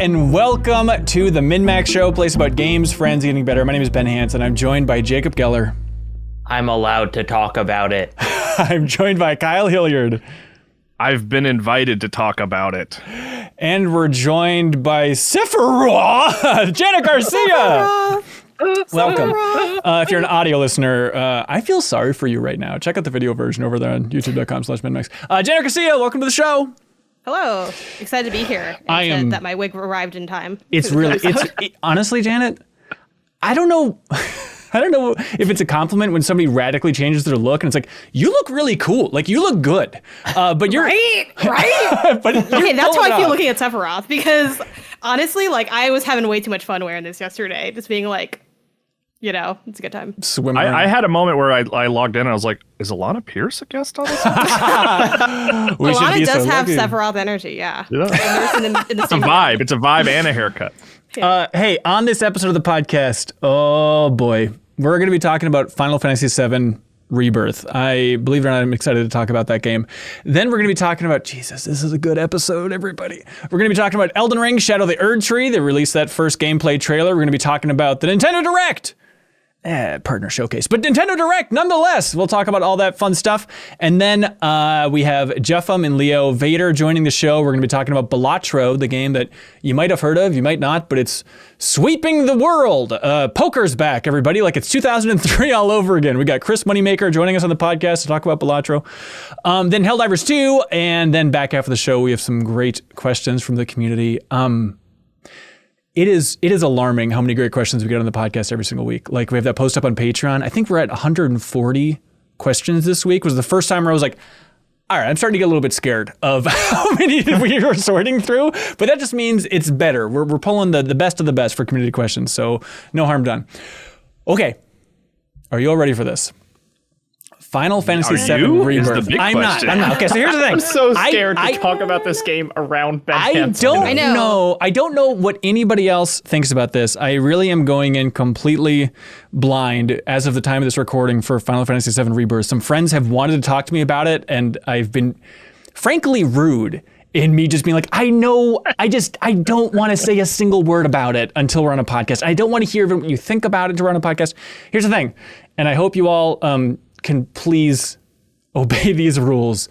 and welcome to the MinnMax Show, a place about games, friends, getting better. My name is Ben Hansen. I'm joined by Jacob Geller. I'm allowed to talk about it. I'm joined by Kyle Hilliard. I've been invited to talk about it. And we're joined by Sephiroth, Jenna Garcia. Welcome. If you're an audio listener, I feel sorry for you right now. Check out the video version over there on youtube.com/MinnMax. Jenna Garcia, welcome to the show. Hello. Excited to be here. That my wig arrived in time. Honestly, Janet, I don't know if it's a compliment when somebody radically changes their look and it's like, you look really cool. Like, you look good. But you're... Right? But Okay, that's how I feel looking at Sephiroth, because honestly, like, I was having way too much fun wearing this yesterday. Just being like, you know, it's a good time. I had a moment where I logged in and I was like, is Alana Pierce a guest on this? Alana does have Sephiroth energy, yeah. In it's a vibe. It's a vibe and a haircut. Yeah. Hey, on this episode of the podcast, oh boy, we're going to be talking about Final Fantasy VII Rebirth. I believe it or not, I'm excited to talk about that game. Then we're going to be talking about, Jesus, this is a good episode, everybody. We're going to be talking about Elden Ring, Shadow of the Erdtree. They released that first gameplay trailer. We're going to be talking about the Nintendo Direct. Partner showcase, but Nintendo Direct nonetheless. We'll talk about all that fun stuff. And then we have Jeffum and Leo Vader joining the show. We're going to be talking about Balatro, the game that you might have heard of, you might not, but it's sweeping the world. Poker's back, everybody, like it's 2003 all over again. We got Chris Moneymaker joining us on the podcast to talk about Balatro. Then Helldivers 2, and then back after the show, we have some great questions from the community. It is alarming how many great questions we get on the podcast every single week. Like, we have that post up on Patreon. I think we're at 140 questions this week. Was the first time where I was like, all right, I'm starting to get a little bit scared of how many we are sorting through. But that just means it's better. We're pulling the best of the best for community questions. So no harm done. Okay. Are you all ready for this? Final Fantasy VII Rebirth. I'm not. Okay, so here's the thing. I'm so scared to talk about this game around Ben Hansen. I don't know what anybody else thinks about this. I really am going in completely blind as of the time of this recording for Final Fantasy VII Rebirth. Some friends have wanted to talk to me about it, and I've been frankly rude in me just being like, I don't want to say a single word about it until we're on a podcast. I don't want to hear what you think about it until we're on a podcast. Here's the thing, and I hope you all can please obey these rules.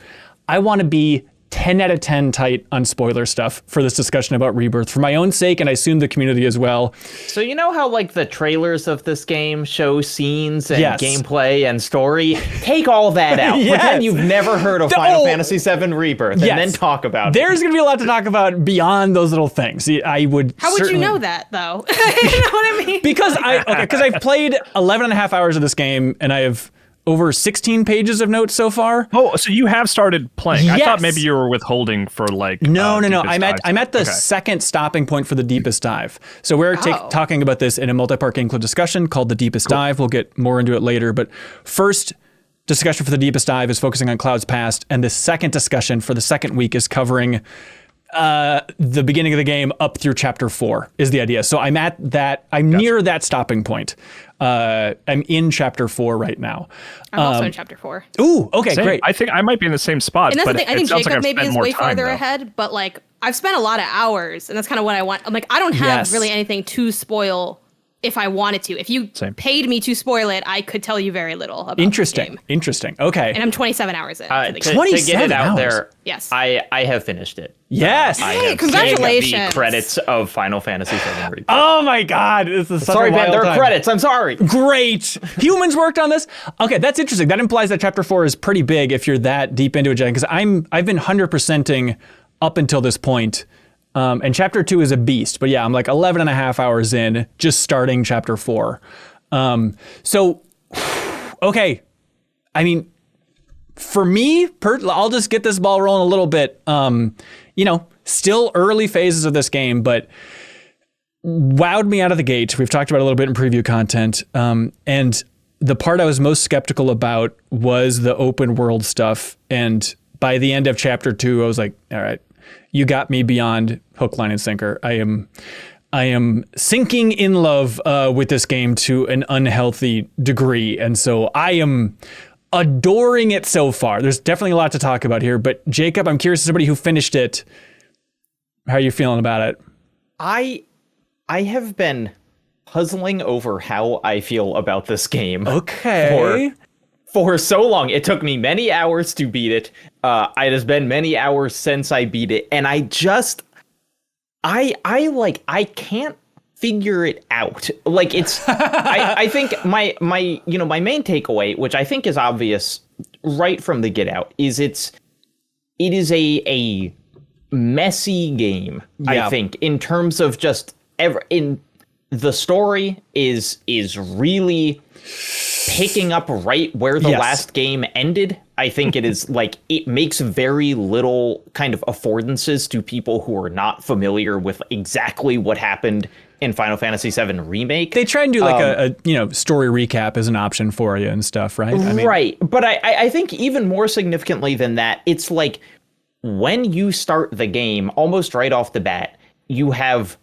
I want to be 10 out of 10 tight on spoiler stuff for this discussion about Rebirth, for my own sake, and I assume the community as well. So you know how, like, the trailers of this game show scenes and gameplay and story? Take all that out. Yes. Pretend you've never heard of Final Fantasy VII Rebirth, and then talk about it. There's going to be a lot to talk about beyond those little things. How would you know that, though? You know what I mean? Because I've played 11 and a half hours of this game, and I have over 16 pages of notes so far. Oh, so you have started playing. Yes. I thought maybe you were withholding for like... No. I'm at the second stopping point for the deepest dive. So we're talking about this in a multi-part game club discussion called The Deepest Dive. We'll get more into it later. But first discussion for The Deepest Dive is focusing on Cloud's Past. And the second discussion for the second week is covering the beginning of the game up through chapter 4 is the idea. So I'm at that. I'm near that stopping point. I'm in chapter 4 right now. I'm also in chapter 4. Ooh, okay, great. I think I might be in the same spot. And that's but the thing. I think Jacob maybe is way farther though. ahead, but like I've spent a lot of hours, and that's kind of what I want. I'm like, I don't have really anything to spoil if I wanted to. If you paid me to spoil it, I could tell you very little about the game. Interesting. Okay. And I'm 27 hours in. To get it out there, yes. I have finished it. Yes. Hey, congratulations. The credits of Final Fantasy VII Rebirth. Oh my God. This is such sorry, a wild Ben, there are time. credits. I'm sorry. Great. Humans worked on this. Okay, that's interesting. That implies that chapter 4 is pretty big if you're that deep into it, Jen, because I've been 100%ing up until this point. And chapter 2 is a beast, but yeah, I'm like 11 and a half hours in, just starting chapter 4. Okay. I mean, for me, I'll just get this ball rolling a little bit. Still early phases of this game, but wowed me out of the gate. We've talked about it a little bit in preview content. And the part I was most skeptical about was the open world stuff. And by the end of chapter 2, I was like, all right, you got me beyond hook, line, and sinker. I am sinking in love with this game to an unhealthy degree. And so I am adoring it so far. There's definitely a lot to talk about here. But Jacob, I'm curious, as somebody who finished it, how are you feeling about it? I have been puzzling over how I feel about this game. Okay. For so long. It took me many hours to beat it. It has been many hours since I beat it, and I can't figure it out. Like, it's I think my main takeaway, which I think is obvious right from the get out, is it is a messy game. Yeah. I think, in terms of just the story is really picking up right where the last game ended. I think it is like, it makes very little kind of affordances to people who are not familiar with exactly what happened in Final Fantasy VII Remake. They try and do like a story recap as an option for you and stuff, right? Right. But I think even more significantly than that, it's like, when you start the game, almost right off the bat, you have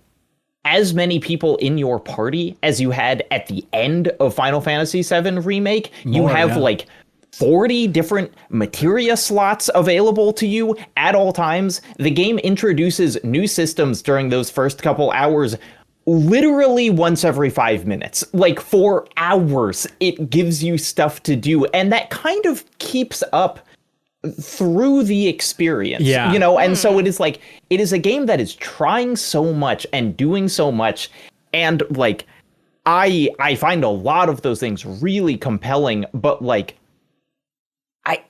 as many people in your party as you had at the end of Final Fantasy VII Remake. You have like 40 different materia slots available to you at all times. The game introduces new systems during those first couple hours, literally once every 5 minutes. Like, for hours, it gives you stuff to do. And that kind of keeps up through the experience, and so it is a game that is trying so much and doing so much, and like, I find a lot of those things really compelling, but like,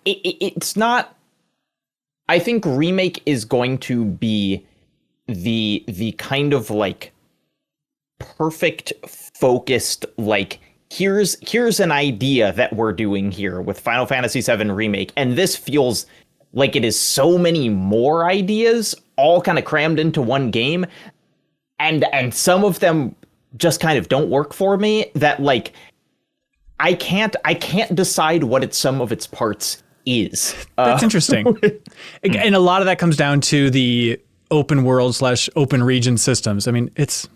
it's not. I think Remake is going to be the kind of like perfect focused, like, here's an idea that we're doing here with Final Fantasy VII Remake, and this feels like it is so many more ideas all kind of crammed into one game, and some of them just kind of don't work for me, that like, I can't decide what some of its parts is. That's interesting. And a lot of that comes down to the open world / open region systems. I mean, it's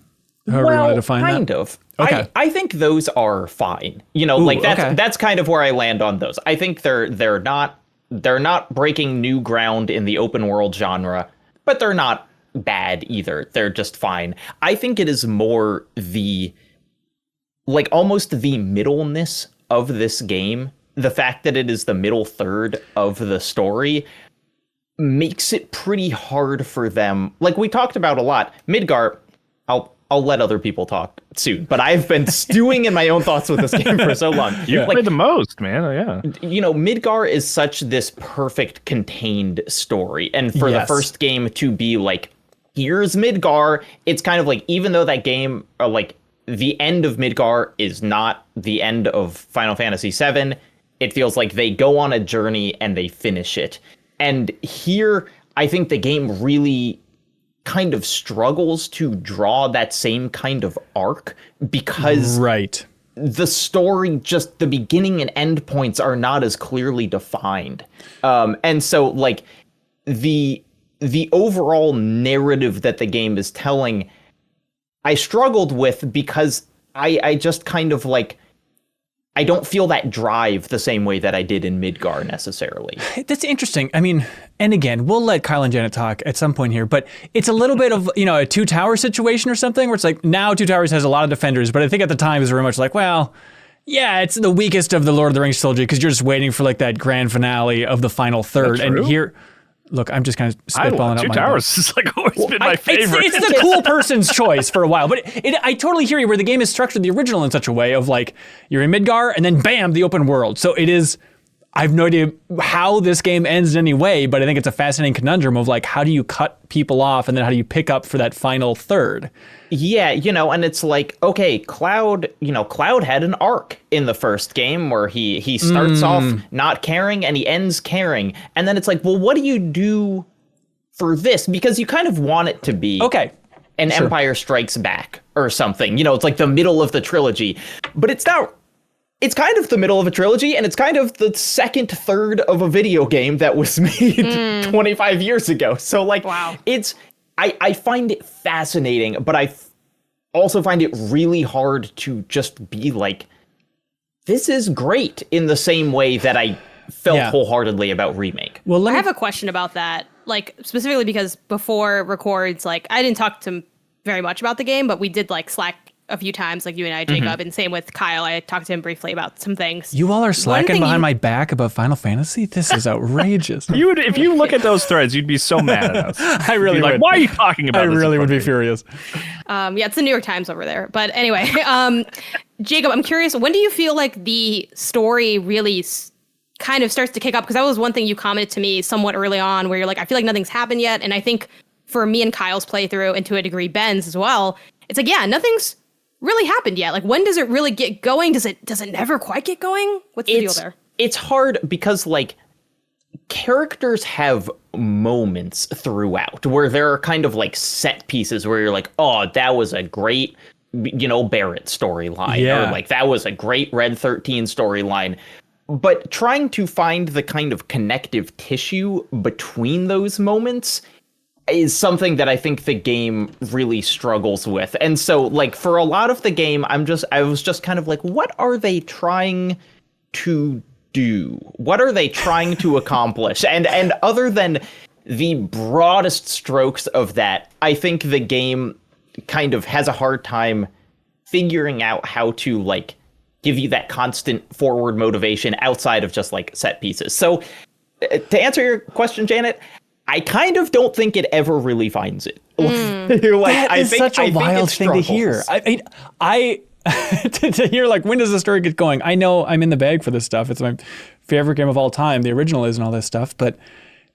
however you want to define that. Kind of. Okay. I think those are fine. That's kind of where I land on those. I think they're not breaking new ground in the open world genre, but they're not bad either. They're just fine. I think it is more almost the middleness of this game. The fact that it is the middle third of the story makes it pretty hard for them. Like we talked about a lot, Midgar, I'll let other people talk soon, but I've been stewing in my own thoughts with this game for so long. You played the most, man. Yeah. Midgar is such this perfect contained story. And for the first game to be like, here's Midgar, it's kind of like, even though that game, the end of Midgar is not the end of Final Fantasy VII, it feels like they go on a journey and they finish it. And here, I think the game really kind of struggles to draw that same kind of arc, because the story, just the beginning and end points are not as clearly defined. And so like the overall narrative that the game is telling, I struggled with, because I just kind of like, I don't feel that drive the same way that I did in Midgar necessarily. That's interesting. I mean, and again, we'll let Kyle and Janet talk at some point here, but it's a little bit of, a Two Towers situation or something, where it's like, now Two Towers has a lot of defenders, but I think at the time it was very much like, well, yeah, it's the weakest of the Lord of the Rings trilogy, because you're just waiting for like that grand finale of the final third. And here, look, I'm just kind of spitballing out Two my Towers is like always been my favorite. It's the cool person's choice for a while, but I totally hear you, where the game is structured the original in such a way of like, you're in Midgar and then bam, the open world. So it is, I have no idea how this game ends in any way, but I think it's a fascinating conundrum of like, how do you cut people off and then how do you pick up for that final third? Yeah, and it's like, okay, Cloud had an arc in the first game where he starts off not caring and he ends caring. And then it's like, well, what do you do for this? Because you kind of want it to be an Empire Strikes Back or something. It's like the middle of the trilogy. But it's not. It's kind of the middle of a trilogy, and it's kind of the second third of a video game that was made 25 years ago. So like, wow. I find it fascinating, but I also find it really hard to just be like, this is great, in the same way that I felt wholeheartedly about Remake. Well, I have a question about that, like specifically because before records, like I didn't talk to very much about the game, but we did like Slack a few times, like you and I, Jacob, and same with Kyle. I talked to him briefly about some things. You all are slacking behind my back about Final Fantasy? This is outrageous. If you look at those threads, you'd be so mad at us. I really would. Like, why are you talking about this? I really would be furious. Yeah, it's the New York Times over there. But anyway, Jacob, I'm curious, when do you feel like the story really kind of starts to kick up? Because that was one thing you commented to me somewhat early on, where you're like, I feel like nothing's happened yet. And I think for me and Kyle's playthrough, and to a degree Ben's as well, it's like, yeah, nothing's really happened yet. Like, when does it really get going? Does it never quite get going? What's the deal there? It's hard because like characters have moments throughout where there are kind of like set pieces where you're like, oh, that was a great, Barrett storyline, or like that was a great Red 13 storyline. But trying to find the kind of connective tissue between those moments is something that I think the game really struggles with. And so like for a lot of the game, I was just kind of like, what are they trying to do? What are they trying to accomplish? And other than the broadest strokes of that, I think the game kind of has a hard time figuring out how to like give you that constant forward motivation outside of just like set pieces. So to answer your question, Janet, I kind of don't think it ever really finds it. That is such a wild thing to hear. I to hear like, when does the story get going? I know I'm in the bag for this stuff. It's my favorite game of all time. The original is and all this stuff. But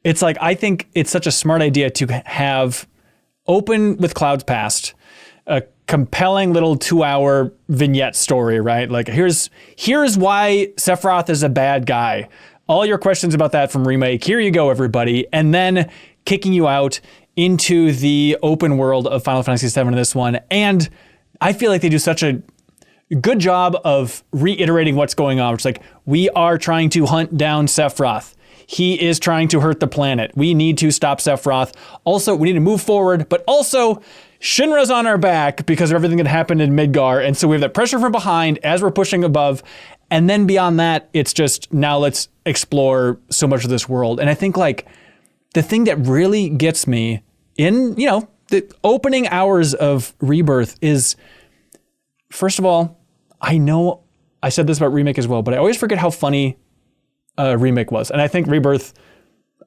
it's like, I think it's such a smart idea to have open with Clouds Past, a compelling little 2-hour vignette story, right? Like here's why Sephiroth is a bad guy. All your questions about that from Remake, here you go, everybody. And then kicking you out into the open world of Final Fantasy VII in this one. And I feel like they do such a good job of reiterating what's going on. It's like, we are trying to hunt down Sephiroth. He is trying to hurt the planet. We need to stop Sephiroth. Also, we need to move forward, but also Shinra's on our back because of everything that happened in Midgar. And so we have that pressure from behind as we're pushing above. And then beyond that, it's just, now let's explore so much of this world. And I think like the thing that really gets me in, the opening hours of Rebirth is, first of all, I know I said this about Remake as well, but I always forget how funny Remake was. And I think Rebirth,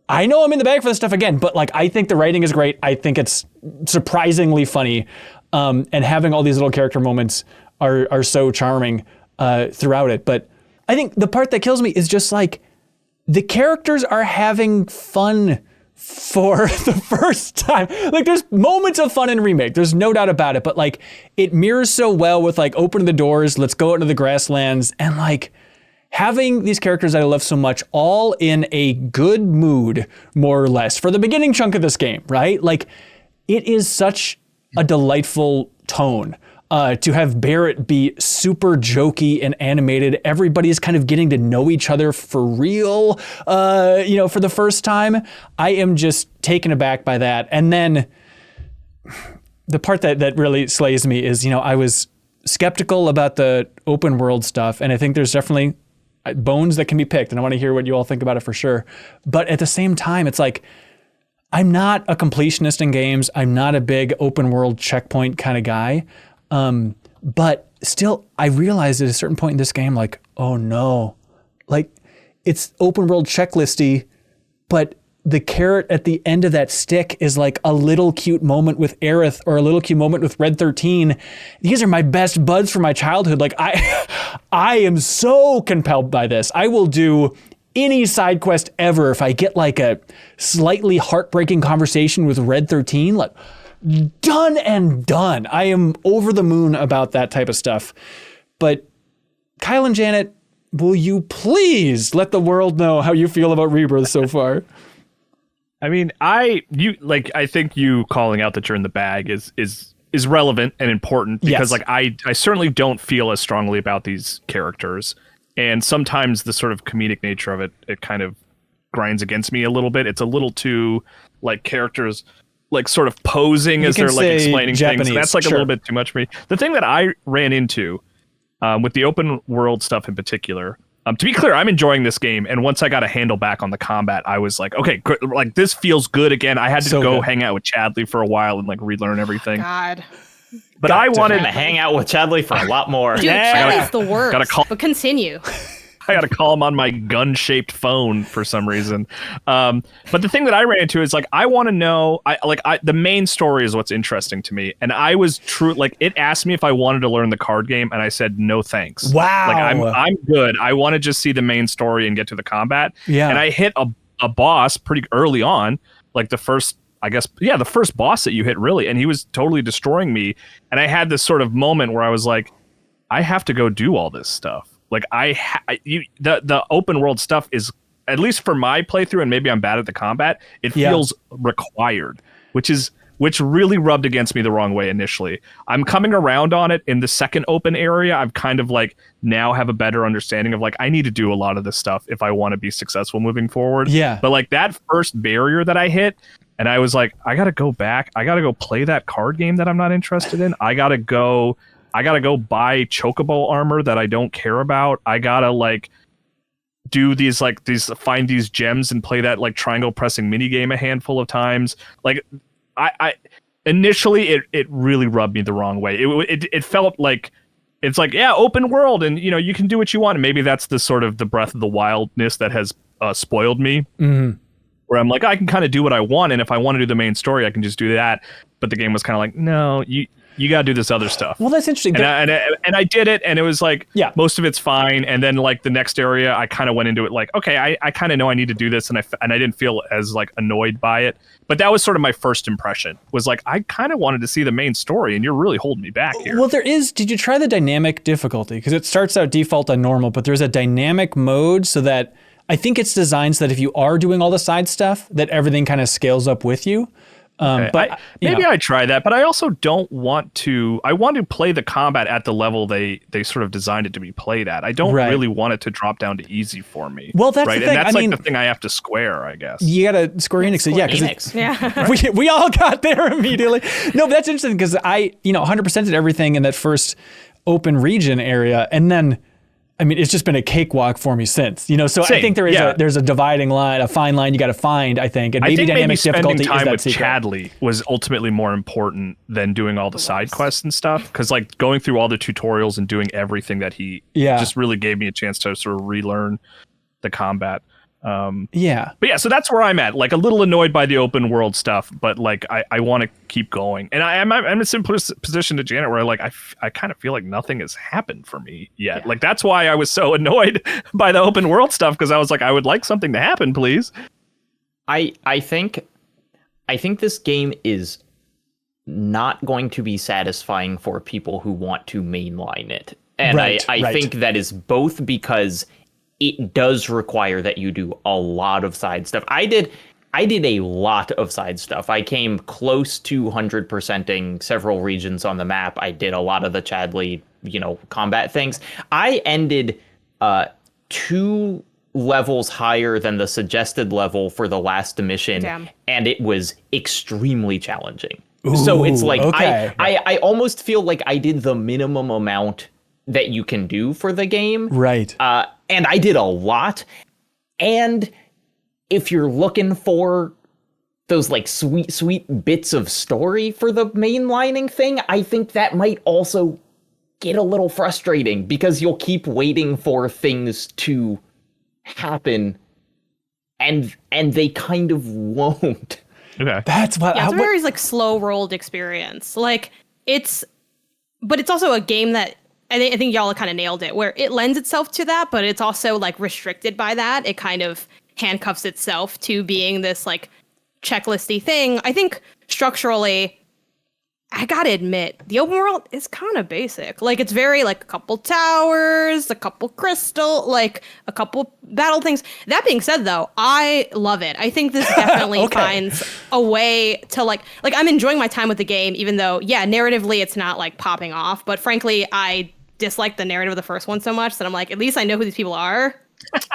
I know I'm in the bag for this stuff again, but like, I think the writing is great. I think it's surprisingly funny. And having all these little character moments are so charming throughout it. But I think the part that kills me is just like, the characters are having fun for the first time. Like, there's moments of fun in Remake, there's no doubt about it, but like, it mirrors so well with like, open the doors, let's go out into the grasslands, and like having these characters that I love so much all in a good mood, more or less, for the beginning chunk of this game, right? Like, it is such a delightful tone. To have Barrett be super jokey and animated. Everybody's kind of getting to know each other for real, for the first time. I am just taken aback by that. And then the part that really slays me is, I was skeptical about the open world stuff. And I think there's definitely bones that can be picked. And I want to hear what you all think about it for sure. But at the same time, it's like, I'm not a completionist in games. I'm not a big open world checkpoint kind of guy. But still, I realized at a certain point in this game, like, oh no, like, it's open world checklisty, but the carrot at the end of that stick is like a little cute moment with Aerith or a little cute moment with Red 13. These are my best buds from my childhood. Like, I am so compelled by this. I will do any side quest ever if I get like a slightly heartbreaking conversation with Red 13. Like, done and done. I am over the moon about that type of stuff. But Kyle and Janet, will you please let the world know how you feel about Rebirth so far? I mean, I think you calling out that you're in the bag is relevant and important because like I certainly don't feel as strongly about these characters, and sometimes the sort of comedic nature of it kind of grinds against me a little bit. It's a little too like characters like sort of posing as they're like explaining Japanese things. That's like a little bit too much for me. The thing that I ran into with the open world stuff in particular To be clear, I'm enjoying this game, and once I got a handle back on the combat, I was like, okay, like this feels good again. I had to go hang out with Chadley for a while and like relearn everything. God. But I wanted to hang out with Chadley for a lot more. Dude, Chadley's the worst. But continue. I got to call him on my gun-shaped phone for some reason. But the thing that I ran into is like, I want to know, the main story is what's interesting to me. And I was it asked me if I wanted to learn the card game, and I said, no, thanks. Wow. Like I'm good. I want to just see the main story and get to the combat. Yeah. And I hit a boss pretty early on, like the first boss that you hit really. And he was totally destroying me. And I had this sort of moment where I was like, I have to go do all this stuff. Like the open world stuff is, at least for my playthrough, and maybe I'm bad at the combat, it feels required, which really rubbed against me the wrong way initially. I'm coming around on it in the second open area. I've kind of like now have a better understanding of like, I need to do a lot of this stuff if I want to be successful moving forward. Yeah. But like that first barrier that I hit, and I was like, I got to go back. I got to go play that card game that I'm not interested in. I got to go buy chocobo armor that I don't care about. I gotta like do find these gems and play that like triangle pressing mini game a handful of times. Like I initially it really rubbed me the wrong way. It felt like it's like, yeah, open world, and you can do what you want. And maybe that's the sort of the Breath of the Wildness that has spoiled me. Mm-hmm. Where I'm like, I can kind of do what I want, and if I want to do the main story, I can just do that. But the game was kind of like, no, you got to do this other stuff. Well, that's interesting. And I did it, and it was like, most of it's fine. And then like the next area, I kind of went into it like, okay, I kind of know I need to do this, and I didn't feel as like annoyed by it. But that was sort of my first impression, was like, I kind of wanted to see the main story, and you're really holding me back here. Well, did you try the dynamic difficulty? Because it starts out default on normal, but there's a dynamic mode so that I think it's designed so that if you are doing all the side stuff, that everything kind of scales up with you. But maybe I try that, but I also don't want to. I want to play the combat at the level they sort of designed it to be played at. I don't really want it to drop down to easy for me. Well, that's the thing. And that's the thing I have to square, I guess. You got to Square Enix. Yeah. We all got there immediately. No, but that's interesting because I 100%ed everything in that first open region area, and then. I mean, it's just been a cakewalk for me since, So Same. I think there's a dividing line, a fine line you got to find, I think. And maybe dynamic difficulty is that with secret. Chadley was ultimately more important than doing all the side quests and stuff. Because like going through all the tutorials and doing everything that he just really gave me a chance to sort of relearn the combat. But so that's where I'm at, like a little annoyed by the open world stuff, but like I want to keep going, and I'm in a similar position to Janet where like I kind of feel like nothing has happened for me yet. Like that's why I was so annoyed by the open world stuff, because I was like, I would like something to happen, please. I think this game is not going to be satisfying for people who want to mainline it, and I think that is both because it does require that you do a lot of side stuff. I did a lot of side stuff. I came close to 100%ing several regions on the map. I did a lot of the Chadley, combat things. I ended 2 levels higher than the suggested level for the last mission. Damn. And it was extremely challenging. Ooh, so it's like, okay. I almost feel like I did the minimum amount that you can do for the game. Right. And I did a lot. And if you're looking for those like sweet bits of story for the mainlining thing, I think that might also get a little frustrating because you'll keep waiting for things to happen and they kind of won't. Okay. That's what it's a very like slow rolled experience. Like but it's also a game that I think y'all kind of nailed it, where it lends itself to that, but it's also like restricted by that. It kind of handcuffs itself to being this like checklisty thing. I think structurally, I gotta admit, the open world is kind of basic. Like it's very like a couple towers, a couple crystal, like a couple battle things. That being said, though, I love it. I think this definitely finds a way to like I'm enjoying my time with the game, even though, narratively it's not like popping off. But frankly, I dislike the narrative of the first one so much that I'm like, at least I know who these people are.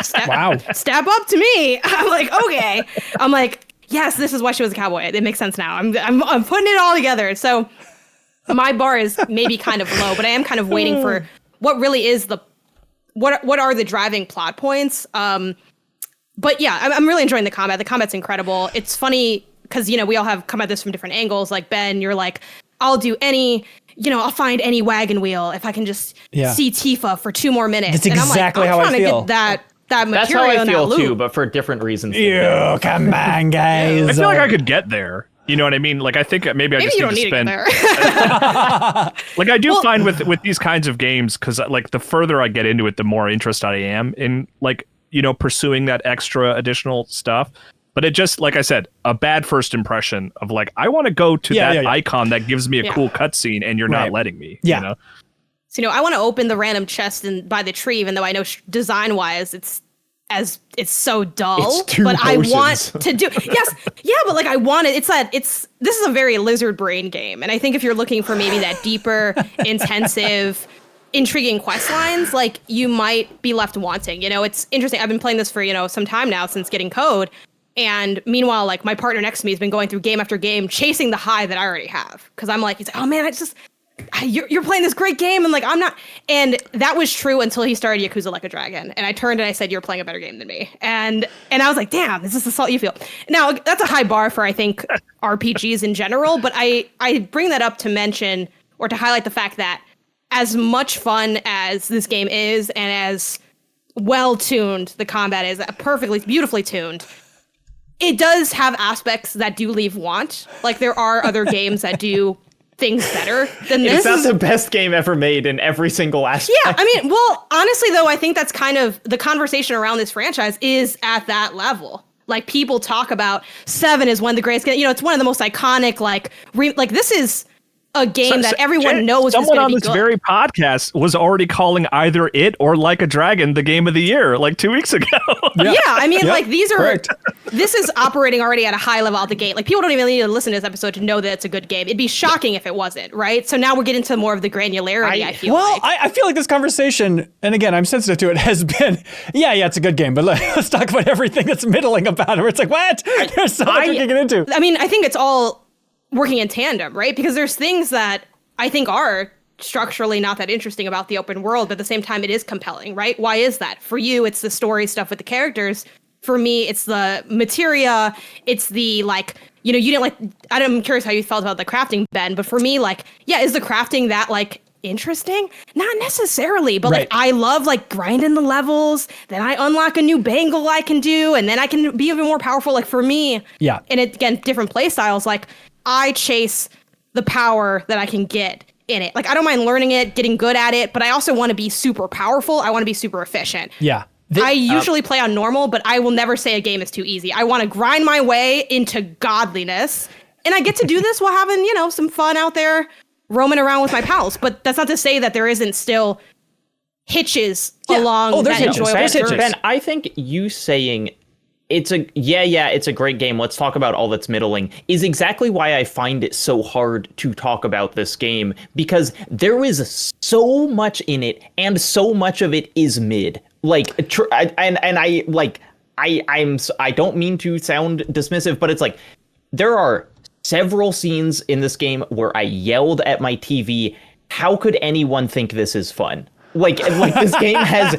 Step up to me. I'm like, okay. I'm like, yes, this is why she was a cowboy. It makes sense now. I'm putting it all together. So my bar is maybe kind of low, but I am kind of waiting for what really is what are the driving plot points. But yeah, I'm really enjoying the combat. The combat's incredible. It's funny because, we all have come at this from different angles. Like, Ben, you're like, I'll do I'll find any wagon wheel if I can just see Tifa for 2 more minutes. That's exactly how I feel. I'm trying to get that material. That's how I feel too, but for different reasons. Come on, guys. I feel like I could get there. You know what I mean? Like, I think maybe I just need to spend. Like, I do find with these kinds of games, because like the further I get into it, the more interested I am in pursuing that extra additional stuff. But it just, like I said, a bad first impression of like, I want to go to that icon that gives me a cool cutscene, and you're not letting me. Yeah. So, I want to open the random chest by the tree, even though I know design wise it's so dull. It's 2 but potions. I want to do but like I want it. This is a very lizard brain game, and I think if you're looking for maybe that deeper, intensive, intriguing quest lines, like you might be left wanting. It's interesting. I've been playing this for some time now since getting code. And meanwhile, like my partner next to me has been going through game after game, chasing the high that I already have. Because I'm like, he's like, oh man, you're playing this great game, and like I'm not. And that was true until he started Yakuza Like a Dragon. And I turned and I said, you're playing a better game than me. And I was like, damn, is this the salt you feel? Now that's a high bar for I think RPGs in general. But I bring that up to mention or to highlight the fact that as much fun as this game is, and as well tuned the combat is, perfectly, beautifully tuned. It does have aspects that do leave want. Like there are other games that do things better than this. It's not the best game ever made in every single aspect. Yeah, I mean, well, honestly though, I think that's kind of the conversation around this franchise is at that level. Like people talk about 7 is one of the greatest games. It's one of the most iconic. Like this is a game that everyone knows is going to be good. Someone on this very podcast was already calling either it or Like a Dragon the game of the year like 2 weeks ago. I mean, like these are correct. This is operating already at a high level out the gate. Like people don't even need to listen to this episode to know that it's a good game. It'd be shocking if it wasn't, right? So now we're getting to more of the granularity. I feel like. I feel like this conversation, and again, I'm sensitive to it, has been, it's a good game, but let's talk about everything that's middling about it. Where it's like, what? There's so much we're getting into. I mean, I think it's all working in tandem, right? Because there's things that I think are structurally not that interesting about the open world, but at the same time, it is compelling, right? Why is that? For you, it's the story stuff with the characters. For me, it's the materia. It's the like, you didn't like, I'm curious how you felt about the crafting, Ben, but for me, like, is the crafting that like interesting? Not necessarily, but like I love like grinding the levels, then I unlock a new bangle I can do, and then I can be even more powerful. Like for me, and again, different play styles, like I chase the power that I can get in it. Like, I don't mind learning it, getting good at it, but I also want to be super powerful. I want to be super efficient. I usually play on normal, but I will never say a game is too easy. I want to grind my way into godliness, and I get to do this while having, some fun out there roaming around with my pals. But that's not to say that there isn't still hitches along that enjoyable journey. Ben, I think you saying it's a great game, let's talk about all that's middling, is exactly why I find it so hard to talk about this game, because there is so much in it, and so much of it is mid. Like, I don't mean to sound dismissive, but it's like, there are several scenes in this game where I yelled at my TV, how could anyone think this is fun? Like this game has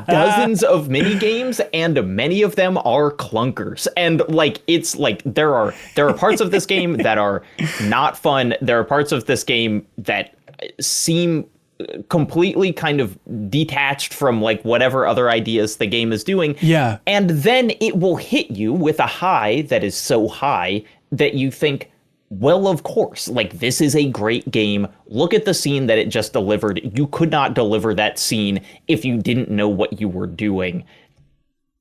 dozens of mini games, and many of them are clunkers. And like it's like there are parts of this game that are not fun. There are parts of this game that seem completely kind of detached from like whatever other ideas the game is doing. Yeah. And then it will hit you with a high that is so high that you think, well, of course, like this is a great game. Look at the scene that it just delivered. You could not deliver that scene if you didn't know what you were doing.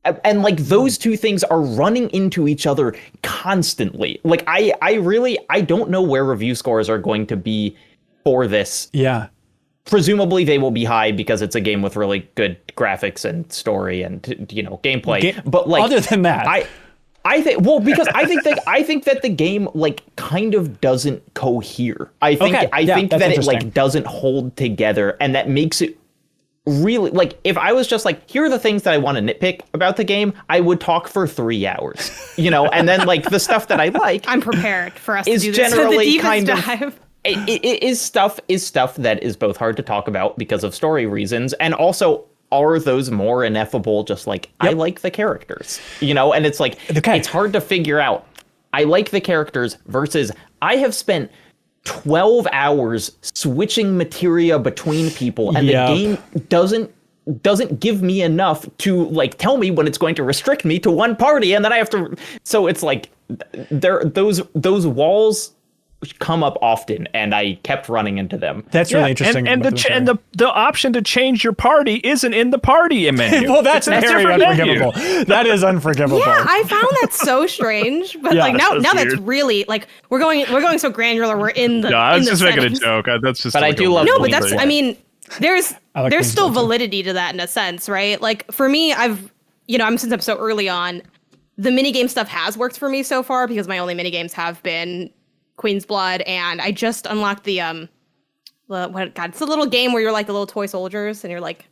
And like those two things are running into each other constantly. Like I don't know where review scores are going to be for this. Yeah. Presumably they will be high because it's a game with really good graphics and story and gameplay. But like other than that, I think that the game like kind of doesn't cohere. I think that it like doesn't hold together, and that makes it really like, if I was just like, here are the things that I want to nitpick about the game, I would talk for 3 hours, and then like the stuff that I like, I'm prepared for us to do this. Generally kind of it is stuff that is both hard to talk about because of story reasons, and also are those more ineffable, just like, I like the characters, you know? And it's like, it's hard to figure out. I like the characters versus I have spent 12 hours switching materia between people, and the game doesn't give me enough to like tell me when it's going to restrict me to one party, and then I have to. So it's like those walls come up often, and I kept running into them. That's really interesting. And the option to change your party isn't in the party menu. Well, that's very unforgivable. That is unforgivable. Yeah, I found that so strange. But like now that's really like we're going so granular. We're in the. No, I was just making a settings. joke. That's just. But I do love. No, but that's. I mean, there's still Queensblood validity to that in a sense, right? Like for me, since I'm so early on, the minigame stuff has worked for me so far because my only minigames have been Queensblood, and I just unlocked it's the little game where you're like the little toy soldiers and you're like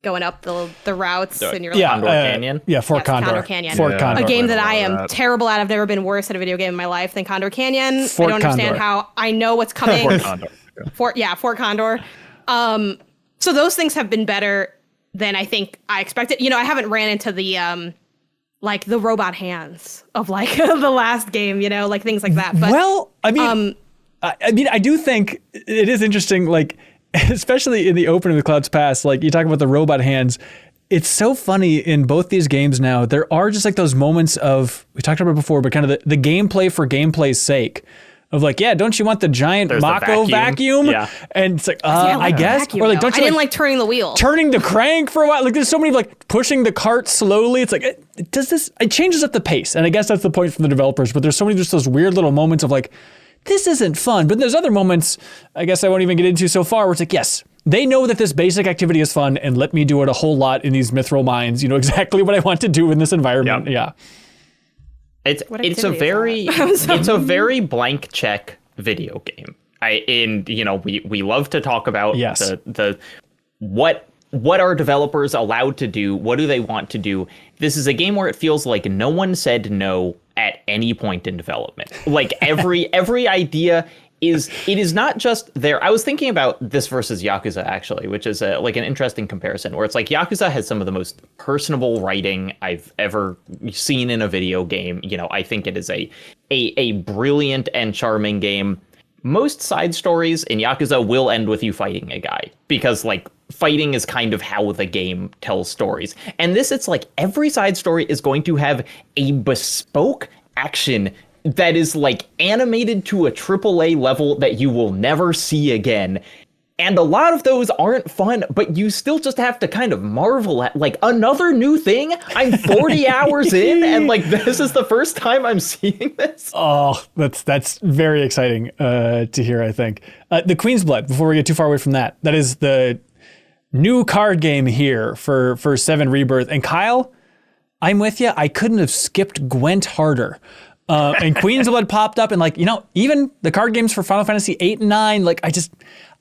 going up the routes and you're like Condor Canyon. Yeah, Fort Condor. Condor Canyon. Fort Condor. A game that I am terrible at. I've never been worse at a video game in my life than Condor Canyon. I don't understand how I know what's coming. Fort Condor. So those things have been better than I think I expected. You know, I haven't ran into the like the robot hands of like the last game, you know, like things like that. But well, I mean, I do think it is interesting, like, especially in the opening of the Clouds Pass, like you talk about the robot hands. It's so funny in both these games now. There are just like those moments of, we talked about it before, but kind of the gameplay for gameplay's sake. Of like, yeah, don't you want the giant Mako vacuum? Yeah. And it's like, I guess. Vacuum, or like, don't you I didn't like turning the wheel. Turning the crank for a while. Like there's so many like pushing the cart slowly. It's like, it changes up the pace. And I guess that's the point from the developers, but there's so many just those weird little moments of like, this isn't fun. But there's other moments, I guess I won't even get into so far, where it's like, yes, they know that this basic activity is fun and let me do it a whole lot in these mithril mines. You know exactly what I want to do in this environment. Yep. Yeah. It's a very blank check video game. We love to talk about the what are developers allowed to do? What do they want to do? This is a game where it feels like no one said no at any point in development. Like every idea is not just there. I was thinking about this versus Yakuza actually, which is like an interesting comparison where it's like Yakuza has some of the most personable writing I've ever seen in a video game. You know, I think it is a brilliant and charming game. Most side stories in Yakuza will end with you fighting a guy because like fighting is kind of how the game tells stories. And this, it's like every side story is going to have a bespoke action that is like animated to a AAA level that you will never see again. And a lot of those aren't fun, but you still just have to kind of marvel at like another new thing. I'm 40 hours in and like this is the first time I'm seeing this. Oh, that's very exciting to hear, I think. The Queensblood, before we get too far away from that is the new card game here for VII Rebirth. And Kyle, I'm with you. I couldn't have skipped Gwent harder. And Queensblood popped up, and like, you know, even the card games for Final Fantasy 8 and 9, like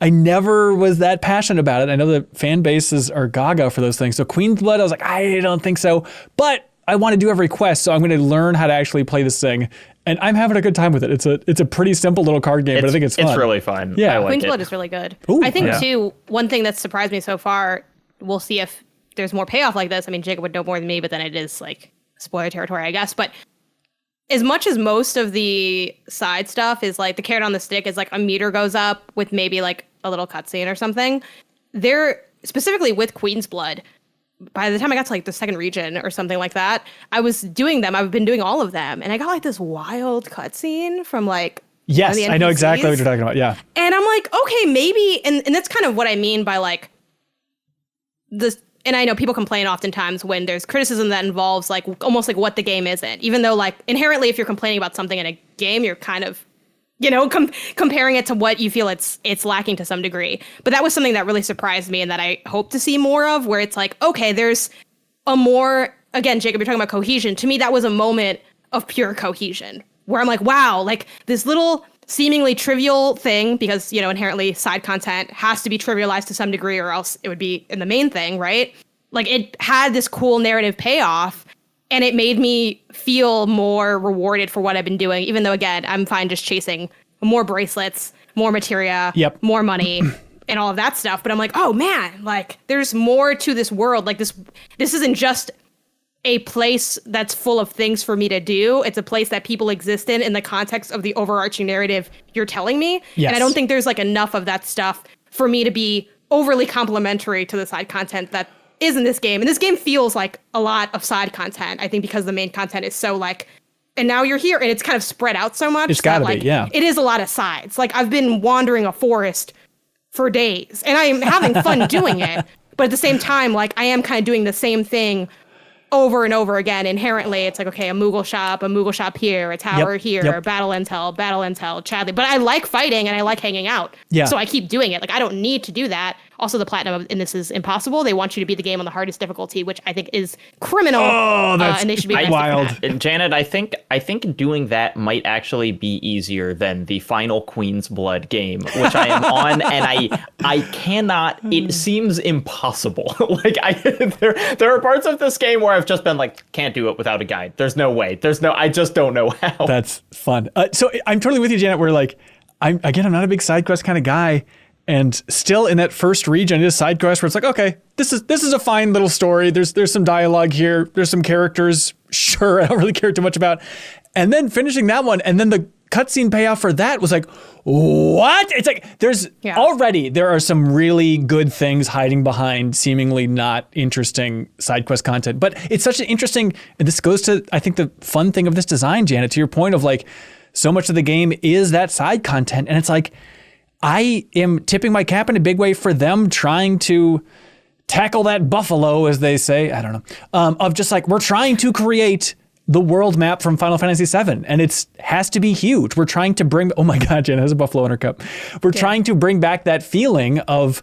I never was that passionate about it. I know the fan bases are gaga for those things. So Queensblood, I was like, I don't think so. But I want to do every quest, so I'm going to learn how to actually play this thing. And I'm having a good time with it. It's a pretty simple little card game, but I think it's fun. It's really fun. Yeah, I like Queensblood it. is really good. Ooh, I think too, one thing that's surprised me so far, we'll see if there's more payoff like this. I mean, Jacob would know more than me, but then it is like spoiler territory, I guess. But as much as most of the side stuff is like the carrot on the stick is like a meter goes up with maybe like a little cutscene or something, they're specifically with Queensblood. By the time I got to like the second region or something like that, I've been doing all of them. And I got like this wild cutscene from like, yes, I know exactly what you're talking about. Yeah. And I'm like, okay, maybe. And that's kind of what I mean by like this. And I know people complain oftentimes when there's criticism that involves like almost like what the game isn't, even though like inherently if you're complaining about something in a game, you're kind of, you know, comparing it to what you feel it's lacking to some degree. But that was something that really surprised me and that I hope to see more of, where it's like, okay, there's a more, again, Jacob, you're talking about cohesion. To me, that was a moment of pure cohesion where I'm like, wow, like this little seemingly trivial thing, because, you know, inherently side content has to be trivialized to some degree or else it would be in the main thing, right? Like it had this cool narrative payoff and it made me feel more rewarded for what I've been doing, even though, again, I'm fine just chasing more bracelets, more materia, more money. and all of that stuff. But I'm like, oh man, like there's more to this world. Like this isn't just a place that's full of things for me to do. It's a place that people exist in the context of the overarching narrative you're telling me. Yes. And I don't think there's like enough of that stuff for me to be overly complimentary to the side content that is in this game. And this game feels like a lot of side content, I think, because the main content is so like, and now you're here, and it's kind of spread out so much. It's gotta be, yeah. It is a lot of sides. Like I've been wandering a forest for days and I am having fun doing it. But at the same time, like I am kind of doing the same thing over and over again. Inherently, it's like, okay, a Moogle shop here, a tower here, battle intel, Chadley. But I like fighting and I like hanging out. Yeah. So I keep doing it. Like I don't need to do that. Also, the platinum in this is impossible. They want you to beat the game on the hardest difficulty, which I think is criminal. Oh, that's and they should be wild. Janet, I think doing that might actually be easier than the final Queen's Blood game, which I am on, and I cannot. It seems impossible. Like there are parts of this game where I've just been like, can't do it without a guide. There's no way. I just don't know how. That's fun. So I'm totally with you, Janet. Where like I'm not a big side quest kind of guy. And still in that first region, it is side quest where it's like, okay, this is a fine little story. There's some dialogue here. There's some characters. Sure, I don't really care too much about. And then finishing that one, and then the cutscene payoff for that was like, what? It's like already there are some really good things hiding behind seemingly not interesting side quest content. But it's such an interesting, and this goes to, I think, the fun thing of this design, Janet, to your point of like, so much of the game is that side content. And it's like, I am tipping my cap in a big way for them trying to tackle that buffalo, as they say, I don't know, of just like, we're trying to create the world map from Final Fantasy VII, and it has to be huge. We're trying to bring, oh my God, Jen has a buffalo in her cup. We're trying to bring back that feeling of,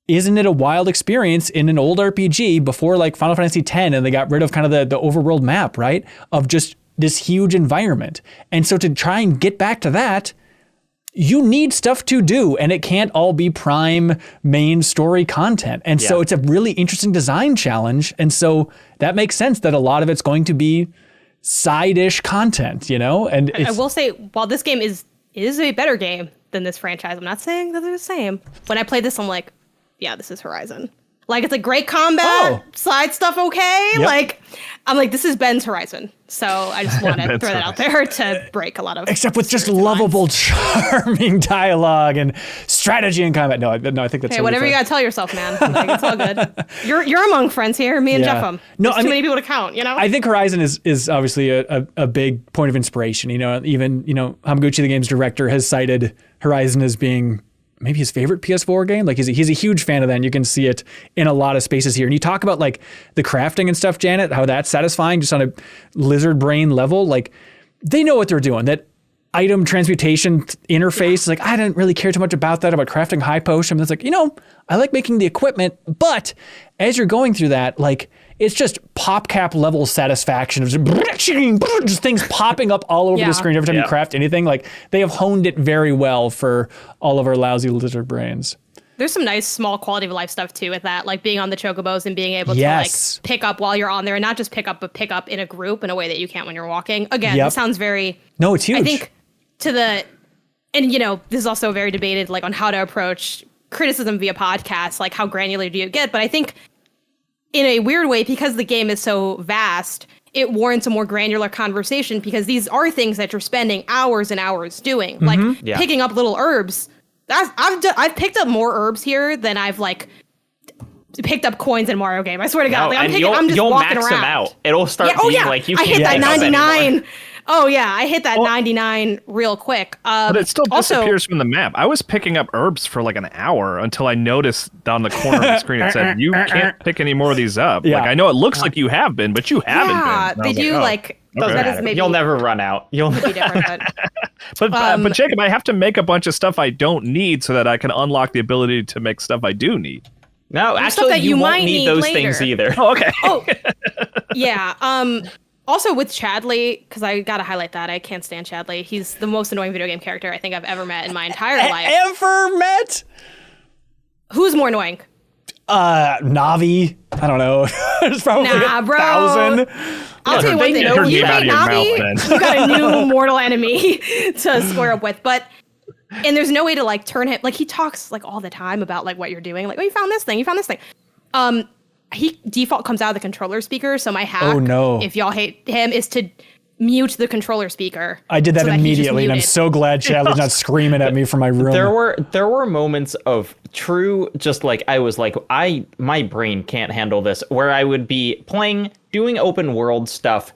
isn't it a wild experience in an old RPG before like Final Fantasy X, and they got rid of kind of the overworld map, right? Of just this huge environment. And so to try and get back to that, you need stuff to do, and it can't all be prime main story content. And so it's a really interesting design challenge. And so that makes sense that a lot of it's going to be side-ish content, you know? And I will say, while this game is a better game than this franchise, I'm not saying that they're the same. When I played this, I'm like, yeah, this is Horizon. Like, it's a great combat, side stuff okay. Yep. Like, I'm like, this is Ben's Horizon. So I just want to throw that out there to break a lot of... Except with just lovable, charming dialogue and strategy and combat. No, I think that's... Hey, whatever you got to tell yourself, man. Like, it's all good. You're among friends here, me and Jeffem. No, There's too many people to count, you know? I think Horizon is obviously a big point of inspiration. You know, even, Hamaguchi, the game's director, has cited Horizon as being maybe his favorite PS4 game. Like he's a huge fan of that, and you can see it in a lot of spaces here. And you talk about like the crafting and stuff, Janet, how that's satisfying just on a lizard brain level. Like they know what they're doing. That item transmutation interface, like I didn't really care too much about that, about crafting high potion. It's like, I like making the equipment, but as you're going through that, like it's just PopCap level satisfaction of just things popping up all over the screen every time you craft anything. Like they have honed it very well for all of our lousy lizard brains. There's some nice small quality of life stuff too with that, like being on the chocobos and being able to like pick up while you're on there, and not just pick up, but pick up in a group in a way that you can't when you're walking. Again, this sounds very... No, it's huge. I think and this is also very debated, like on how to approach criticism via podcast, like how granular do you get? But I think in a weird way, because the game is so vast, it warrants a more granular conversation, because these are things that you're spending hours and hours doing, like picking up little herbs. I've picked up more herbs here than I've like picked up coins in Mario game. I swear to God, like, I'm just walking around. Them out. It'll start being like you can't hit that 99. Oh yeah, I hit that 99 real quick. But it still disappears from the map. I was picking up herbs for like an hour until I noticed down the corner of the screen it said, you can't pick any more of these up. Yeah. Like I know it looks like you have been, but you haven't been. They do like... Doesn't matter. You'll never run out. You'll be different, but Jacob, I have to make a bunch of stuff I don't need so that I can unlock the ability to make stuff I do need. No, actually, you won't need those things either. Oh, okay. Yeah. Also with Chadley, because I gotta highlight that. I can't stand Chadley. He's the most annoying video game character I think I've ever met in my entire life. Ever met? Who's more annoying? Navi. I don't know. There's probably bro. 1,000. I'll tell you one thing. You hate Navi, you got a new mortal enemy to square up with. But And there's no way to like turn him, like he talks like all the time about like what you're doing. Like, oh, you found this thing. He default comes out of the controller speaker. So my hack, if y'all hate him, is to mute the controller speaker. I did that immediately, and I'm so glad Chadley's not screaming at me from my room. There were moments of true, just like I was like, my brain can't handle this, where I would be playing, doing open world stuff,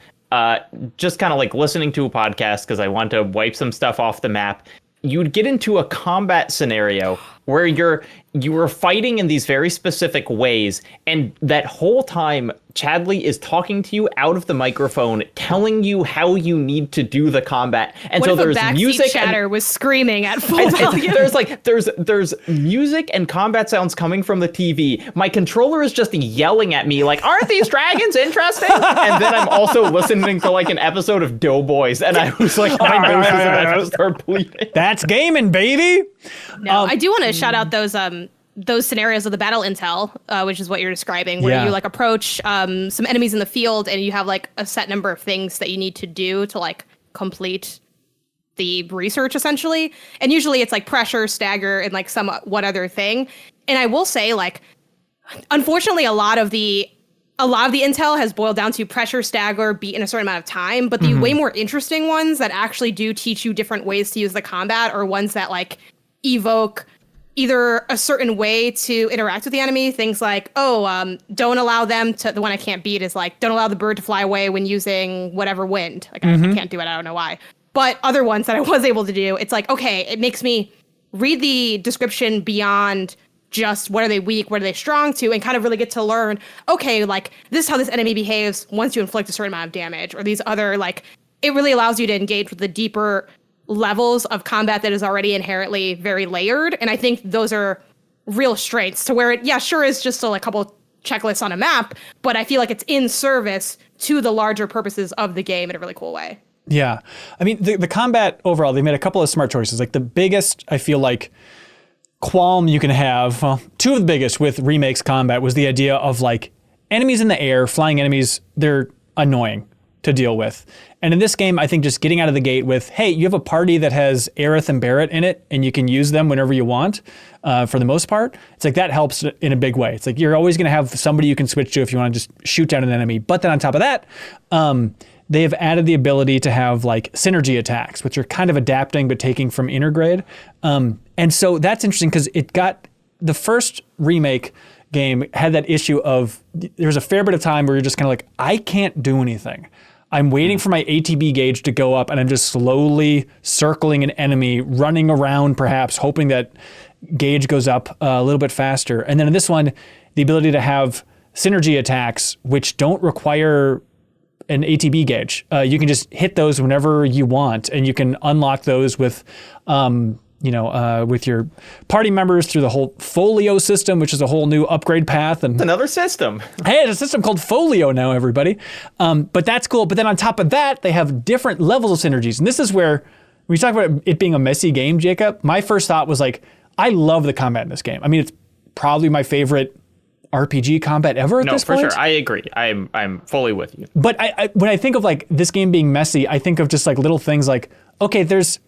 just kind of like listening to a podcast because I want to wipe some stuff off the map. You'd get into a combat scenario where you were fighting in these very specific ways, and that whole time Chadley is talking to you out of the microphone, telling you how you need to do the combat. And what so if there's a music. Chatter was screaming at full volume. There's music and combat sounds coming from the TV. My controller is just yelling at me like, "Aren't these dragons interesting?" And then I'm also listening to like an episode of Doughboys, and I was like, my nose is about to start bleeding. That's gaming, baby. No, I do want to shout out those scenarios of the battle intel, which is what you're describing, where you like approach some enemies in the field and you have like a set number of things that you need to do to like complete the research essentially. And usually it's like pressure, stagger, and like what other thing. And I will say, like, unfortunately, a lot of the intel has boiled down to pressure, stagger, beat in a certain amount of time. But the way more interesting ones that actually do teach you different ways to use the combat are ones that like evoke either a certain way to interact with the enemy. Things like, don't allow them to, the one I can't beat is like, don't allow the bird to fly away when using whatever wind. Like I can't do it. I don't know why. But other ones that I was able to do, it's like, okay, it makes me read the description beyond just what are they weak, what are they strong to, and kind of really get to learn, okay, like this is how this enemy behaves once you inflict a certain amount of damage, or these other, like, it really allows you to engage with the deeper levels of combat that is already inherently very layered. And I think those are real strengths to where it, sure is just a couple checklists on a map, but I feel like it's in service to the larger purposes of the game in a really cool way. Yeah. I mean, the combat overall, they made a couple of smart choices. Like the biggest, I feel like, qualm you can have, well, two of the biggest with remakes combat was the idea of like enemies in the air, flying enemies, they're annoying to deal with. And in this game, I think just getting out of the gate with, hey, you have a party that has Aerith and Barrett in it, and you can use them whenever you want, for the most part. It's like that helps in a big way. It's like you're always going to have somebody you can switch to if you want to just shoot down an enemy. But then on top of that, they have added the ability to have like synergy attacks, which are kind of adapting but taking from Intergrade. And so that's interesting because it got the first remake game had that issue of there was a fair bit of time where you're just kind of like, I can't do anything. I'm waiting for my ATB gauge to go up and I'm just slowly circling an enemy, running around perhaps, hoping that gauge goes up a little bit faster. And then in this one, the ability to have synergy attacks, which don't require an ATB gauge. You can just hit those whenever you want, and you can unlock those with, with your party members through the whole Folio system, which is a whole new upgrade path. And it's another system. Hey, it's a system called Folio now, everybody. But that's cool. But then on top of that, they have different levels of synergies. And this is where we talk about it being a messy game, Jacob. My first thought was like, I love the combat in this game. I mean, it's probably my favorite RPG combat ever at this point. No, for sure. I agree. I'm fully with you. But when I think of like this game being messy, I think of just like little things like, okay, there's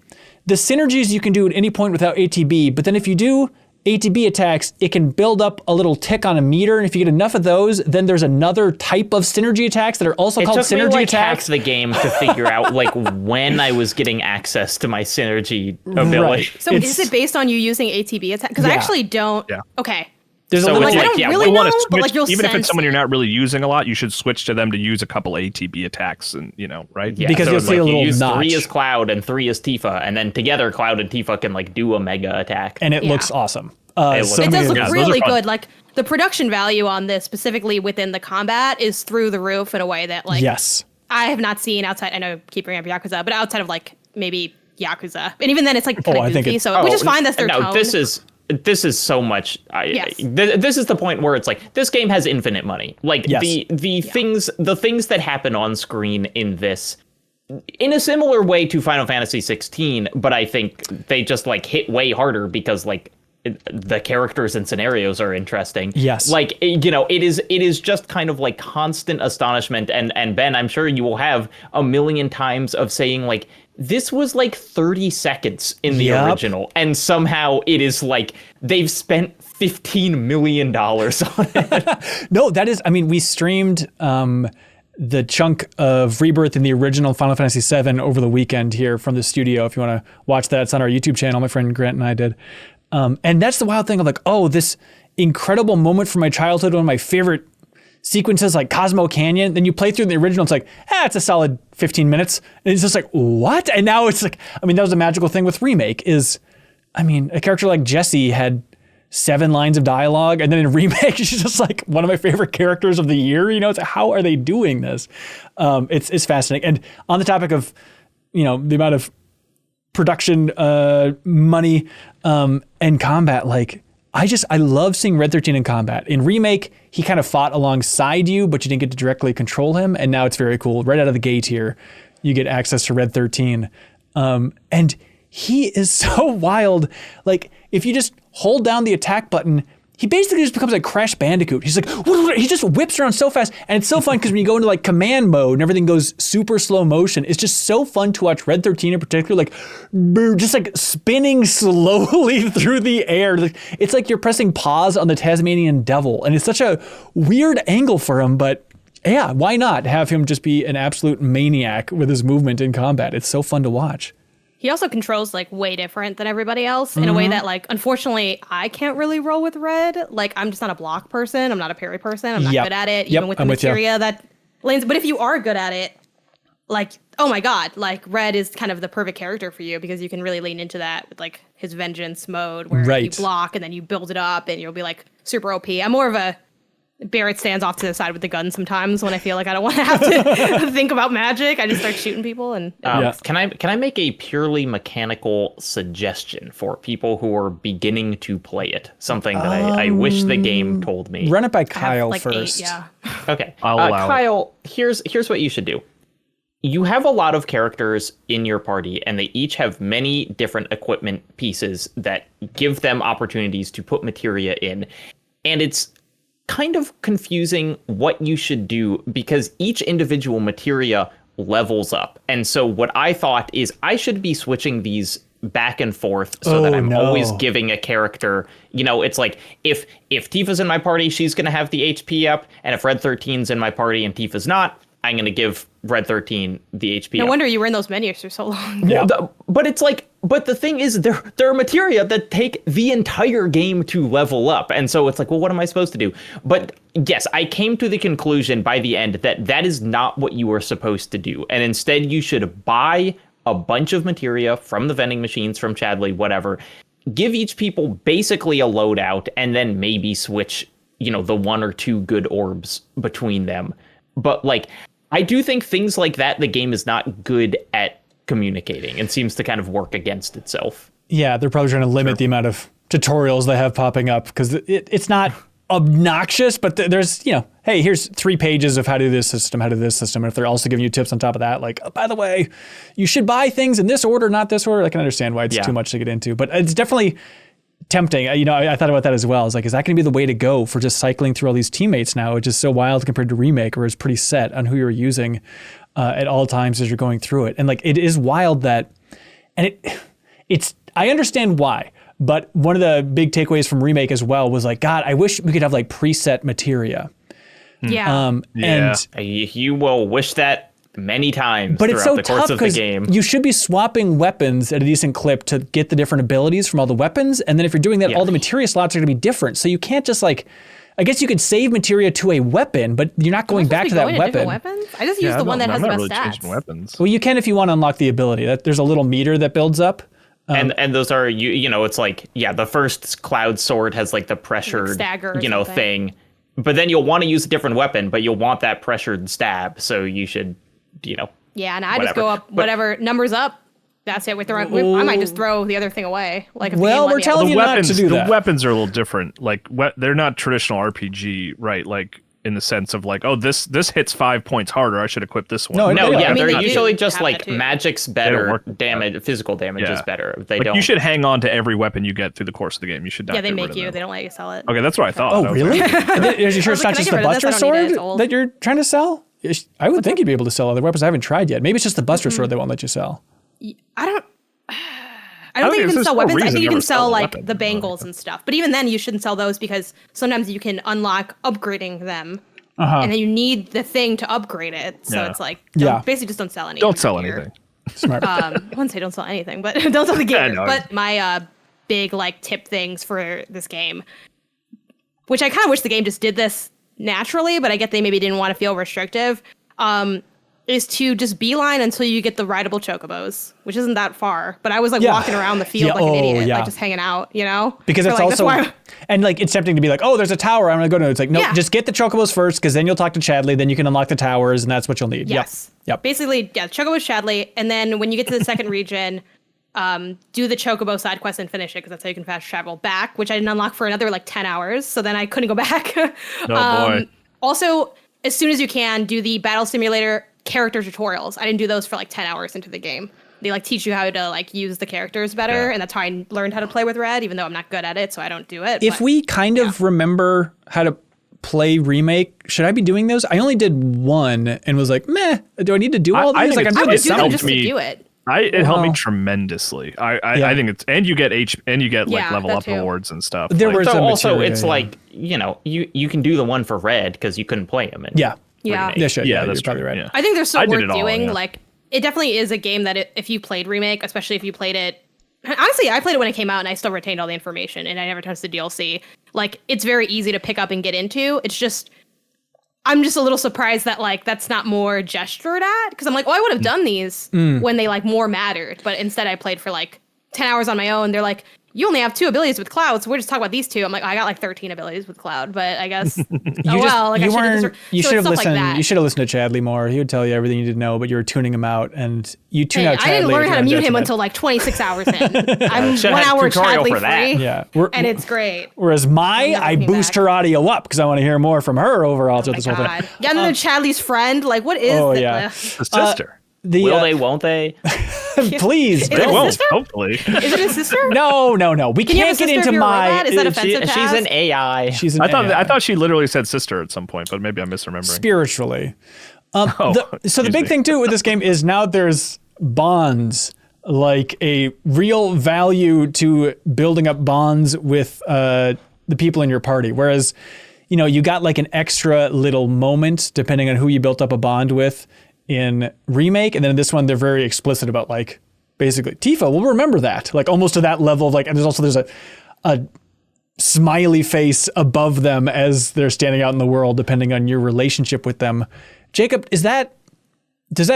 the synergies you can do at any point without ATB, but then if you do ATB attacks, it can build up a little tick on a meter, and if you get enough of those, then there's another type of synergy attacks that are also called synergy attacks. It took me like half the game to figure out like when I was getting access to my synergy ability. Right. So is it based on you using ATB attacks? Because I actually don't. Yeah. Okay. There's so a little I don't really know, switch, but like you'll even if it's someone it. you're not really using a lot, you should switch to them to use a couple ATB attacks, and right? Yeah, because so you'll see a little you use notch. 3 is Cloud and 3 is Tifa, and then together Cloud and Tifa can like do a mega attack, and it looks awesome. It does look really good. Like the production value on this, specifically within the combat, is through the roof in a way that like I have not seen outside. I know I keep bringing up Yakuza, but outside of like maybe Yakuza, and even then it's like kind of goofy. So we just find that's their tone. This is so much. This is the point where it's like this game has infinite money. Like the things that happen on screen in this, in a similar way to Final Fantasy 16, but I think they just like hit way harder because like the characters and scenarios are interesting. Yes. Like, you know, it is just kind of like constant astonishment. And Ben, I'm sure you will have a million times of saying like, this was like 30 seconds in the original. And somehow it is like they've spent $15 million on it. No, that is, I mean, we streamed the chunk of Rebirth in the original Final Fantasy VII over the weekend here from the studio. If you want to watch that, it's on our YouTube channel. My friend Grant and I did. And that's the wild thing of like, oh, this incredible moment from my childhood, one of my favorite sequences like Cosmo Canyon. Then you play through the original, it's like, it's a solid 15 minutes. And it's just like, what? And now it's like, I mean, that was the magical thing with Remake is, I mean, a character like Jessie had 7 lines of dialogue, and then in Remake, she's just like one of my favorite characters of the year. You know, it's like, how are they doing this? It's fascinating. And on the topic of, you know, the amount of production money and combat, like I love seeing Red 13 in combat. In Remake, he kind of fought alongside you, but you didn't get to directly control him. And now it's very cool. Right out of the gate here, you get access to Red 13. And he is so wild. Like, if you just hold down the attack button, he basically just becomes like Crash Bandicoot. He's like, he just whips around so fast. And it's so fun because when you go into like command mode and everything goes super slow motion, it's just so fun to watch Red 13 in particular, like just like spinning slowly through the air. It's like you're pressing pause on the Tasmanian Devil. And it's such a weird angle for him, but yeah, why not have him just be an absolute maniac with his movement in combat? It's so fun to watch. He also controls like way different than everybody else in a way that like, unfortunately, I can't really roll with Red. Like, I'm just not a block person. I'm not a parry person. I'm not good at it, even with the materia that lanes. But if you are good at it, like, oh my God, like Red is kind of the perfect character for you because you can really lean into that with like his vengeance mode where you block and then you build it up and you'll be like super OP. I'm more of a Barrett stands off to the side with the gun sometimes when I feel like I don't want to have to think about magic. I just start shooting people. And can I make a purely mechanical suggestion for people who are beginning to play it? Something that I wish the game told me. Run it by Kyle like first. 8, yeah. Okay. Kyle, here's what you should do. You have a lot of characters in your party, and they each have many different equipment pieces that give them opportunities to put materia in. And it's kind of confusing what you should do because each individual materia levels up. And so what I thought is I should be switching these back and forth so that I'm always giving a character, you know, it's like if Tifa's in my party, she's going to have the HP up. And if Red 13's in my party and Tifa's not, I'm going to give Red 13 the HP No up. wonder you were in those menus for so long. Yeah. But it's like, but the thing is, there are materia that take the entire game to level up. And so it's like, well, what am I supposed to do? But yes, I came to the conclusion by the end that that is not what you are supposed to do. And instead, you should buy a bunch of materia from the vending machines, from Chadley, whatever. Give each people basically a loadout and then maybe switch, you know, the 1 or 2 good orbs between them. But like, I do think things like that, the game is not good at communicating and seems to kind of work against itself. Yeah, they're probably trying to limit the amount of tutorials they have popping up because it's not obnoxious, but there's, you know, hey, here's 3 pages of how to do this system, how to do this system. And if they're also giving you tips on top of that, like, oh, by the way, you should buy things in this order, not this order. I can understand why it's too much to get into, but it's definitely tempting. You know, I thought about that as well. It's like, is that going to be the way to go for just cycling through all these teammates now, which is so wild compared to Remake, where it's pretty set on who you're using at all times as you're going through it. And like, it is wild that, and it's, I understand why, but one of the big takeaways from Remake as well was like, God, I wish we could have like preset materia. Yeah. And you will wish that many times but it's so the course tough of the game. You should be swapping weapons at a decent clip to get the different abilities from all the weapons. And then if you're doing that, all the materia slots are going to be different. So you can't just like, I guess you could save materia to a weapon, but you're not going back to that weapon. Weapons? I just use the one that has the best stats. Weapons. Well, you can if you want to unlock the ability. There's a little meter that builds up. And those are, you know, it's like, the first Cloud Sword has like the pressured, like stagger you know, thing. But then you'll want to use a different weapon, but you'll want that pressured stab. So you should, you know. Yeah, and I just go up whatever numbers up. That's it. I might just throw the other thing away. Like, if we're telling you not to do that. The weapons are a little different. Like, they're not traditional RPG, right? Like, in the sense of like, oh, this hits 5 points harder. I should equip this one. They're usually just like magic's better, damage, physical damage is better. They don't. You should hang on to every weapon you get through the course of the game. You should not. Yeah, they make you. They don't let you sell it. Okay, that's what I thought. Oh, really? Are you sure it's not just the Buster Sword that you're trying to sell? I would think you'd be able to sell other weapons. I haven't tried yet. Maybe it's just the Buster Sword they won't let you sell. I don't think you can sell weapons. I think you can sell like the bangles and stuff. But even then, you shouldn't sell those because sometimes you can unlock upgrading them. And then you need the thing to upgrade it. So it's like, basically just don't sell anything. Don't sell anything. Smart. I wouldn't say don't sell anything, but don't sell the gear. But my big like tip things for this game, which I kind of wish the game just did this naturally, but I get they maybe didn't want to feel restrictive, is to just beeline until you get the rideable chocobos, which isn't that far. But I was like walking around the field like an idiot, like just hanging out, you know? Because it's also, and like it's tempting to be like, oh, there's a tower, I'm gonna go to it. It's like, no, just get the chocobos first, because then you'll talk to Chadley, then you can unlock the towers, and that's what you'll need. Yes. Yep. Basically, chocobos, Chadley, and then when you get to the second region, do the chocobo side quest and finish it, because that's how you can fast travel back, which I didn't unlock for another like 10 hours, so then I couldn't go back. Boy. Also, as soon as you can, do the battle simulator character tutorials. I didn't do those for like 10 hours into the game. They like teach you how to like use the characters better, and that's how I learned how to play with Red, even though I'm not good at it, so I don't do it. If we kind of remember how to play Remake, should I be doing those? I only did one and was like, meh, do I need to do all these? I would do them just to do it. It helped me tremendously. I think it's, and you get like level up rewards and stuff. There were some also it's like, you know, you can do the one for Red because you couldn't play him. That's probably right. Yeah. I think they're so worth doing. Like, it definitely is a game that if you played Remake, especially if you played it, honestly, I played it when it came out and I still retained all the information and I never touched the DLC. Like, it's very easy to pick up and get into. It's just, I'm just a little surprised that like that's not more gestured at, because I'm like, oh, I would have done these when they like more mattered, but instead I played for like 10 hours on my own. They're like, you only have 2 abilities with Cloud, so we're just talking about these 2. I'm like, I got like 13 abilities with Cloud, but I guess you should have listened. Like you should have listened to Chadley more. He would tell you everything you didn't know, but you were tuning him out, and you tune out Chadley. I didn't learn how to mute him until like 26 hours in. I'm 1 hour Chadley free, and it's great. Whereas I boost her audio up because I want to hear more from her overall throughout this whole thing. Yeah, and then Chadley's friend, like, what is this? The sister. Will they, won't they? Please. They won't, hopefully. Is it his sister? No. We can't get into my... Is that offensive? She's an AI. I thought she literally said sister at some point, but maybe I'm misremembering. Spiritually. The big thing, too, with this game is now there's bonds, like a real value to building up bonds with the people in your party. Whereas, you know, you got like an extra little moment, depending on who you built up a bond with in Remake, and then in this one they're very explicit about like basically Tifa will remember that, like almost to that level of like, and there's a smiley face above them as they're standing out in the world depending on your relationship with them. Jacob, does that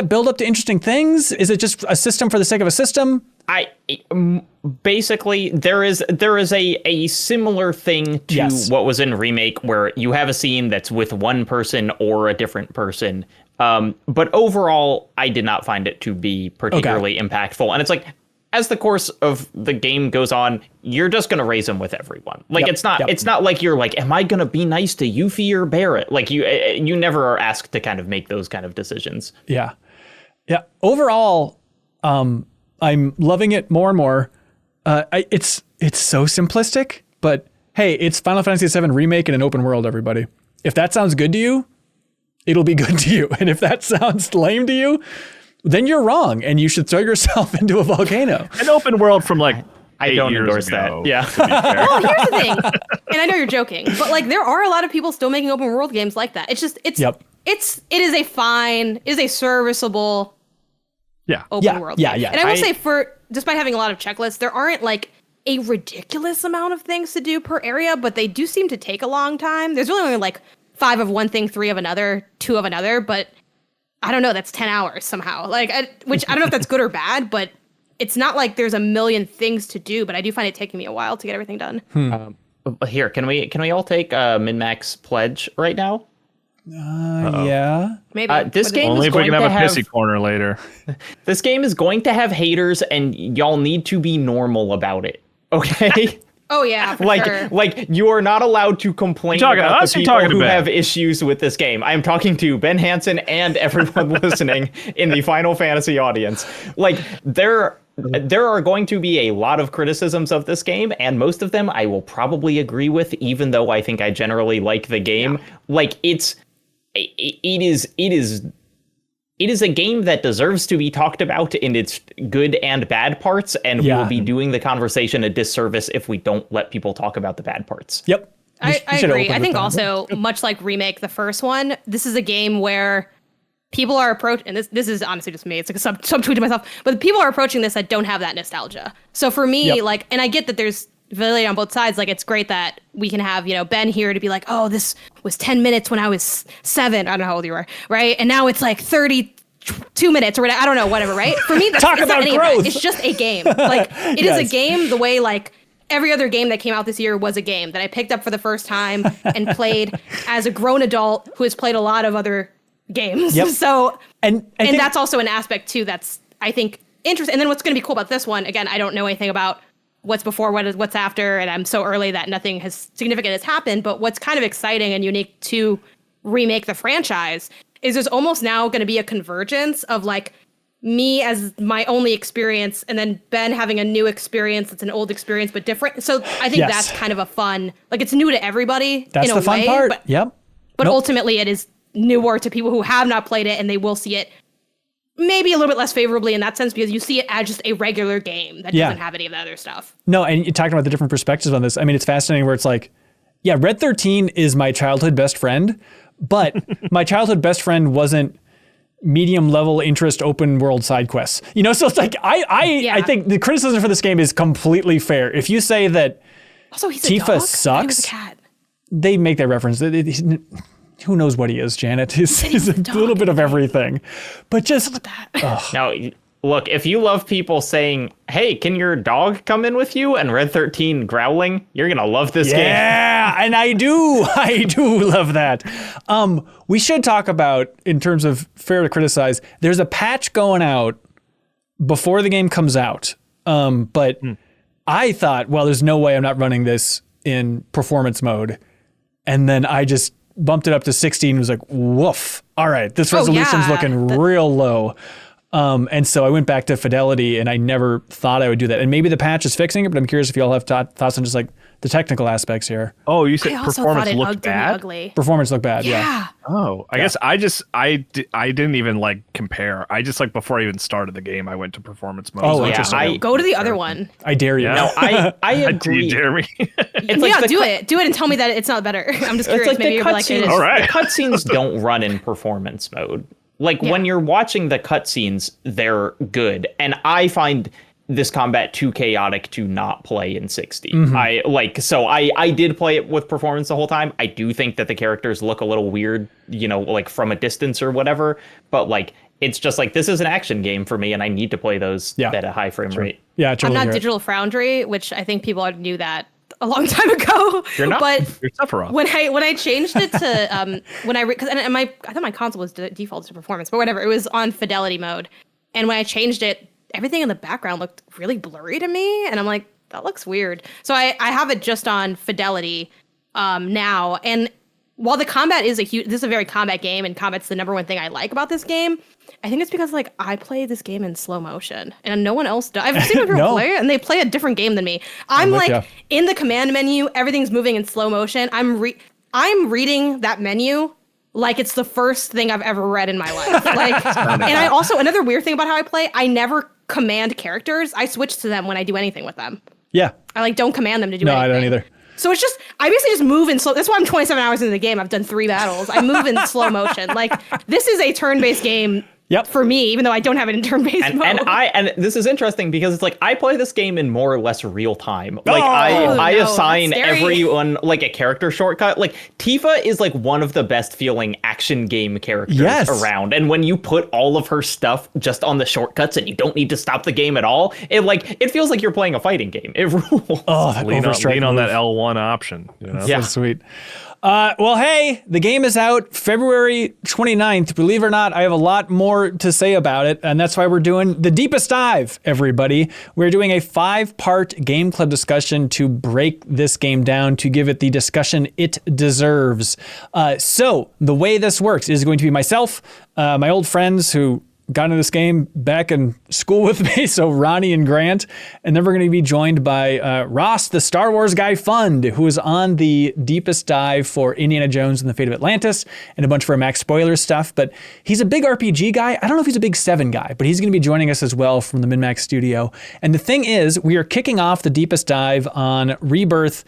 build up to interesting things? Is it just a system for the sake of a system? Basically there is a similar thing to what was in Remake, where you have a scene that's with one person or a different person. But overall, I did not find it to be particularly impactful. And it's like, as the course of the game goes on, you're just going to raise them with everyone. Like, it's not like you're like, am I going to be nice to Yuffie or Barrett? Like, you never are asked to kind of make those kind of decisions. Yeah. Overall, I'm loving it more and more. It's so simplistic, but hey, it's Final Fantasy VII Remake in an open world, everybody. If that sounds good to you, it'll be good to you. And if that sounds lame to you, then you're wrong, and you should throw yourself into a volcano. An open world from like I don't endorse that. Yeah. Well, here's the thing, and I know you're joking, but like there are a lot of people still making open world games like that. It is a serviceable open world game. And I will say, despite having a lot of checklists, there aren't like a ridiculous amount of things to do per area, but they do seem to take a long time. There's really only like 5 of one thing, 3 of another, 2 of another, but I don't know, that's 10 hours somehow. Like, which I don't know if that's good or bad, but it's not like there's a million things to do, but I do find it taking me a while to get everything done. Here, can we all take MinnMax pledge right now? Yeah. Maybe. This game only is if we going can to have a have pissy corner later. This game is going to have haters, and y'all need to be normal about it. Okay? Oh yeah, for sure. Like you are not allowed to complain about the people who have issues with this game. I am talking to Ben Hansen and everyone listening in the Final Fantasy audience. Like there are going to be a lot of criticisms of this game, and most of them I will probably agree with, even though I think I generally like the game. Yeah. Like it is a game that deserves to be talked about in its good and bad parts, and we will be doing the conversation a disservice if we don't let people talk about the bad parts. Yep. I agree. I think also, much like Remake, the first one, this is a game where people are approaching, and this is honestly just me, it's like a subtweet to myself, but people are approaching this that don't have that nostalgia. So for me, like, and I get that there's validity on both sides. Like, it's great that we can have, Ben here to be like, oh, this was 10 minutes when I was 7. I don't know how old you were, right? And now it's like 32 minutes or whatever. I don't know, whatever, right? For me, that's talk about growth. It's just a game. Like, it is a game the way, like, every other game that came out this year was a game that I picked up for the first time and played as a grown adult who has played a lot of other games. Yep. So, and that's also an aspect too that's, I think, interesting. And then what's going to be cool about this one, again, I don't know anything about what's before, what's after, and I'm so early that nothing significant has happened. But what's kind of exciting and unique to Remake the franchise is there's almost now going to be a convergence of like me as my only experience, and then Ben having a new experience that's an old experience but different. So I think that's kind of a fun, like, it's new to everybody. That's in a the fun way, part. But ultimately it is newer to people who have not played it, and they will see it maybe a little bit less favorably in that sense because you see it as just a regular game that doesn't have any of the other stuff. No, and you're talking about the different perspectives on this. I mean, it's fascinating where it's like, yeah, Red 13 is my childhood best friend, but my childhood best friend wasn't medium level interest open world side quests. So it's like, I think the criticism for this game is completely fair. If you say that also, he's Tifa a dog? sucks, he was a cat. They make that reference. Who knows what he is, Janet? He's a little bit of everything. But just... Now, look, if you love people saying, hey, can your dog come in with you? And Red 13 growling, you're going to love this game. Yeah, and I do love that. We should talk about, in terms of fair to criticize, there's a patch going out before the game comes out. But I thought, well, there's no way I'm not running this in performance mode. And then I just bumped it up to 16 and was like, woof. All right, this resolution's looking real low. And so I went back to fidelity, and I never thought I would do that. And maybe the patch is fixing it, but I'm curious if you all have thoughts on just like the technical aspects here. Oh, you said performance looked bad? Ugly. Performance looked bad, yeah. Oh, I guess I didn't even like compare. I just, like, before I even started the game, I went to performance mode. Oh, interesting. Go to the other one. I dare you. Yeah. No, I agree. Do you dare me? It's like do it and tell me that it's not better. I'm just curious. Like maybe you're like, it is. All right. The cutscenes don't run in performance mode. Like, when you're watching the cutscenes, they're good. And I find this combat too chaotic to not play in 60. I did play it with performance the whole time. I do think that the characters look a little weird, like from a distance or whatever. But like, it's just like, this is an action game for me, and I need to play those at a high frame rate. Yeah, totally. I'm not Digital Foundry, which I think people already knew that a long time ago. You're not. But you're Sephiroth. When I changed it to I thought my console was default to performance, but whatever. It was on fidelity mode, and when I changed it, everything in the background looked really blurry to me, and I'm like, that looks weird. So I have it just on fidelity now, and while the combat is this is a very combat game, and combat's the number one thing I like about this game, I think it's because like I play this game in slow motion and no one else does. I've seen other people play it and they play a different game than me. I'm like in the command menu, everything's moving in slow motion. I'm reading that menu like it's the first thing I've ever read in my life. Like, and I also, another weird thing about how I play, I never command characters. I switch to them when I do anything with them. Yeah. I don't command them to do anything. No, I don't either. So it's just, I basically just move in slow. That's why I'm 27 hours into the game. I've done 3 battles. I move in slow motion. Like, this is a turn-based game for me, even though I don't have it in turn-based mode. And this is interesting because it's like, I play this game in more or less real time. Like, I assign everyone like a character shortcut. Like, Tifa is like one of the best feeling action game characters around. And when you put all of her stuff just on the shortcuts and you don't need to stop the game at all, it feels like you're playing a fighting game. It rules. Lean on that L1 option. Yeah, so sweet. Well, hey, the game is out February 29th. Believe it or not, I have a lot more to say about it, and that's why we're doing the deepest dive, everybody. We're doing a 5-part game club discussion to break this game down, to give it the discussion it deserves. So the way this works is going to be myself, my old friends who got into this game back in school with me, so Ronnie and Grant, and then we're going to be joined by Ross, the Star Wars Guy Fund, who is on the deepest dive for Indiana Jones and the Fate of Atlantis, and a bunch of our Max spoilers stuff, but he's a big RPG guy. I don't know if he's a big 7 guy, but he's going to be joining us as well from the MinnMax studio. And the thing is, we are kicking off the deepest dive on Rebirth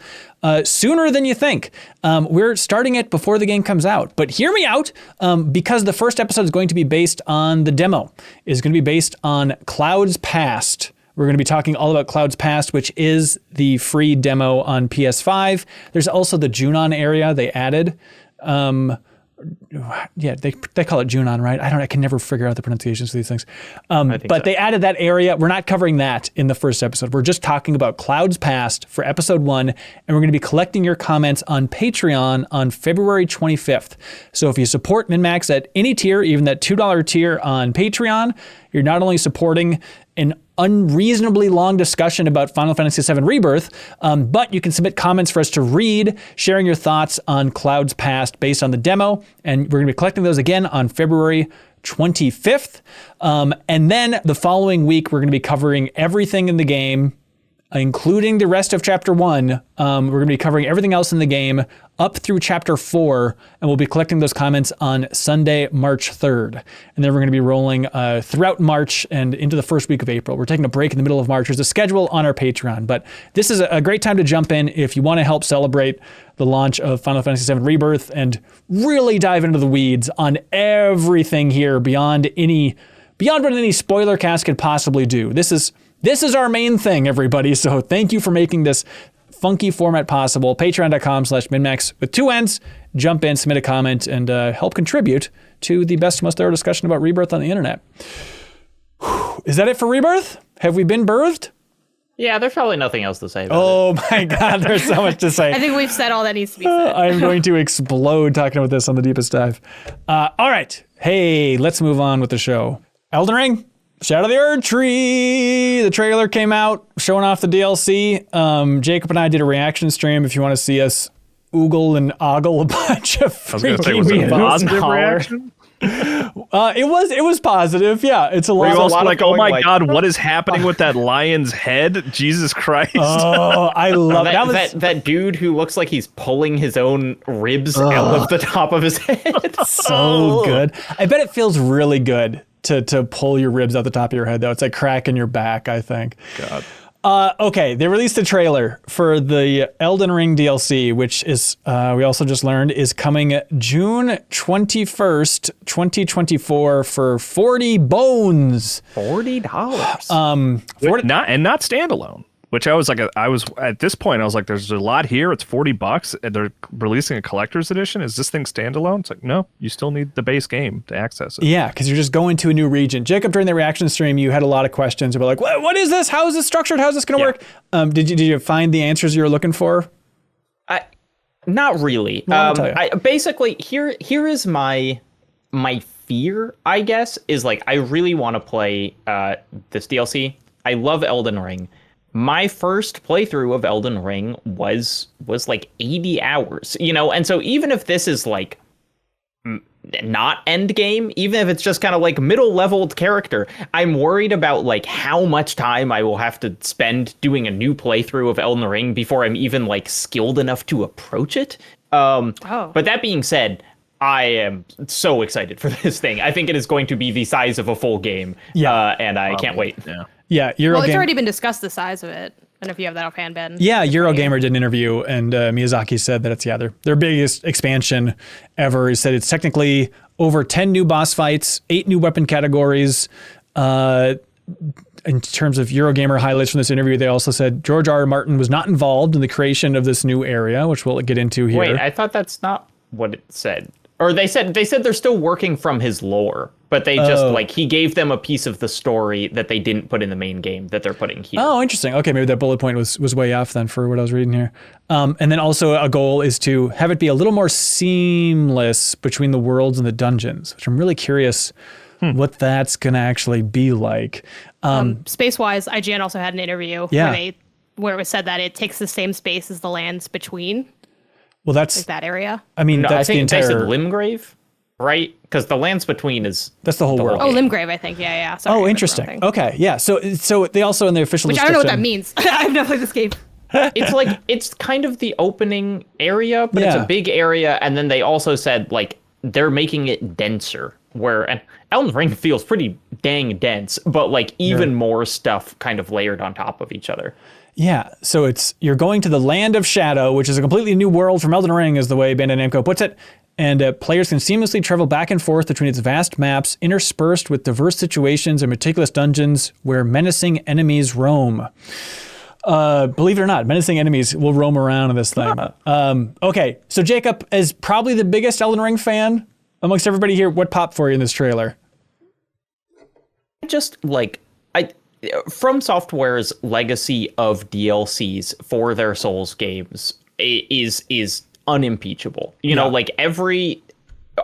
sooner than you think. We're starting it before the game comes out, but hear me out, because the first episode is going to be based on the demo, is going to be based on Clouds Past. We're going to be talking all about Clouds Past, which is the free demo on PS5. There's also the Junon area they added. Yeah, they call it Junon, right? I can never figure out the pronunciations of these things. But they added that area. We're not covering that in the first episode. We're just talking about Clouds Past for episode 1, and we're going to be collecting your comments on Patreon on February 25th. So if you support MinnMax at any tier, even that $2 tier on Patreon, you're not only supporting an unreasonably long discussion about Final Fantasy VII Rebirth, but you can submit comments for us to read, sharing your thoughts on Clouds Past based on the demo, and we're going to be collecting those again on February 25th. And then the following week, we're going to be covering everything in the game, including the rest of Chapter 1. We're going to be covering everything else in the game up through Chapter 4, and we'll be collecting those comments on Sunday, March 3rd. And then we're going to be rolling throughout March and into the first week of April. We're taking a break in the middle of March. There's a schedule on our Patreon, but this is a great time to jump in if you want to help celebrate the launch of Final Fantasy VII Rebirth and really dive into the weeds on everything here beyond what any spoiler cast could possibly do. This is our main thing, everybody. So thank you for making this funky format possible. Patreon.com/MinnMax with 2 N's. Jump in, submit a comment, and help contribute to the best, most thorough discussion about Rebirth on the internet. Is that it for Rebirth? Have we been birthed? Yeah, there's probably nothing else to say about Oh my God, there's so much to say. I think we've said all that needs to be said. I'm going to explode talking about this on the deepest dive. All right. Hey, let's move on with the show. Elden Ring. Shadow of the Erdtree! The trailer came out, showing off the DLC. Jacob and I did a reaction stream if you want to see us oogle and ogle a bunch of freaking positive reaction? It was positive, yeah. It's a lot. Were you also like, oh my like, God, what is happening with that lion's head? Jesus Christ. Oh, I love that dude who looks like he's pulling his own ribs out of the top of his head. So good. I bet it feels really good to pull your ribs out the top of your head, though. It's like cracking your back, I think. God. Okay, they released a trailer for the Elden Ring DLC, which is, we also just learned, is coming June 21st, 2024 for 40 bones. $40. Not standalone. Which I was at this point, I was like, there's a lot here. It's $40 and they're releasing a collector's edition. Is this thing standalone? It's like, no, you still need the base game to access it. Yeah, because you're just going to a new region. Jacob, during the reaction stream, you had a lot of questions about like, what is this? How is this structured? How's this going to work? Did you find the answers you were looking for? Not really. Basically, here is my fear, I guess, is like, I really want to play this DLC. I love Elden Ring. My first playthrough of Elden Ring was like 80 hours, and so even if this is like not end game, even if it's just kind of like middle leveled character, I'm worried about like how much time I will have to spend doing a new playthrough of Elden Ring before I'm even like skilled enough to approach it. But that being said, I am so excited for this thing. I think it is going to be the size of a full game. Yeah, and I can't wait. Yeah, it's already been discussed, the size of it. I don't know if you have that offhand, Ben. Yeah, Eurogamer did an interview, and Miyazaki said that it's their biggest expansion ever. He said it's technically over 10 new boss fights, 8 new weapon categories. In terms of Eurogamer highlights from this interview, they also said George R. R. Martin was not involved in the creation of this new area, which we'll get into here. Wait, I thought that's not what it said. Or they said they're still working from his lore. But they just like he gave them a piece of the story that they didn't put in the main game that they're putting here. Oh, interesting. Okay, maybe that bullet point was way off then for what I was reading here. And then also a goal is to have it be a little more seamless between the worlds and the dungeons, which I'm really curious what that's going to actually be like. Space-wise, IGN also had an interview where it was said that it takes the same space as the lands between. Well, that's like that area. I mean, no, that's I think the entire they said Limgrave. Right? Because the lands between is... That's the whole world. Oh, Limgrave, I think. Yeah. Sorry, oh, interesting. Okay, yeah. So they also in the official Which I don't know what that means. I've never played this game. It's like, it's kind of the opening area, but it's a big area. And then they also said, like, they're making it denser. And Elden Ring feels pretty dang dense, but like even more stuff kind of layered on top of each other. Yeah, so you're going to the Land of Shadow, which is a completely new world from Elden Ring, is the way Bandai Namco puts it. And players can seamlessly travel back and forth between its vast maps, interspersed with diverse situations and meticulous dungeons where menacing enemies roam. Believe it or not, menacing enemies will roam around in this thing. Okay, so Jacob, as probably the biggest Elden Ring fan amongst everybody here, what popped for you in this trailer? Just like, From Software's legacy of DLCs for their Souls games is unimpeachable. You know, like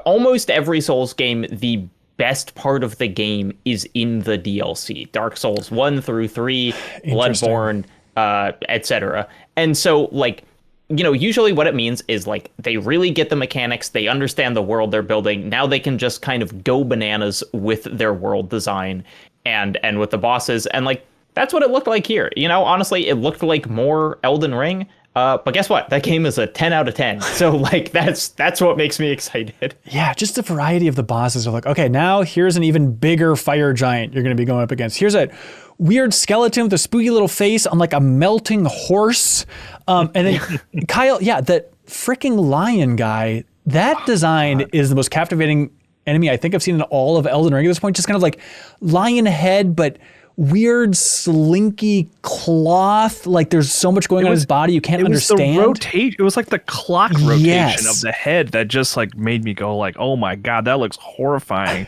almost every Souls game, the best part of the game is in the DLC. Dark Souls 1 through 3, Bloodborne, etc. And so, like, you know, usually what it means is like they really get the mechanics, they understand the world they're building. Now they can just kind of go bananas with their world design and with the bosses. And like, that's what it looked like here. You know, honestly, it looked like more Elden Ring. But guess what? That game is a 10 out of 10. So like that's what makes me excited. Yeah, just the variety of the bosses are like, okay, now here's an even bigger fire giant you're going to be going up against. Here's a weird skeleton with a spooky little face on like a melting horse. And then Kyle, that freaking lion guy, that design is the most captivating enemy I think I've seen in all of Elden Ring at this point. Just kind of like lion head, but weird slinky cloth, like there's so much going on in his body you can't understand. It was like the clock rotation of the head that just like made me go like, oh my god, that looks horrifying.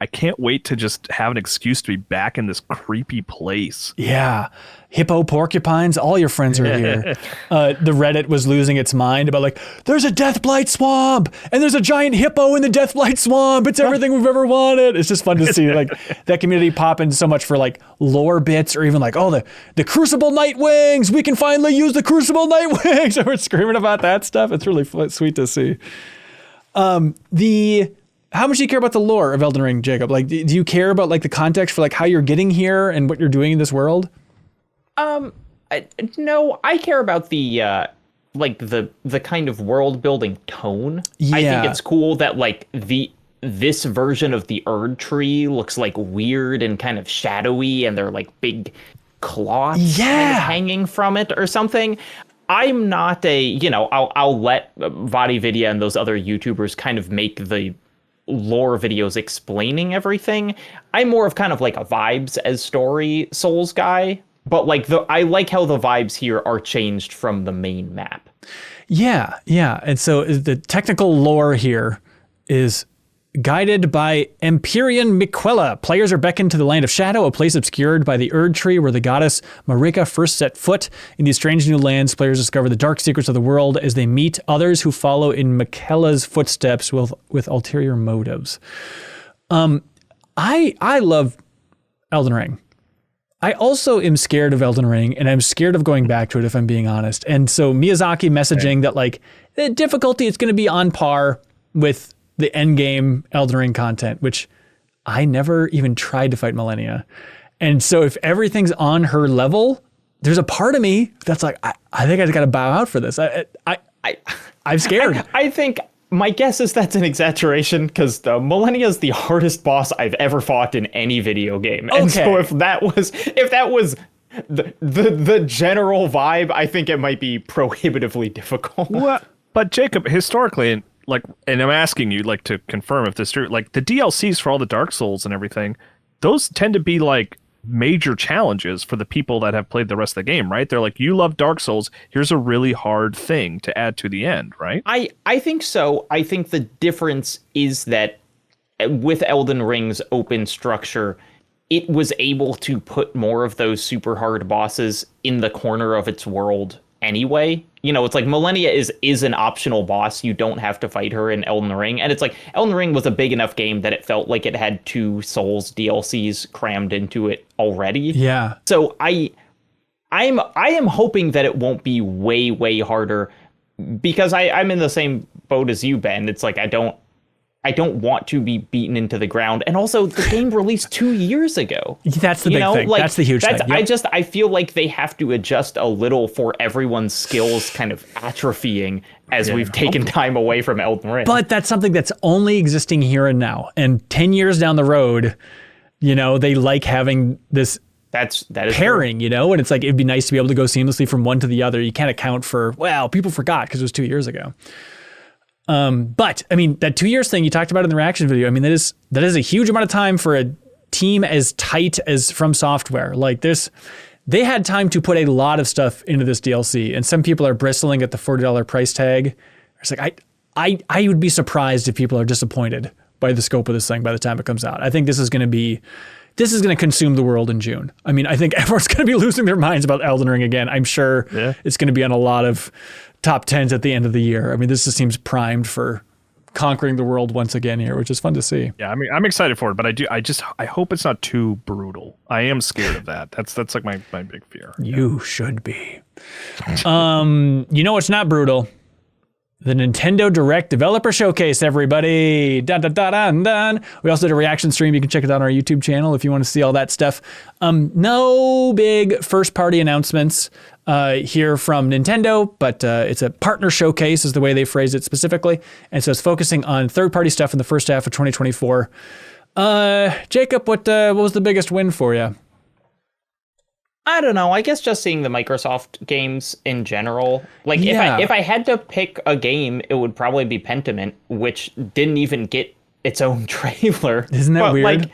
I can't wait to just have an excuse to be back in this creepy place. Yeah. Hippo porcupines, all your friends are here. The Reddit was losing its mind about like, there's a Deathblight swamp and there's a giant hippo in the Deathblight swamp. It's everything we've ever wanted. It's just fun to see like that community pop in so much for like lore bits or even like, oh, the Crucible Nightwings. We can finally use the Crucible Nightwings. And we're screaming about that stuff. It's really sweet to see. How much do you care about the lore of Elden Ring, Jacob? Like, do you care about like the context for like how you're getting here and what you're doing in this world? No, I care about the like the kind of world building tone. Yeah. I think it's cool that like this version of the Erdtree looks like weird and kind of shadowy, and they're like big cloths kind of hanging from it or something. I'm not I'll let VodiVidya and those other YouTubers kind of make the lore videos explaining everything. I'm more of kind of like a vibes as story Souls guy, but like I like how the vibes here are changed from the main map. Yeah. And so the technical lore here is guided by Empyrean Miquella. Players are beckoned to the Land of Shadow, a place obscured by the Erdtree where the goddess Marika first set foot. In these strange new lands, players discover the dark secrets of the world as they meet others who follow in Miquella's footsteps with ulterior motives. I love Elden Ring. I also am scared of Elden Ring, and I'm scared of going back to it if I'm being honest. And so Miyazaki messaging that like the difficulty is going to be on par with the endgame Elden Ring content, which I never even tried to fight Millennia. And so if everything's on her level, there's a part of me that's like, I think I just got to bow out for this. I'm scared. I think my guess is that's an exaggeration because the Millennia is the hardest boss I've ever fought in any video game. And so if that was the general vibe, I think it might be prohibitively difficult. Well, but Jacob, historically, and I'm asking you like to confirm if this is true, like the DLCs for all the Dark Souls and everything, those tend to be like major challenges for the people that have played the rest of the game, right? They're like, you love Dark Souls, here's a really hard thing to add to the end, right? I think so. I think the difference is that with Elden Ring's open structure, it was able to put more of those super hard bosses in the corner of its world anyway. You know, it's like Millennia is an optional boss. You don't have to fight her in Elden Ring. And it's like Elden Ring was a big enough game that it felt like it had 2 Souls DLCs crammed into it already. Yeah. So I am hoping that it won't be way, way harder, because I'm in the same boat as you, Ben. It's like I don't want to be beaten into the ground. And also, the game released 2 years ago. That's the big thing. Like, that's the huge thing. Yep. I feel like they have to adjust a little for everyone's skills kind of atrophying as we've taken time away from Elden Ring. But that's something that's only existing here and now. And 10 years down the road, you know, they like having this that is pairing, true. you know, and it's like, it'd be nice to be able to go seamlessly from one to the other. You can't account for, people forgot because it was 2 years ago. But I mean, that 2 years thing you talked about in the reaction video, I mean, that is a huge amount of time for a team as tight as From Software. Like they had time to put a lot of stuff into this DLC, and some people are bristling at the $40 price tag. It's like, I would be surprised if people are disappointed by the scope of this thing by the time it comes out. I think this is going to consume the world in June. I mean, I think everyone's going to be losing their minds about Elden Ring again. I'm sure it's going to be on a lot of top 10s at the end of the year. I mean, this just seems primed for conquering the world once again here, which is fun to see. Yeah, I mean, I'm excited for it, but I hope it's not too brutal. I am scared of that. That's like my big fear. You should be. You know what's not brutal? The Nintendo Direct Developer Showcase, everybody. Dun, dun, dun, dun, dun. We also did a reaction stream. You can check it out on our YouTube channel if you want to see all that stuff. No big first-party announcements here from Nintendo, but it's a partner showcase is the way they phrase it specifically. And so it's focusing on third-party stuff in the first half of 2024. Jacob, what was the biggest win for you? I don't know. I guess just seeing the Microsoft games in general. Like, if I had to pick a game, it would probably be Pentiment, which didn't even get its own trailer. Isn't that weird?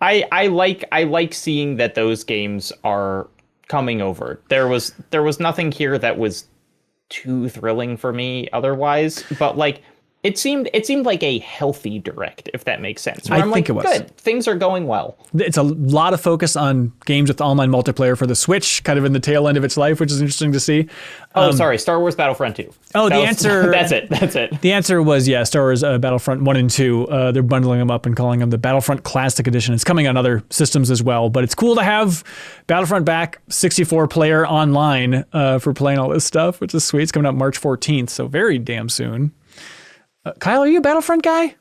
Like, I like seeing that those games are coming over. There was nothing here that was too thrilling for me otherwise, but like it seemed like a healthy direct, if that makes sense. I think it was. Good. Things are going well. It's a lot of focus on games with online multiplayer for the Switch, kind of in the tail end of its life, which is interesting to see. Sorry, Star Wars Battlefront 2. Oh, answer... That's it. The answer was, Star Wars Battlefront 1 and 2. They're bundling them up and calling them the Battlefront Classic Edition. It's coming on other systems as well, but it's cool to have Battlefront back, 64-player online for playing all this stuff, which is sweet. It's coming out March 14th, so very damn soon. Kyle, are you a Battlefront guy?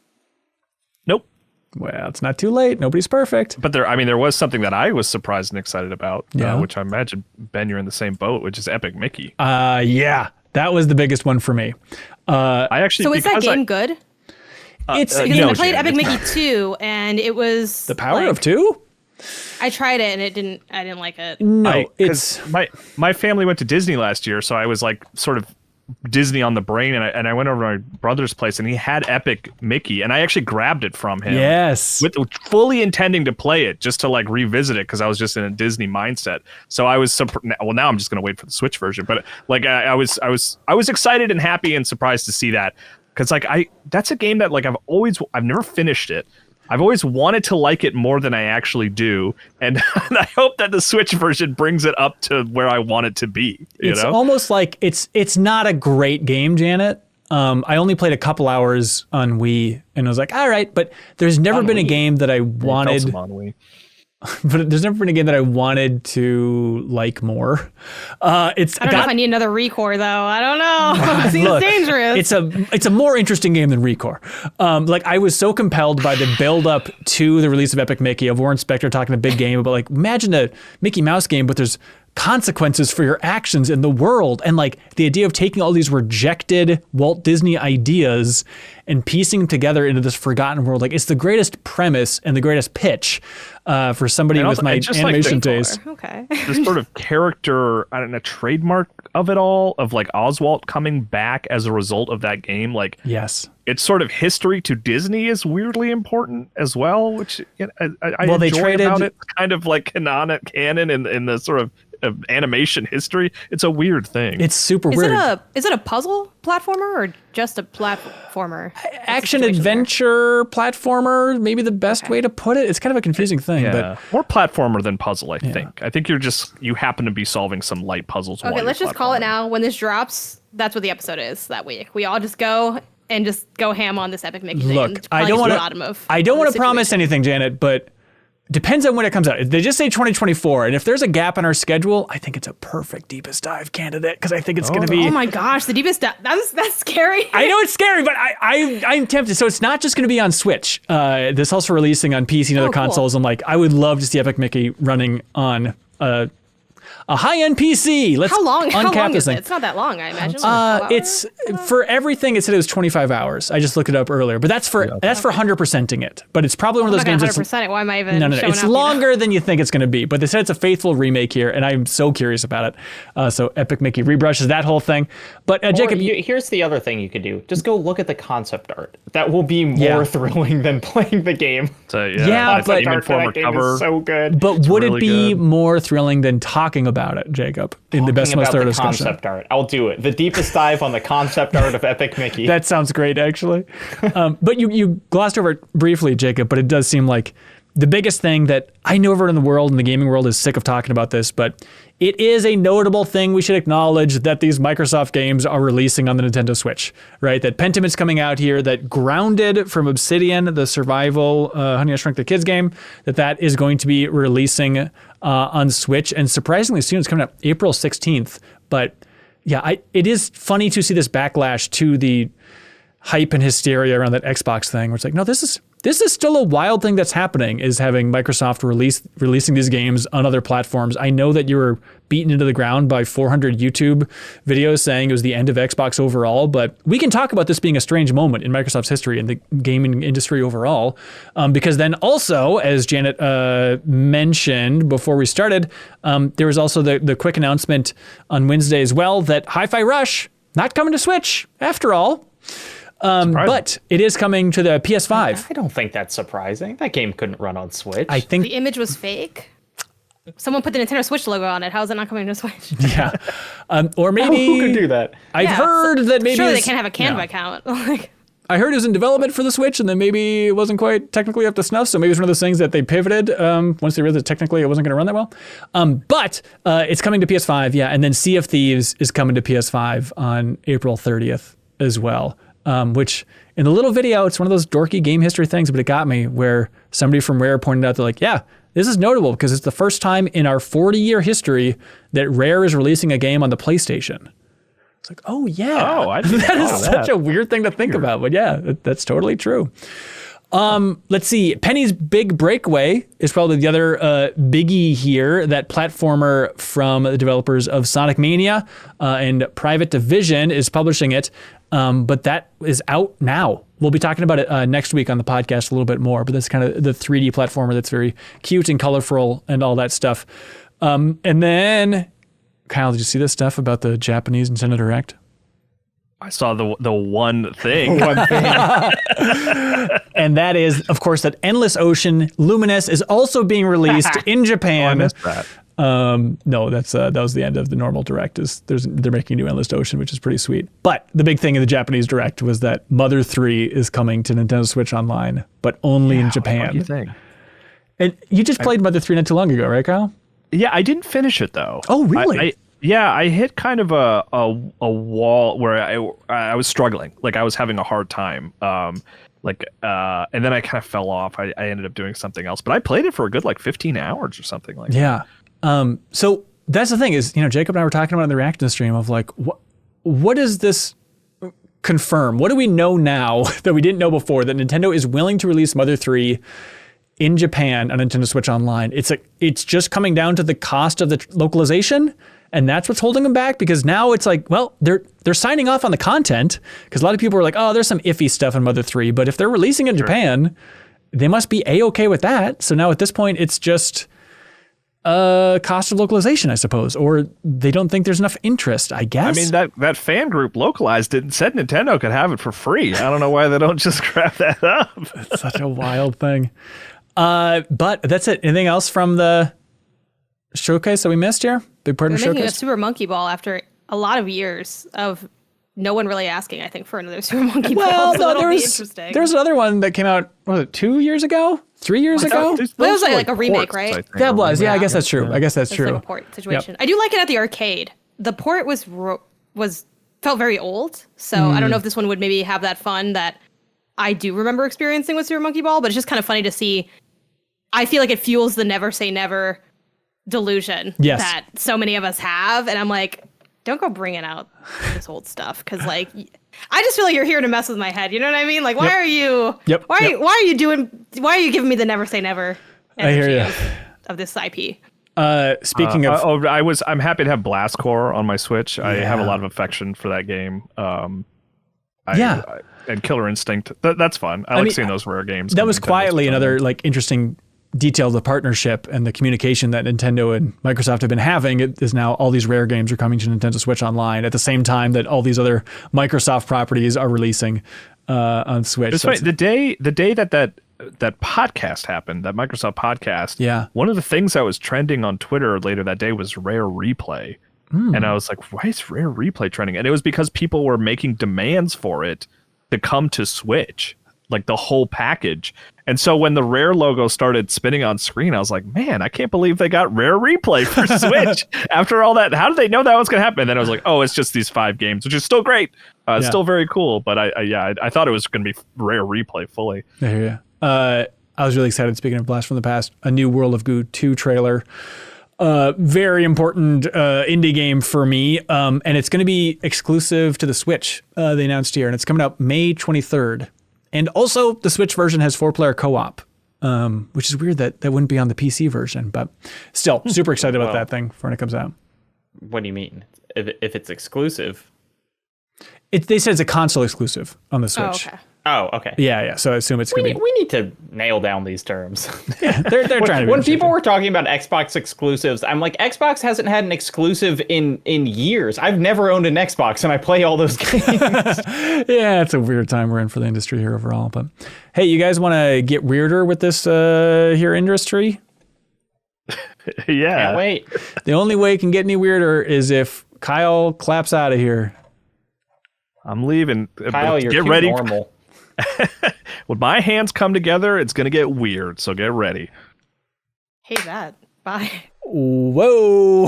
Nope. Well, it's not too late. Nobody's perfect. But there was something that I was surprised and excited about, which I imagine, Ben, you're in the same boat, which is Epic Mickey. Yeah, that was the biggest one for me. So is that game good? It's because I played Epic Mickey 2, and it was the power of 2. I tried it, and I didn't like it. No, it's my family went to Disney last year, so I was like sort of Disney on the brain, and I went over to my brother's place, and he had Epic Mickey, and I actually grabbed it from him. Yes, with fully intending to play it just to like revisit it because I was just in a Disney mindset. So I was now I'm just gonna wait for the Switch version, but like I was excited and happy and surprised to see that because like that's a game that like I've never finished it. I've always wanted to like it more than I actually do, and I hope that the Switch version brings it up to where I want it to be. It's almost like it's not a great game, Janet. I only played a couple hours on Wii, and I was like, all right, but there's never been a game that I wanted. But there's never been a game that I wanted to like more. I don't know if I need another Recore though. I don't know. It seems dangerous. It's a more interesting game than Recore. Like I was so compelled by the build up to the release of Epic Mickey, of Warren Spector talking a big game about like imagine a Mickey Mouse game, but there's consequences for your actions in the world, and like the idea of taking all these rejected Walt Disney ideas and piecing them together into this forgotten world. Like it's the greatest premise and the greatest pitch for somebody with my animation taste. Okay. This sort of character, I don't know, trademark of it all, of like Oswald coming back as a result of that game. Like, yes, it's sort of history to Disney is weirdly important as well, which I they enjoy traded about it. Kind of like canon in the sort of animation history. It's a weird thing. It's super weird. Is it a puzzle platformer or just a platformer? Action adventure platformer, maybe the best way to put it. It's kind of a confusing thing, but more platformer than puzzle, I think. I think you happen to be solving some light puzzles. Okay, let's just call it now. When this drops, that's what the episode is that week. We all just go ham on this Epic Mickey thing. Look, I don't want to promise anything, Janet, but depends on when it comes out. They just say 2024, and if there's a gap in our schedule, I think it's a perfect Deepest Dive candidate because I think it's going to be. Oh my gosh, the Deepest Dive. That's scary. I know it's scary, but I'm tempted. So it's not just going to be on Switch. This also releasing on PC and other consoles. I'm like, I would love to see Epic Mickey running on a high-end PC. Let's How long this is thing. it? It's not that long, I imagine. It's for everything. It said it was 25 hours. I just looked it up earlier, but that's for 100%ing it. But it's probably one of those games. 100%. Why am I even? No. It's longer than you think it's going to be. But they said it's a faithful remake here, and I'm so curious about it. So Epic Mickey rebrushes that whole thing. But Jacob, here's the other thing you could do. Just go look at the concept art. That will be more thrilling than playing the game. So, but Game Informer cover is so good. But would it be more thrilling than talking about it, Jacob, in the best, most thorough discussion? Concept art. I'll do it. The deepest dive on the concept art of Epic Mickey. That sounds great, actually. But you glossed over it briefly, Jacob, but it does seem like the biggest thing that I know everyone in the world, in the gaming world, is sick of talking about this, but it is a notable thing we should acknowledge that these Microsoft games are releasing on the Nintendo Switch, right? That Pentiment's coming out here, that Grounded from Obsidian, the survival Honey, I Shrunk the Kids game, that is going to be releasing on Switch, and surprisingly soon. It's coming out April 16th. But yeah, it is funny to see this backlash to the hype and hysteria around that Xbox thing, where it's like, no, this is still a wild thing that's happening, is having Microsoft releasing these games on other platforms. I know that you were beaten into the ground by 400 YouTube videos saying it was the end of Xbox overall, but we can talk about this being a strange moment in Microsoft's history and the gaming industry overall, because then also, as Janet mentioned before we started, there was also the quick announcement on Wednesday as well that Hi-Fi Rush not coming to Switch after all. But it is coming to the PS5. I don't think that's surprising. That game couldn't run on Switch. I think the image was fake. Someone put the Nintendo Switch logo on it. How is it not coming to Switch? Yeah. Or maybe who could do that? I've heard that maybe surely they can't have a Canva account. I heard it was in development for the Switch, and then maybe it wasn't quite technically up to snuff. So maybe it's one of those things that they pivoted once they realized that technically it wasn't going to run that well. But it's coming to PS5, yeah. And then Sea of Thieves is coming to PS5 on April 30th as well. Which in the little video, it's one of those dorky game history things, but it got me, where somebody from Rare pointed out, they're like, yeah, this is notable because it's the first time in our 40-year history that Rare is releasing a game on the PlayStation. It's like, oh yeah, that is such a weird thing to think about, but yeah, that's totally true. Let's see. Penny's Big Breakaway is probably the other biggie here. That platformer from the developers of Sonic Mania and Private Division is publishing it. But that is out now. We'll be talking about it next week on the podcast a little bit more. But that's kind of the 3D platformer that's very cute and colorful and all that stuff. And then, Kyle, did you see this stuff about the Japanese Nintendo Direct? I saw the one thing. And that is, of course, that Endless Ocean Luminous is also being released in Japan. I missed that. No, that was the end of the normal Direct. They're making a new Endless Ocean, which is pretty sweet. But the big thing in the Japanese Direct was that Mother 3 is coming to Nintendo Switch Online, but only in Japan. What do you think? And you just played Mother 3 not too long ago, right, Kyle? Yeah, I didn't finish it though. Oh, really? I hit kind of a wall where I was struggling. Like I was having a hard time. And then I kind of fell off. I ended up doing something else, but I played it for a good 15 hours or something like that. Yeah. So that's the thing is, Jacob and I were talking about in the reaction stream of what does this confirm? What do we know now that we didn't know before, that Nintendo is willing to release Mother 3 in Japan on Nintendo Switch Online? It's just coming down to the cost of the localization, and that's what's holding them back, because now it's like, well, they're signing off on the content, because a lot of people are like, oh, there's some iffy stuff in Mother 3, but if they're releasing it in Japan, they must be A-okay with that. So now at this point, it's just cost of localization, I suppose, or they don't think there's enough interest, I guess. I mean, that fan group localized it and said Nintendo could have it for free. I don't know why they don't just grab that up. It's such a wild thing. But that's it. Anything else from the showcase that we missed here? Big partner They're making a showcase? Super Monkey Ball after a lot of years of no one really asking, I think, for another Super Monkey Ball. Well, So no, it'll be interesting. there's another one that came out, what was it, 2 years ago? 3 years ago? Well, it was like a remake, right? That was, yeah, I guess that's true. I guess that's It's true. like a port situation. I do like it at the arcade. The port was felt very old, so I don't know if this one would maybe have that fun that I do remember experiencing with Super Monkey Ball, but it's just kind of funny to see. I feel like it fuels the never say never delusion that so many of us have, and I'm like, don't go bringing out this old stuff, because like I just feel like you're here to mess with my head. You know what I mean? Like, why are you? Why are you giving me the never say never energy of this IP? Speaking of, I'm happy to have Blast Core on my Switch. I have a lot of affection for that game. And Killer Instinct. That's fun. I like seeing those rare games. That was quietly another like interesting detail of the partnership and the communication that Nintendo and Microsoft have been having. It is now all these rare games are coming to Nintendo Switch Online at the same time that all these other Microsoft properties are releasing on Switch. It's funny. The day that podcast happened, that Microsoft podcast, one of the things that was trending on Twitter later that day was Rare Replay. And I was like, why is Rare Replay trending? And it was because people were making demands for it to come to Switch, like the whole package. And so when the Rare logo started spinning on screen, I was like, man, I can't believe they got Rare Replay for Switch after all that. How did they know that was going to happen? And then I was like, oh, it's just these 5 games, which is still great. It's still very cool. But I thought it was going to be Rare Replay fully. Yeah. I was really excited, speaking of Blast from the Past, a new World of Goo 2 trailer. Very important indie game for me. And it's going to be exclusive to the Switch, they announced here. And it's coming out May 23rd. And also, the Switch version has 4-player co-op, which is weird that wouldn't be on the PC version. But still, super excited about that thing for when it comes out. What do you mean? If it's exclusive? They said it's a console exclusive on the Switch. Oh, okay. Yeah. So I assume it's going to be... We need to nail down these terms. They're trying to be... When people were talking about Xbox exclusives, I'm like, Xbox hasn't had an exclusive in years. I've never owned an Xbox, and I play all those games. Yeah, it's a weird time we're in for the industry here overall. But hey, you guys want to get weirder with this here industry? Yeah. Can't wait. The only way it can get any weirder is if Kyle claps out of here. I'm leaving. Kyle, you're get ready. Normal. When my hands come together, it's going to get weird. So get ready. Hate that. Bye. Whoa.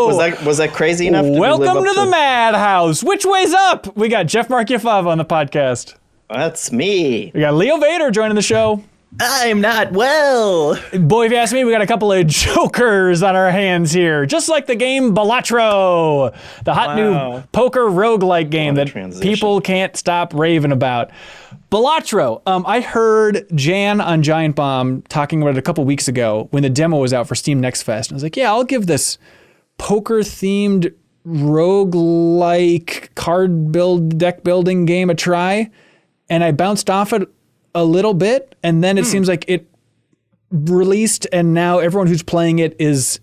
Was that crazy enough? Welcome to the Madhouse. Which way's up? We got Jeff Markiafava on the podcast. That's me. We got Leo Vader joining the show. I'm not well. Boy, if you ask me, we got a couple of jokers on our hands here. Just like the game Balatro, the hot new poker roguelike game that people can't stop raving about. Balatro, I heard Jan on Giant Bomb talking about it a couple weeks ago when the demo was out for Steam Next Fest. And I was like, yeah, I'll give this poker-themed roguelike deck building game a try. And I bounced off it a little bit, and then it seems like it released, and now everyone who's playing it is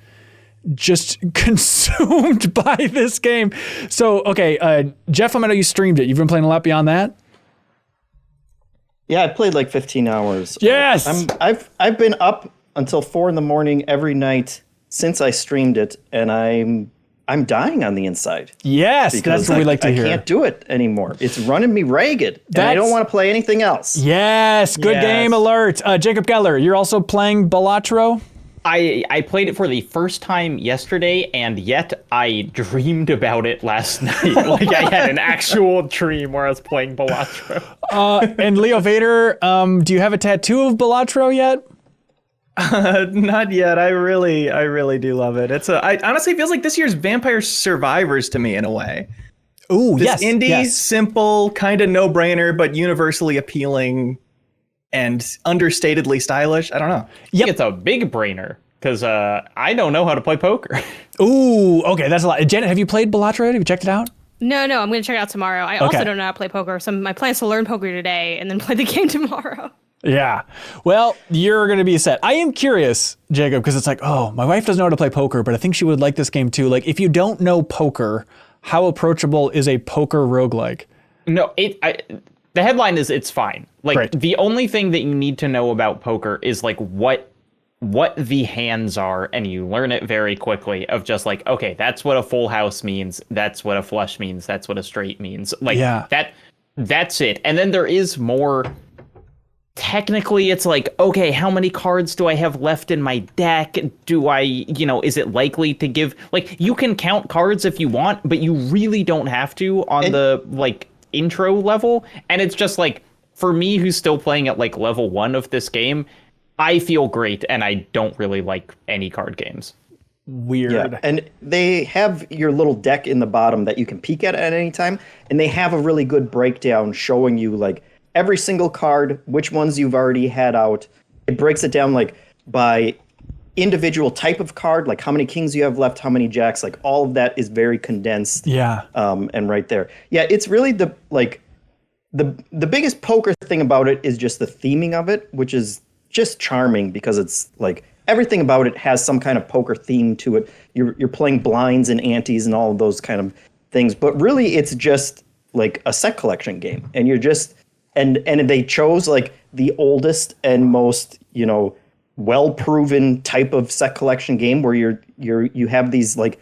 just consumed by this game. So, okay, Jeff, I know you streamed it. You've been playing a lot beyond that? Yeah, I played like 15 hours. Yes! I've been up until 4 a.m. every night since I streamed it, and I'm dying on the inside. Yes, that's what we like to hear. I can't do it anymore. It's running me ragged, and I don't want to play anything else. Yes, good game alert. Jacob Geller, you're also playing Balatro? I played it for the first time yesterday, and yet I dreamed about it last night. Like I had an actual dream where I was playing Balatro. And Leo Vader, do you have a tattoo of Balatro yet? Not yet. I really do love it. I honestly feels like this year's Vampire Survivors to me in a way. Ooh, this indie, simple, kind of no-brainer, but universally appealing and understatedly stylish. I don't know. Yep. It's a big brainer because I don't know how to play poker. Ooh, okay, that's a lot. Janet, have you played Balatro? Have you checked it out? No, I'm going to check it out tomorrow. I also don't know how to play poker. So my plan is to learn poker today and then play the game tomorrow. Yeah. Well, you're going to be set. I am curious, Jacob, because it's like, oh, my wife doesn't know how to play poker, but I think she would like this game too. Like, if you don't know poker, how approachable is a poker roguelike? No, the headline is it's fine. Like, the only thing that you need to know about poker is like what what the hands are, and you learn it very quickly of just like, okay, that's what a full house means, that's what a flush means, that's what a straight means. Like that's it. And then there is more. Technically, it's like, okay, how many cards do I have left in my deck? Do I, is it likely to give, like, you can count cards if you want, but you really don't have to on the, like, intro level. And it's just like, for me, who's still playing at, like, level 1 of this game, I feel great, and I don't really like any card games. Weird. Yeah, and they have your little deck in the bottom that you can peek at any time, and they have a really good breakdown showing you, like, every single card, which ones you've already had out. It breaks it down like by individual type of card, like how many kings you have left, how many jacks, like all of that is very condensed. Yeah. And right there. Yeah, it's really the biggest poker thing about it is just the theming of it, which is just charming because it's like everything about it has some kind of poker theme to it. You're playing blinds and antes and all of those kind of things, but really it's just like a set collection game, and you're just and they chose like the oldest and most, well-proven type of set collection game where you have these like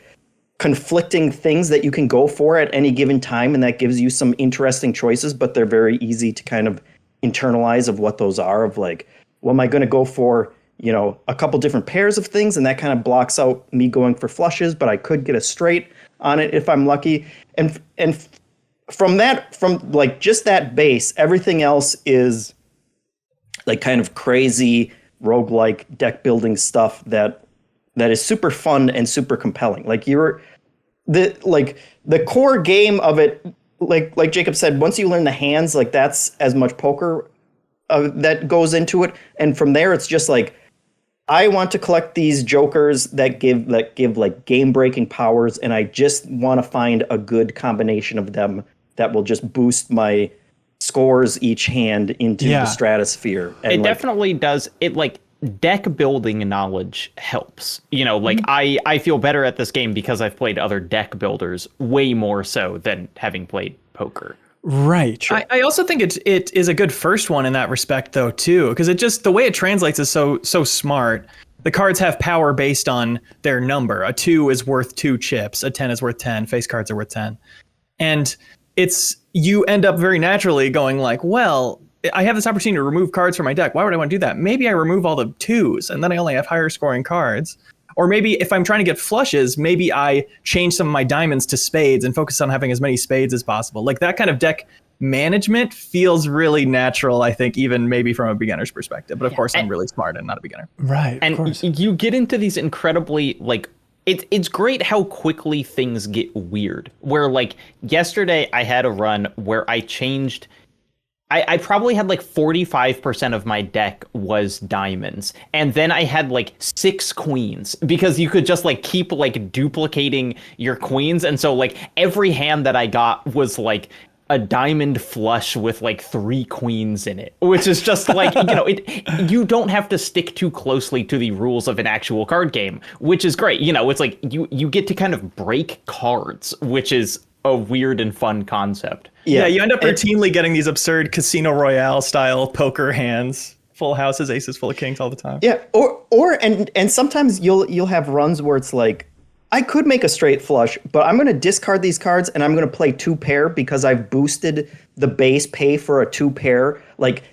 conflicting things that you can go for at any given time, and that gives you some interesting choices, but they're very easy to kind of internalize of what those are, of like, well, am I going to go for, a couple different pairs of things, and that kind of blocks out me going for flushes, but I could get a straight on it if I'm lucky. And from like just that base, everything else is like kind of crazy roguelike deck building stuff that is super fun and super compelling. Like the core game of it, like Jacob said, once you learn the hands, like that's as much poker that goes into it. And from there, it's just like, I want to collect these jokers that give like game breaking powers, and I just want to find a good combination of them that will just boost my scores each hand into the stratosphere. And it definitely does. It like deck building knowledge helps. I feel better at this game because I've played other deck builders way more so than having played poker. Right. Sure. I also think it is a good first one in that respect, though, too, because the way it translates is so smart. The cards have power based on their number. A 2 is worth 2 chips. A 10 is worth 10. Face cards are worth 10. And you end up very naturally going like, well, I have this opportunity to remove cards from my deck. Why would I want to do that? Maybe I remove all the 2s and then I only have higher scoring cards. Or maybe if I'm trying to get flushes, maybe I change some of my diamonds to spades and focus on having as many spades as possible. Like that kind of deck management feels really natural, I think, even maybe from a beginner's perspective. But of course, I'm really smart and not a beginner. Right. And you get into these incredibly like, it's great how quickly things get weird. Where like yesterday I had a run where I changed. I probably had like 45% of my deck was diamonds. And then I had like 6 queens because you could just like keep like duplicating your queens. And so like every hand that I got was like a diamond flush with like 3 queens in it, which is just like, you don't have to stick too closely to the rules of an actual card game, which is great. It's like you get to kind of break cards, which is a weird and fun concept. Yeah, you end up routinely getting these absurd Casino Royale style poker hands, full houses, aces full of kings all the time. Yeah, and sometimes you'll have runs where it's like, I could make a straight flush, but I'm going to discard these cards and I'm going to play 2 pair because I've boosted the base pay for a 2 pair like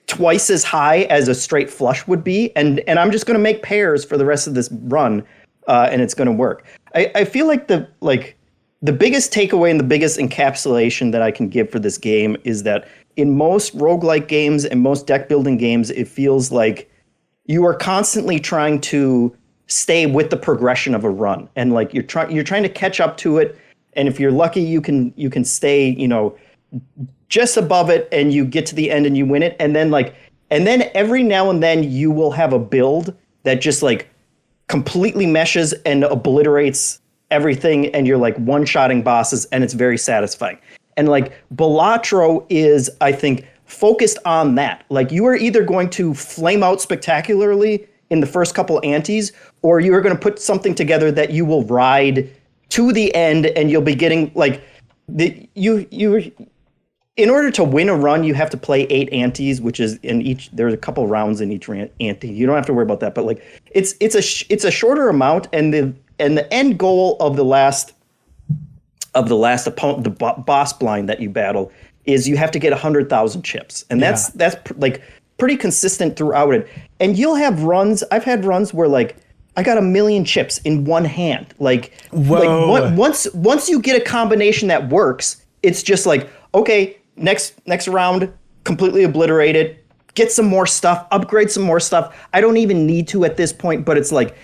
twice as high as a straight flush would be, and I'm just going to make pairs for the rest of this run, and it's going to work. I feel like the biggest takeaway and the biggest encapsulation that I can give for this game is that in most roguelike games and most deck building games, it feels like you are constantly trying to stay with the progression of a run. And like you're trying to catch up to it. And if you're lucky, you can stay, just above it and you get to the end and you win it. And then every now and then you will have a build that just like completely meshes and obliterates everything, and you're like one-shotting bosses, and it's very satisfying. And like Balatro is, I think, focused on that. Like you are either going to flame out spectacularly in the first couple antes, or you are going to put something together that you will ride to the end, and you'll be getting like in order to win a run, you have to play 8 antes, which is there's a couple rounds in each ante. You don't have to worry about that, but like it's a shorter amount, and the end goal of the last opponent, the boss blind that you battle, is you have to get 100,000 chips, and that's like pretty consistent throughout it. And you'll have runs. I've had runs where like I got 1 million chips in one hand. Like, once you get a combination that works, it's just like, okay, next round, completely obliterated, get some more stuff, upgrade some more stuff. I don't even need to at this point, but it's like,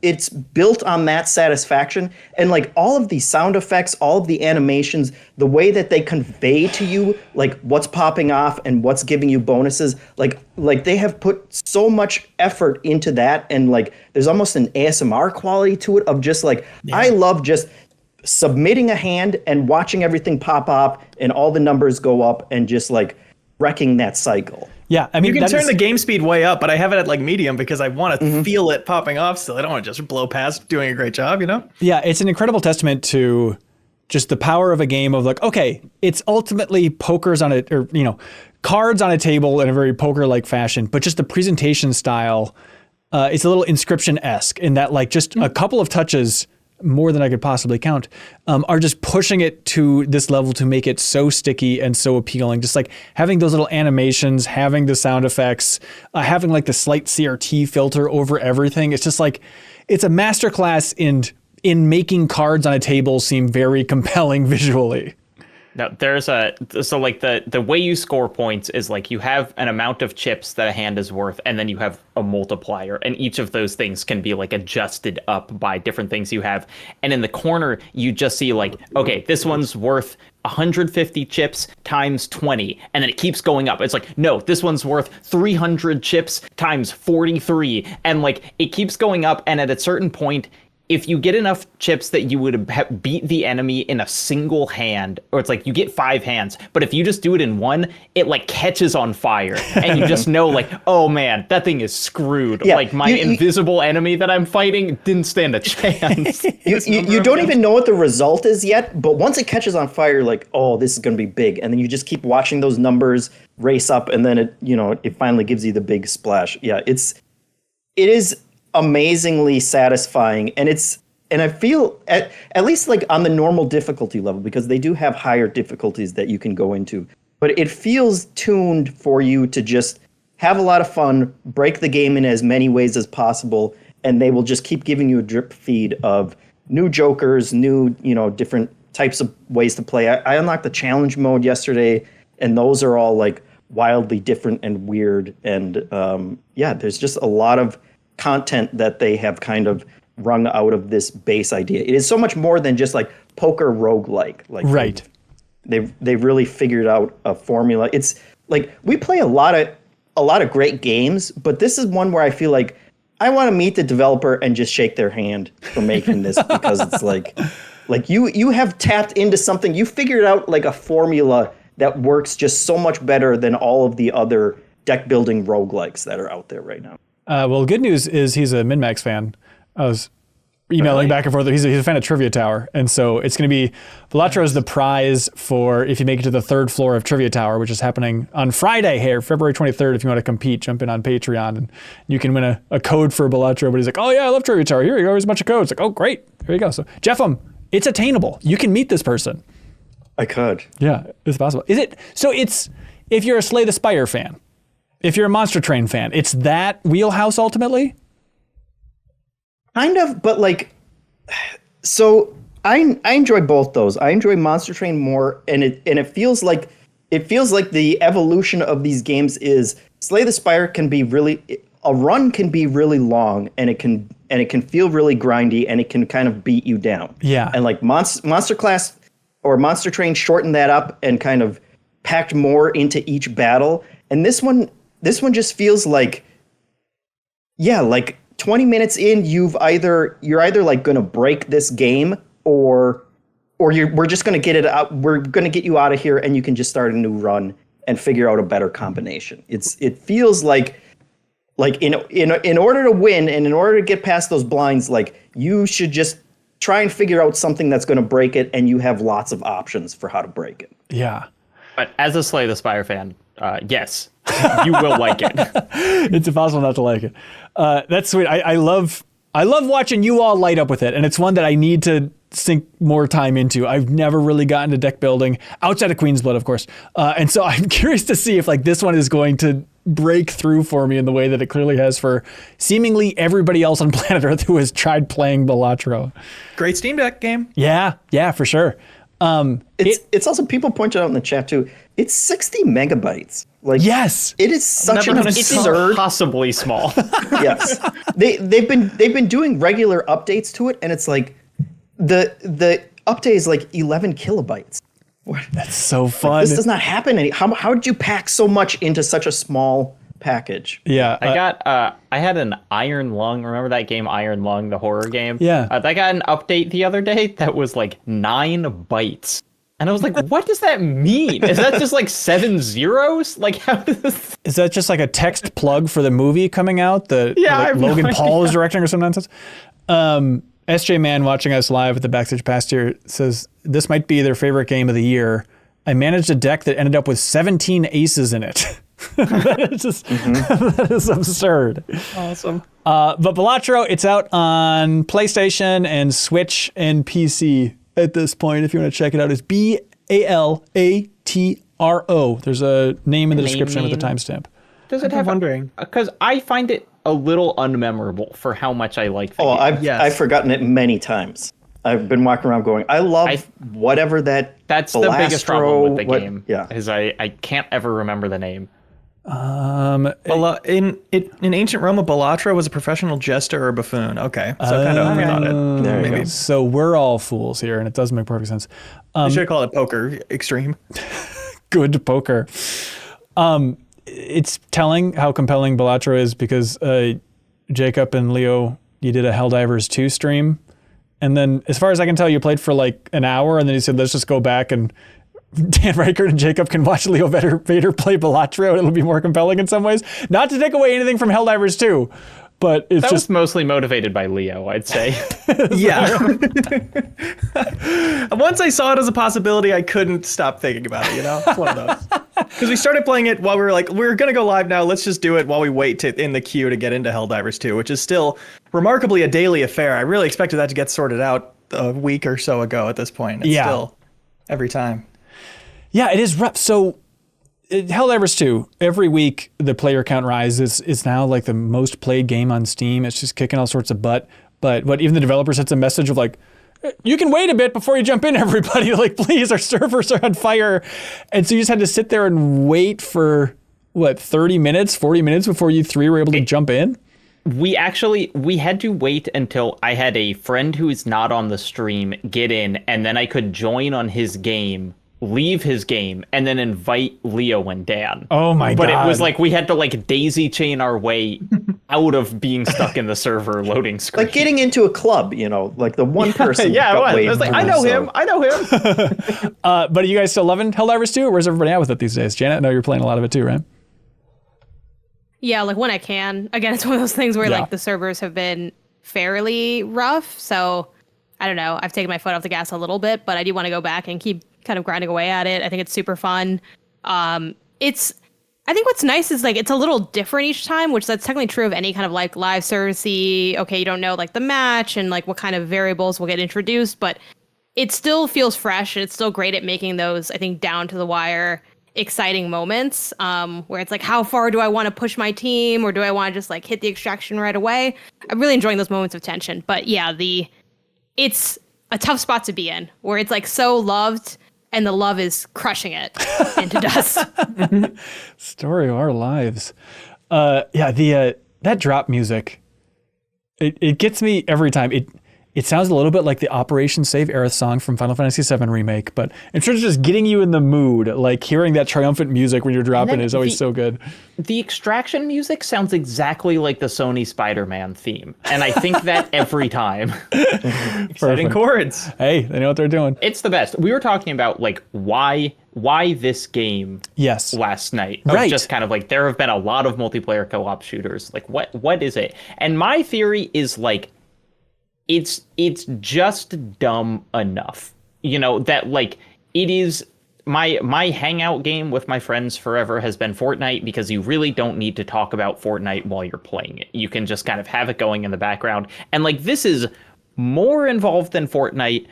it's built on that satisfaction. And like all of these sound effects, all of the animations, the way that they convey to you like what's popping off and what's giving you bonuses, like they have put so much effort into that. And like there's almost an ASMR quality to it of just like, I love just submitting a hand and watching everything pop up and all the numbers go up and just like wrecking that cycle. Yeah, I mean, you can turn the game speed way up, but I have it at like medium because I want to feel it popping off still. I don't want to just blow past doing a great job, you know? Yeah, it's an incredible testament to just the power of a game of like, okay, it's ultimately cards on a table in a very poker-like fashion, but just the presentation style, it's a little Inscription-esque in that like just a couple of touches, more than I could possibly count, are just pushing it to this level to make it so sticky and so appealing. Just like having those little animations, having the sound effects, having like the slight CRT filter over everything. It's just like, it's a masterclass in making cards on a table seem very compelling visually. Now, so like the way you score points is like you have an amount of chips that a hand is worth, and then you have a multiplier, and each of those things can be like adjusted up by different things you have. And in the corner, you just see like, okay, this one's worth 150 chips times 20, and then it keeps going up. It's like, no, this one's worth 300 chips times 43, and like it keeps going up. And at a certain point, if you get enough chips that you would beat the enemy in a single hand, or it's like you get 5 hands, but if you just do it in one, it like catches on fire, and you just know like, oh man, that thing is screwed. Yeah, like my invisible enemy that I'm fighting didn't stand a chance. You don't even know what the result is yet, but once it catches on fire, like, oh, this is going to be big, and then you just keep watching those numbers race up, and then it finally gives you the big splash. Yeah, it is amazingly satisfying, and I feel at least like on the normal difficulty level, because they do have higher difficulties that you can go into, but it feels tuned for you to just have a lot of fun, break the game in as many ways as possible, and they will just keep giving you a drip feed of new jokers, new different types of ways to play. I unlocked the challenge mode yesterday, and those are all like wildly different and weird, and there's just a lot of content that they have kind of wrung out of this base idea. It is so much more than just like poker roguelike. Like right. They've really figured out a formula. It's like we play a lot of great games, but this is one where I feel like I want to meet the developer and just shake their hand for making this, because it's like you have tapped into something. You figured out like a formula that works just so much better than all of the other deck building roguelikes that are out there right now. Well, good news is he's a MinnMax fan. I was emailing back and forth. He's a fan of Trivia Tower. And so it's going to be Balatro is the prize for if you make it to the 3rd floor of Trivia Tower, which is happening on Friday here, February 23rd. If you want to compete, jump in on Patreon and you can win a code for Balatro. But he's like, oh yeah, I love Trivia Tower. Here you go. Here's a bunch of codes. Like, oh, great. Here you go. So Jeff, it's attainable. You can meet this person. I could. Yeah, it's possible. It's if you're a Slay the Spire fan, if you're a Monster Train fan, it's that wheelhouse ultimately? Kind of, but like, so I enjoy both those. I enjoy Monster Train more, and it feels like the evolution of these games is Slay the Spire a run can be really long, and it can feel really grindy, and it can kind of beat you down. Yeah. And like Monster Class or Monster Train shortened that up and kind of packed more into each battle. And this one just feels like, like 20 minutes in, you're either like going to break this game or we're just going to get it out. We're going to get you out of here, and you can just start a new run and figure out a better combination. It feels like in order to win and in order to get past those blinds, like you should just try and figure out something that's going to break it, and you have lots of options for how to break it. Yeah. But as a Slay the Spire fan, yes, you will like it. It's impossible not to like it. That's sweet. I love watching you all light up with it, and it's one that I need to sink more time into. I've never really gotten to deck building outside of Queen's Blood, of course, and so I'm curious to see if like this one is going to break through for me in the way that it clearly has for seemingly everybody else on planet Earth who has tried playing Balatro. Great Steam Deck game. Yeah, for sure. It's also, people pointed out in the chat too, it's 60 megabytes. Like, yes, it is such an It's absurd. impossibly small. Yes, they've been doing regular updates to it, and it's like the update is like 11 kilobytes. that's so fun. This does not happen. How did you pack so much into such a small package? Yeah, I had an Iron Lung. Remember that game, Iron Lung, the horror game? Yeah. I got an update the other day that was like 9 bytes. And I was like, what does that mean? Is that just like 7 zeros? Like, how does this... Is that just like a text plug for the movie coming out? I have no Logan idea. Paul is directing or some nonsense? SJ Man watching us live at the Backstage Pass here says, this might be their favorite game of the year. I managed a deck that ended up with 17 aces in it. That is just, that is absurd. Awesome. But Balatro, it's out on PlayStation and Switch and PC at this point. If you want to check it out, it's Balatro. There's a name in the description with a timestamp. Does it have... wondering. Because I find it a little unmemorable for how much I like the game. I've forgotten it many times. I've been walking around going, I love whatever that. That's Balastro, the biggest problem with the game. Yeah. Is I can't ever remember the name. In ancient Rome, a Balatro was a professional jester or buffoon. Okay, so kind of got it. There you go. So we're all fools here, and it does make perfect sense. You should have called it poker extreme. Good poker. It's telling how compelling Balatro is because Jacob and Leo, you did a Helldivers 2 stream. And then, as far as I can tell, you played for like an hour, and then you said, let's just go back and Dan Reichert and Jacob can watch Leo Vader play Balatro, and it'll be more compelling in some ways. Not to take away anything from Helldivers 2, but it's That just... was mostly motivated by Leo, I'd say. Yeah. Once I saw it as a possibility, I couldn't stop thinking about it, you know? It's one of those. Because we started playing it while we were like, we're going to go live now. Let's just do it while we wait in the queue to get into Helldivers 2, which is still remarkably a daily affair. I really expected that to get sorted out a week or so ago at this point. It's still every time. Yeah, it is rough. So Helldivers 2, every week the player count rises. It's now like the most played game on Steam. It's just kicking all sorts of butt. But even the developer sends a message of like, you can wait a bit before you jump in, everybody. Like, please, our servers are on fire. And so you just had to sit there and wait for, 30 minutes, 40 minutes before you three were able to jump in? We had to wait until I had a friend who is not on the stream get in, and then I could join on his game, leave his game, and then invite Leo and Dan. Oh my But God. it was like we had to like daisy chain our way out of being stuck in the server loading screen. Like getting into a club, like the one person. Yeah, got it was. waived I was like, I know so- him. I know him. But are you guys still loving Helldivers 2, or where's everybody at with it these days? Janet, I know you're playing a lot of it too, right? Yeah, like when I can. Again, it's one of those things where Yeah. like the servers have been fairly rough. So I don't know. I've taken my foot off the gas a little bit, but I do want to go back and keep kind of grinding away at it. I think it's super fun. I think what's nice is like it's a little different each time, which that's technically true of any kind of like live servicey. Okay, you don't know like the match and like what kind of variables will get introduced, but it still feels fresh and it's still great at making those, I think, down to the wire exciting moments where it's like, how far do I want to push my team, or do I want to just like hit the extraction right away? I'm really enjoying those moments of tension. But yeah, it's a tough spot to be in where it's like so loved and the love is crushing it into dust. Story of our lives. That drop music, it gets me every time. It sounds a little bit like the Operation Save Aerith song from Final Fantasy VII Remake, but in terms of just getting you in the mood, like hearing that triumphant music when you're dropping is always so good. The extraction music sounds exactly like the Sony Spider-Man theme, and I think that every time. Exciting chords. Hey, they know what they're doing. It's the best. We were talking about like why this game Yes. last night. Right. Just kind of like there have been a lot of multiplayer co-op shooters. Like what is it? And my theory is like it's just dumb enough. That like it is my hangout game with my friends forever has been Fortnite, because you really don't need to talk about Fortnite while you're playing it. You can just kind of have it going in the background. And like, this is more involved than Fortnite,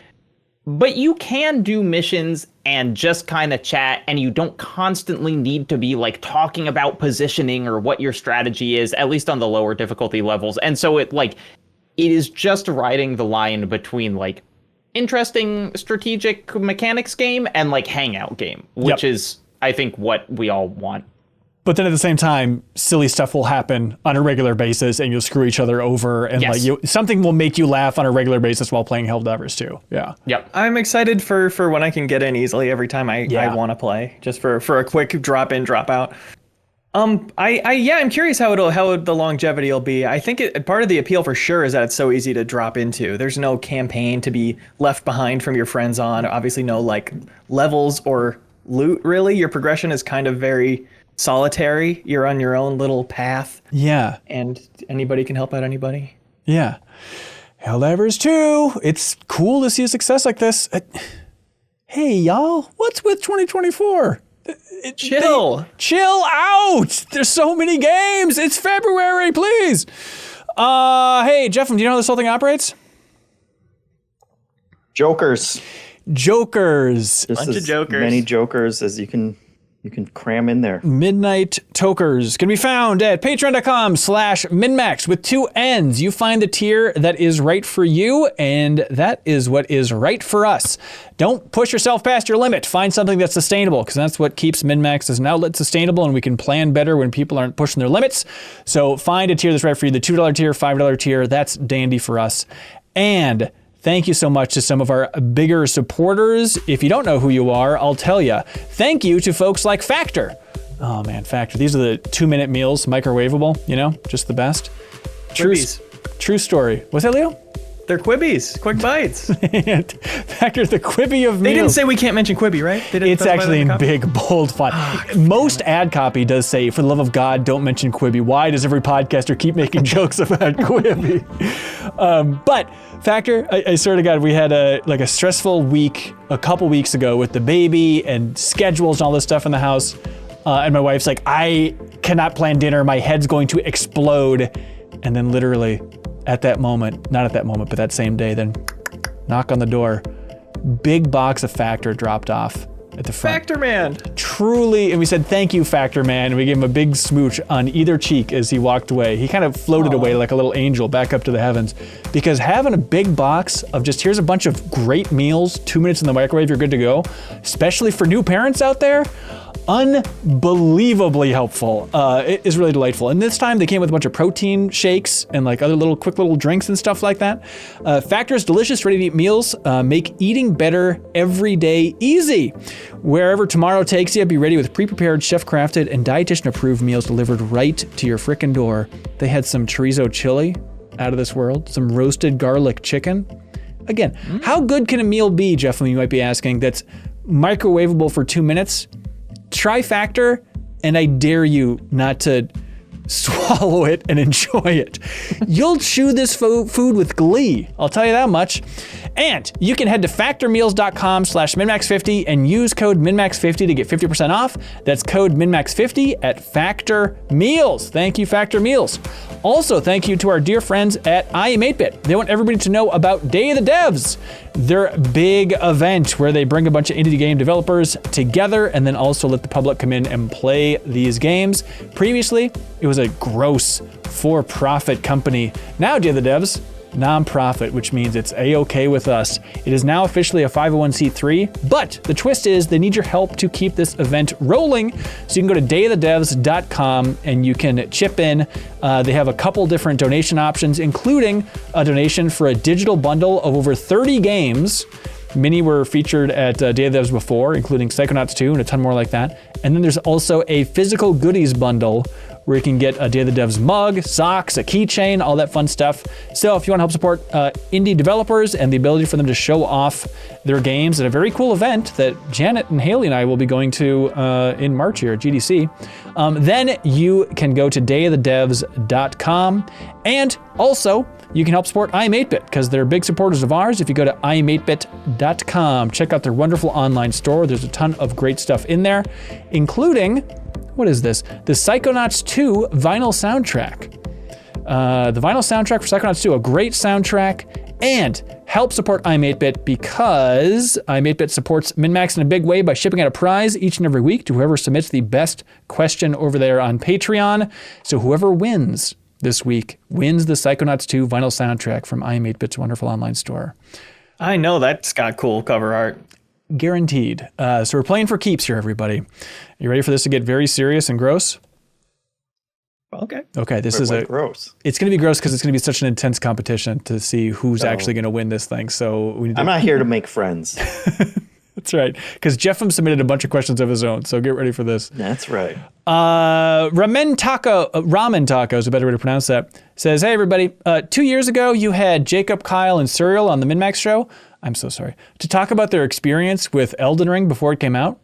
but you can do missions and just kind of chat, and you don't constantly need to be like talking about positioning or what your strategy is, at least on the lower difficulty levels. And so it is just riding the line between like interesting strategic mechanics game and like hangout game, which is, I think, what we all want. But then at the same time, silly stuff will happen on a regular basis, and you'll screw each other over, and something will make you laugh on a regular basis while playing Helldivers too. Yeah. Yep. I'm excited for when I can get in easily every time I want to play, just for a quick drop in, drop out. I'm curious how the longevity will be. I think part of the appeal for sure is that it's so easy to drop into. There's no campaign to be left behind from your friends on. Obviously, no like levels or loot really. Your progression is kind of very solitary. You're on your own little path. Yeah. And anybody can help out anybody. Yeah. Helldivers 2. It's cool to see a success like this. Hey, y'all. What's with 2024? Chill out. There's so many games. It's February, please. Hey, Jeff, do you know how this whole thing operates? Jokers. Just bunch of jokers. Many jokers as you can cram in there. Midnight Tokers can be found at patreon.com/MinnMax with 2 N's. You find the tier that is right for you, and that is what is right for us. Don't push yourself past your limit. Find something that's sustainable, because that's what keeps MinnMax as an outlet sustainable, and we can plan better when people aren't pushing their limits. So find a tier that's right for you. The $2 tier, $5 tier, that's dandy for us. And thank you so much to some of our bigger supporters. If you don't know who you are, I'll tell you. Thank you to folks like Factor. Oh man, Factor. These are the 2-minute meals, microwavable, just the best. True story. What's that, Leo? They're Quibbies, quick bites. Factor, the Quibi of meals. They didn't say we can't mention Quibi, right? It's actually in big, bold font. Most ad copy does say, for the love of God, don't mention Quibi. Why does every podcaster keep making jokes about Quibi? But Factor, I swear to God, we had a stressful week a couple weeks ago with the baby and schedules and all this stuff in the house. And my wife's like, I cannot plan dinner. My head's going to explode. And then literally at that moment, not at that moment, but that same day, then knock on the door. Big box of Factor dropped off at the front. Factor Man. Truly, and we said, thank you, Factor Man. And we gave him a big smooch on either cheek as he walked away. He kind of floated away like a little angel back up to the heavens, because having a big box of just, here's a bunch of great meals, 2 minutes in the microwave, you're good to go, especially for new parents out there, unbelievably helpful. It is really delightful. And this time they came with a bunch of protein shakes and like other quick little drinks and stuff like that. Factor's delicious ready-to-eat meals make eating better every day easy. Wherever tomorrow takes you, be ready with pre-prepared, chef-crafted, and dietitian-approved meals delivered right to your frickin' door. They had some chorizo chili out of this world, some roasted garlic chicken. Again, how good can a meal be, Jeff, you might be asking, that's microwavable for 2 minutes? Try Factor, and I dare you not to swallow it and enjoy it. You'll chew this food with glee, I'll tell you that much. And you can head to factormeals.com/MinnMax50 and use code MinnMax50 to get 50% off. That's code MinnMax50 at Factor Meals. Thank you, Factor Meals. Also, thank you to our dear friends at I Am 8-Bit. They want everybody to know about Day of the Devs, their big event where they bring a bunch of indie game developers together and then also let the public come in and play these games. Previously, it was a gross for-profit company. Now Day of the Devs, non-profit, which means it's A-okay with us. It is now officially a 501c3, but the twist is they need your help to keep this event rolling. So you can go to dayofthedevs.com and you can chip in. They have a couple different donation options, including a donation for a digital bundle of over 30 games. Many were featured at Day of the Devs before, including Psychonauts 2 and a ton more like that. And then there's also a physical goodies bundle where you can get a Day of the Devs mug, socks, a keychain, all that fun stuff. So if you want to help support indie developers and the ability for them to show off their games at a very cool event that Janet and Haley and I will be going to in March here at GDC, then you can go to dayofthedevs.com. And also, you can help support I Am 8-Bit because they're big supporters of ours. If you go to iam8bit.com, check out their wonderful online store. There's a ton of great stuff in there, including, what is this? The Psychonauts 2 vinyl soundtrack. The vinyl soundtrack for Psychonauts 2, a great soundtrack. And help support I Am 8-Bit because I Am 8-Bit supports MinnMax in a big way by shipping out a prize each and every week to whoever submits the best question over there on Patreon. So whoever wins this week wins the Psychonauts 2 vinyl soundtrack from I Am 8-Bit's wonderful online store. I know that's got cool cover art. Guaranteed. So we're playing for keeps here, everybody. You ready for this to get very serious and gross? Okay, this is gross. It's going to be gross because it's going to be such an intense competition to see who's actually going to win this thing. So I'm not here to make friends. That's right, because Jeffem submitted a bunch of questions of his own. So get ready for this. That's right. Ramen Taco is a better way to pronounce that. Says, hey everybody, 2 years ago you had Jacob, Kyle, and Cyril on the MinnMax show. I'm so sorry. To talk about their experience with Elden Ring before it came out.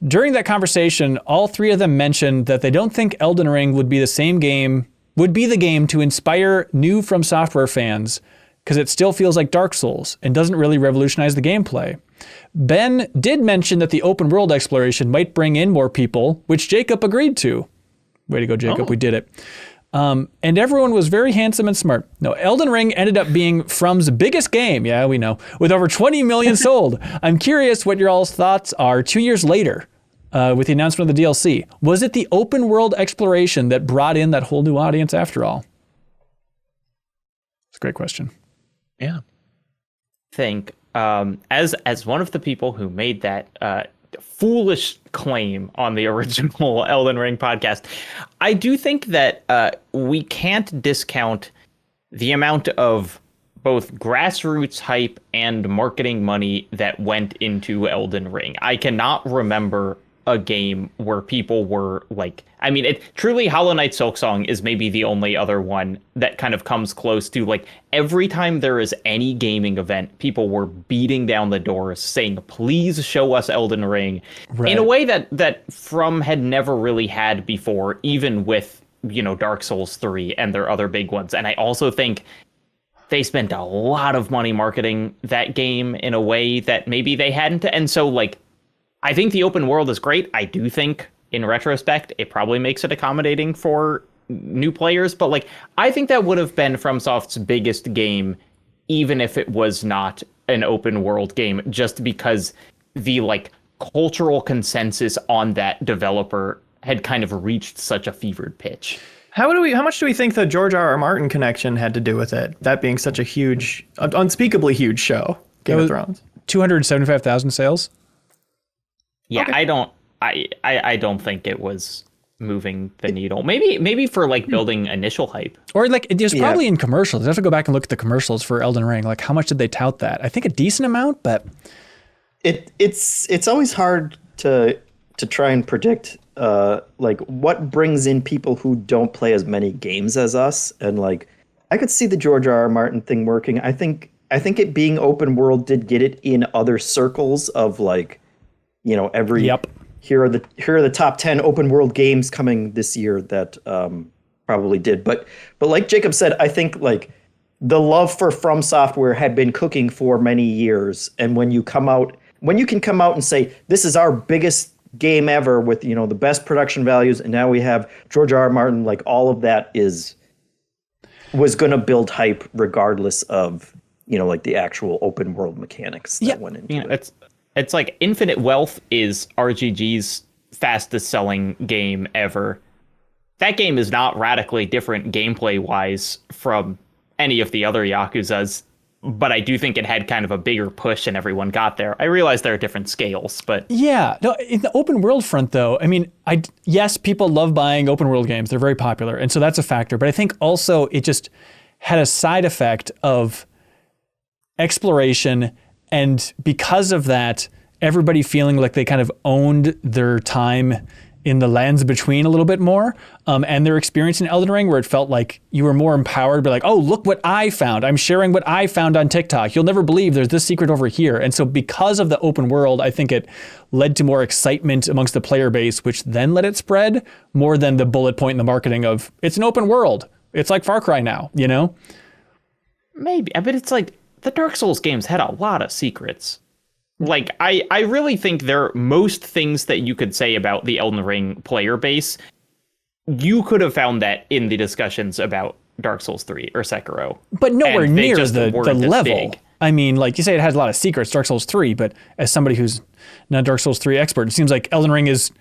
During that conversation, all three of them mentioned that they don't think Elden Ring would be the game to inspire new From Software fans because it still feels like Dark Souls and doesn't really revolutionize the gameplay. Ben did mention that the open world exploration might bring in more people, which Jacob agreed to. Way to go, Jacob. We did it. And everyone was very handsome and smart. No, Elden Ring ended up being From's biggest game. Yeah, we know. With over 20 million sold. I'm curious what your all's thoughts are 2 years later with the announcement of the DLC. Was it the open world exploration that brought in that whole new audience after all? It's a great question. Yeah. Think as one of the people who made that foolish claim on the original Elden Ring podcast, I do think that we can't discount the amount of both grassroots hype and marketing money that went into Elden Ring. I cannot remember a game where people were like, I mean, it truly, Hollow Knight Silksong is maybe the only other one that kind of comes close to, like, every time there is any gaming event, people were beating down the doors saying, please show us Elden Ring, in a way that From had never really had before, even with, you know, Dark Souls 3 and their other big ones. And I also think they spent a lot of money marketing that game in a way that maybe they hadn't. And so, like, I think the open world is great. I do think, in retrospect, it probably makes it accommodating for new players. But, like, I think that would have been FromSoft's biggest game, even if it was not an open world game, just because the, like, cultural consensus on that developer had kind of reached such a fevered pitch. How much do we think the George R.R. Martin connection had to do with it? That being such a huge, unspeakably huge show, Game of Thrones. 275,000 sales. Yeah, okay. I don't think it was moving the needle. Maybe for, like, building initial hype. Or, like, there's probably in commercials. I have to go back and look at the commercials for Elden Ring. Like, how much did they tout that? I think a decent amount, but it's always hard to try and predict like what brings in people who don't play as many games as us. And, like, I could see the George R.R. Martin thing working. I think it being open world did get it in other circles of, like, you know, here are the top 10 open world games coming this year that probably did. But like Jacob said, I think, like, the love for From Software had been cooking for many years. And when you can come out and say, this is our biggest game ever with, you know, the best production values, and now we have George R.R. Martin, like, all of that was going to build hype regardless of, you know, like, the actual open world mechanics that went into it. It's like Infinite Wealth is RGG's fastest selling game ever. That game is not radically different gameplay wise from any of the other Yakuzas, but I do think it had kind of a bigger push and everyone got there. I realize there are different scales, but yeah, no, in the open world front though, I mean, yes, people love buying open world games. They're very popular. And so that's a factor, but I think also it just had a side effect of exploration. And because of that, everybody feeling like they kind of owned their time in the lands between a little bit more, and their experience in Elden Ring, where it felt like you were more empowered to be like, oh, look what I found. I'm sharing what I found on TikTok. You'll never believe there's this secret over here. And so because of the open world, I think it led to more excitement amongst the player base, which then let it spread more than the bullet point in the marketing of, it's an open world. It's like Far Cry now, you know? Maybe, but it's like the Dark Souls games had a lot of secrets. Like, I really think most things that you could say about the Elden Ring player base, you could have found that in the discussions about Dark Souls 3 or Sekiro. But nowhere near the level. Big. I mean, like you say, it has a lot of secrets, Dark Souls 3, but as somebody who's not a Dark Souls 3 expert, it seems like Elden Ring is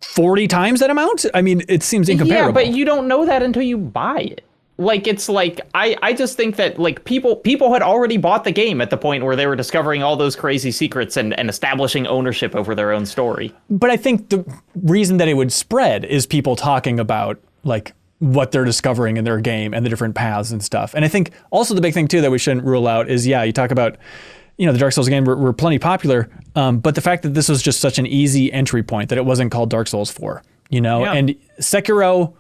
40 times that amount? I mean, it seems incomparable. Yeah, but you don't know that until you buy it. Like, it's like, I just think that, like, people had already bought the game at the point where they were discovering all those crazy secrets and establishing ownership over their own story. But I think the reason that it would spread is people talking about, like, what they're discovering in their game and the different paths and stuff. And I think also the big thing, too, that we shouldn't rule out is, yeah, you talk about, you know, the Dark Souls games were plenty popular, but the fact that this was just such an easy entry point that it wasn't called Dark Souls 4, you know? Yeah. And Sekiro,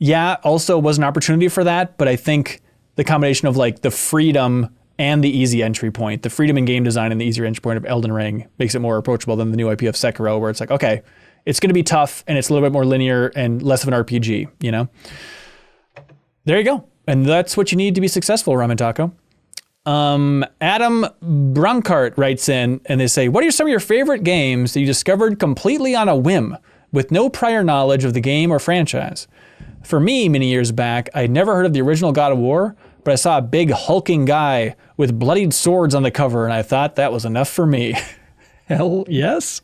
yeah, also was an opportunity for that, but I think the combination of like the freedom and the easy entry point, the freedom in game design and the easier entry point of Elden Ring makes it more approachable than the new IP of Sekiro, where it's like, okay, it's going to be tough and it's a little bit more linear and less of an RPG, you know? There you go. And that's what you need to be successful, Ramen Taco. Adam Brumkart writes in and they say, what are some of your favorite games that you discovered completely on a whim with no prior knowledge of the game or franchise? For me, many years back, I'd never heard of the original God of War, but I saw a big hulking guy with bloodied swords on the cover, and I thought that was enough for me. Hell yes.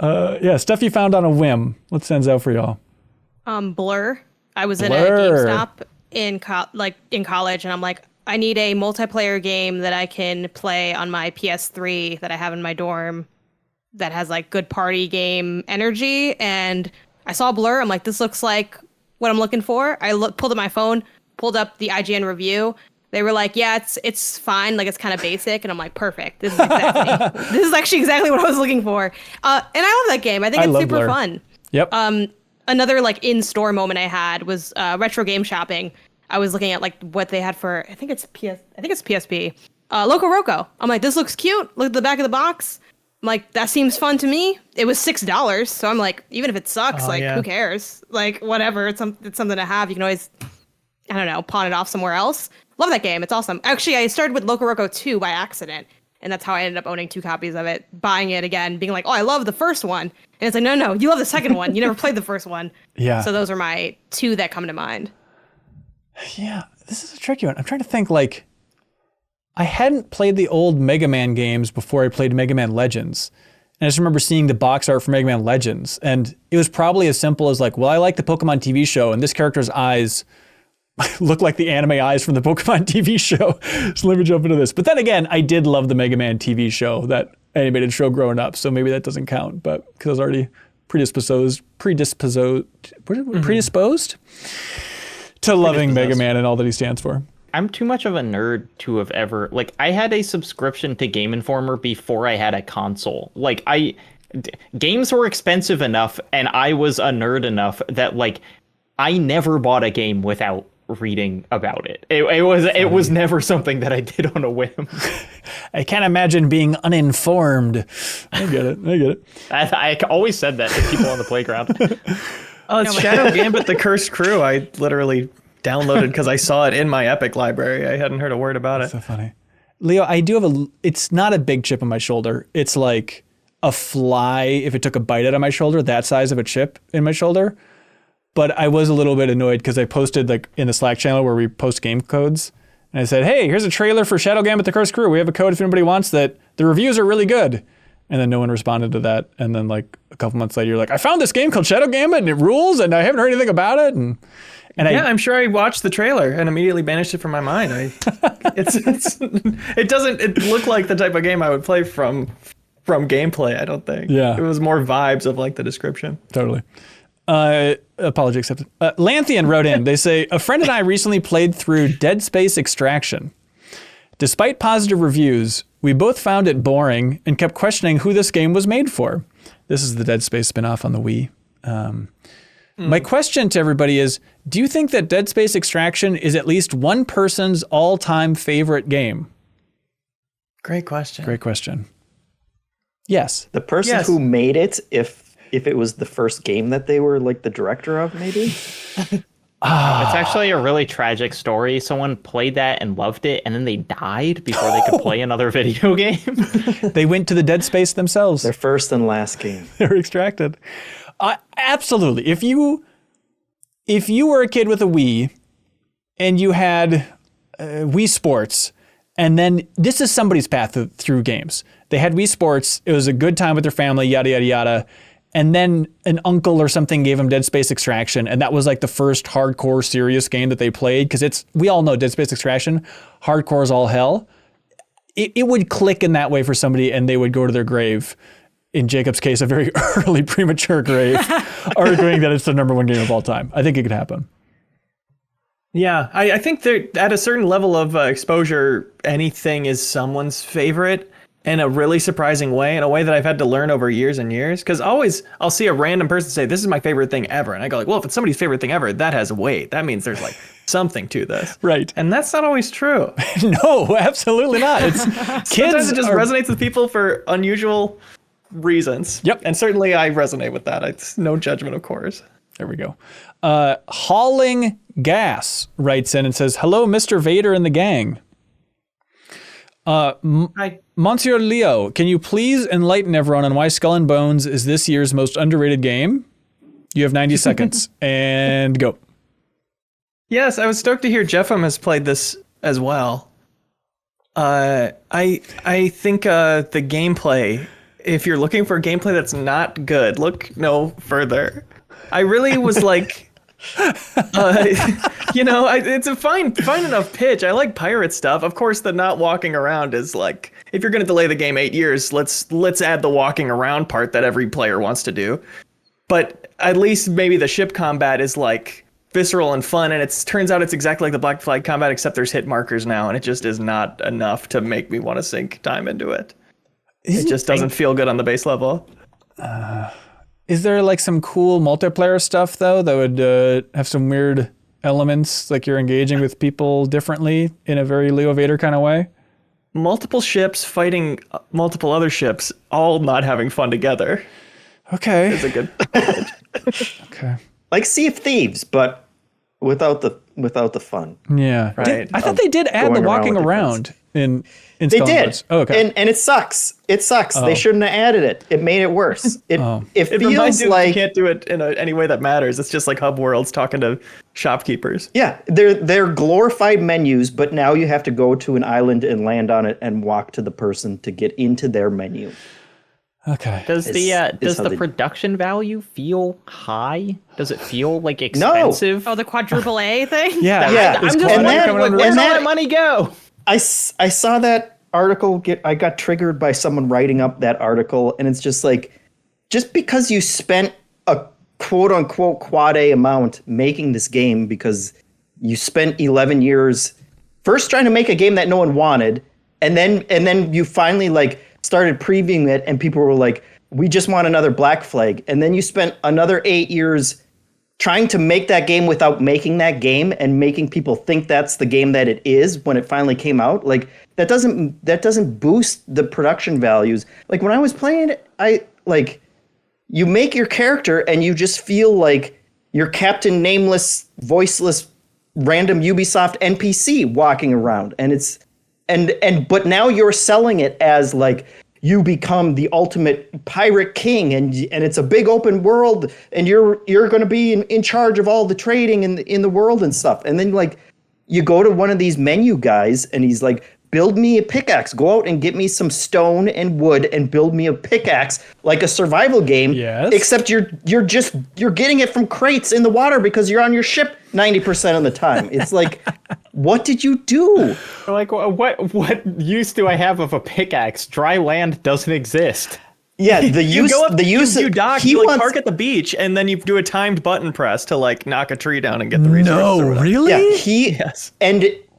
Yeah, stuff you found on a whim. What stands out for y'all? Blur. I was in a GameStop in college, and I'm like, I need a multiplayer game that I can play on my PS3 that I have in my dorm that has like good party game energy, and I saw Blur. I'm like, this looks like what I'm looking for. I pulled up my phone, pulled up the IGN review. They were like, yeah, it's fine. Like, it's kind of basic. And I'm like, perfect. This is actually exactly what I was looking for. And I love that game. I think it's super Blur. fun. Yep. Another like in-store moment I had was retro game shopping. I was looking at like what they had for, I think it's PSP. Loco Roco. I'm like, this looks cute. Look at the back of the box. I'm like, that seems fun to me. It was $6, so I'm like, even if it sucks, who cares? Like, whatever. It's something to have. You can always, I don't know, pawn it off somewhere else. Love that game. It's awesome. Actually, I started with Loco Roco 2 by accident, and that's how I ended up owning 2 copies of it, buying it again, being like, oh, I love the first one. And it's like, no, you love the second one. You never played the first one. Yeah. So those are my 2 that come to mind. Yeah, this is a tricky one. I'm trying to think, like, I hadn't played the old Mega Man games before I played Mega Man Legends. And I just remember seeing the box art for Mega Man Legends. And it was probably as simple as like, well, I like the Pokemon TV show and this character's eyes look like the anime eyes from the Pokemon TV show. So let me jump into this. But then again, I did love the Mega Man TV show, that animated show growing up. So maybe that doesn't count, but because I was already predisposed to loving Mega Man and all that he stands for. I'm too much of a nerd to have ever, like, I had a subscription to Game Informer before I had a console. Like, games were expensive enough and I was a nerd enough that, like, I never bought a game without reading about it. It was never something that I did on a whim. I can't imagine being uninformed. I get it. I always said that to people on the playground. Oh, it's Shadow Gambit: The Cursed Crew. I literally downloaded because I saw it in my Epic library. I hadn't heard a word about it. So funny. Leo, I do have it's not a big chip on my shoulder. It's like a fly, if it took a bite out of my shoulder, that size of a chip in my shoulder. But I was a little bit annoyed because I posted like in the Slack channel where we post game codes. And I said, hey, here's a trailer for Shadow Gambit: The Cursed Crew. We have a code if anybody wants that. The reviews are really good. And then no one responded to that. And then like a couple months later, you're like, I found this game called Shadow Gambit and it rules and I haven't heard anything about it. And I'm sure I watched the trailer and immediately banished it from my mind. It doesn't look like the type of game I would play from gameplay, I don't think. Yeah. It was more vibes of like the description. Totally. Apology accepted. Lanthian wrote in, they say, a friend and I recently played through Dead Space Extraction. Despite positive reviews, we both found it boring and kept questioning who this game was made for. This is the Dead Space spinoff on the Wii. My question to everybody is, do you think that Dead Space Extraction is at least one person's all-time favorite game? Great question. Great question. Yes. The person who made it, if it was the first game that they were like the director of, maybe? It's actually a really tragic story. Someone played that and loved it, and then they died before they could play another video game. They went to the dead space themselves. Their first and last game. They were extracted. Absolutely. If you were a kid with a Wii and you had Wii Sports, and then this is somebody's path through games. They had Wii Sports. It was a good time with their family, yada, yada, yada. And then an uncle or something gave them Dead Space Extraction, and that was like the first hardcore serious game that they played, because we all know Dead Space Extraction, hardcore is all hell. It would click in that way for somebody, and they would go to their grave, in Jacob's case, a very early premature grave, arguing that it's the #1 game of all time. I think it could happen. Yeah, I think that at a certain level of exposure, anything is someone's favorite. In a really surprising way, in a way that I've had to learn over years and years. Because always I'll see a random person say, this is my favorite thing ever. And I go like, well, if it's somebody's favorite thing ever, that has weight. That means there's like something to this. Right. And that's not always true. No, absolutely not. It's Sometimes it just resonates with people for unusual reasons. Yep. And certainly I resonate with that. It's no judgment, of course. There we go. Hauling Gas writes in and says, hello, Mr. Vader and the gang. Hi. Monsieur Leo, can you please enlighten everyone on why Skull and Bones is this year's most underrated game? You have 90 seconds and go. Yes, I was stoked to hear Jeffem has played this as well. I think the gameplay, if you're looking for gameplay that's not good, look no further. I really was like, it's a fine enough pitch. I like pirate stuff. Of course, the not walking around is like, if you're going to delay the game 8 years, let's add the walking around part that every player wants to do. But at least maybe the ship combat is like visceral and fun, and it turns out it's exactly like the Black Flag combat, except there's hit markers now, and it just is not enough to make me want to sink time into it. It just doesn't feel good on the base level. Is there like some cool multiplayer stuff though that would have some weird elements, like you're engaging with people differently in a very Leo Vader kind of way? Multiple ships fighting multiple other ships, all not having fun together. Okay. It's a good Okay. Like Sea of Thieves, but without the fun. Yeah. Right. I thought they did add the Going walking around with around in They Skull and did. Bones. Oh, okay. And it sucks. It sucks. They shouldn't have added it. It made it worse. It It reminds feels you you like can't do it in any way that matters. It's just like hub worlds talking to shopkeepers. yeah, they're glorified menus, but now you have to go to an island and land on it and walk to the person to get into their menu. Okay. Does Is how the they- production value feel high? Does it feel like expensive? Oh, the quadruple A thing? Yeah. Yeah, It's I'm just quite- wondering, coming like, under- where's all and that money go? I saw that article I got triggered by someone writing up that article, and it's just like, just because you spent a quote unquote quad A amount making this game, because you spent 11 years first trying to make a game that no one wanted, and then you finally like started previewing it and people were like, we just want another Black Flag, and then you spent another 8 years trying to make that game without making that game and making people think that's the game that it is when it finally came out. Like that doesn't boost the production values. Like when I was playing it, you make your character and you just feel like you're Captain Nameless, voiceless, random Ubisoft NPC walking around, but now you're selling it as like you become the ultimate pirate king, and it's a big open world, and you're going to be in charge of all the trading in the world and stuff. And then like you go to one of these menu guys and he's like, build me a pickaxe. Go out and get me some stone and wood and build me a pickaxe, like a survival game. Yes. Except you're getting it from crates in the water because you're on your ship 90% of the time. It's like, what did you do? Like, what use do I have of a pickaxe? Dry land doesn't exist. Yeah, you dock, you like park at the beach, and then you do a timed button press to like knock a tree down and get the resources. No, or whatever. really? Yeah, Yes.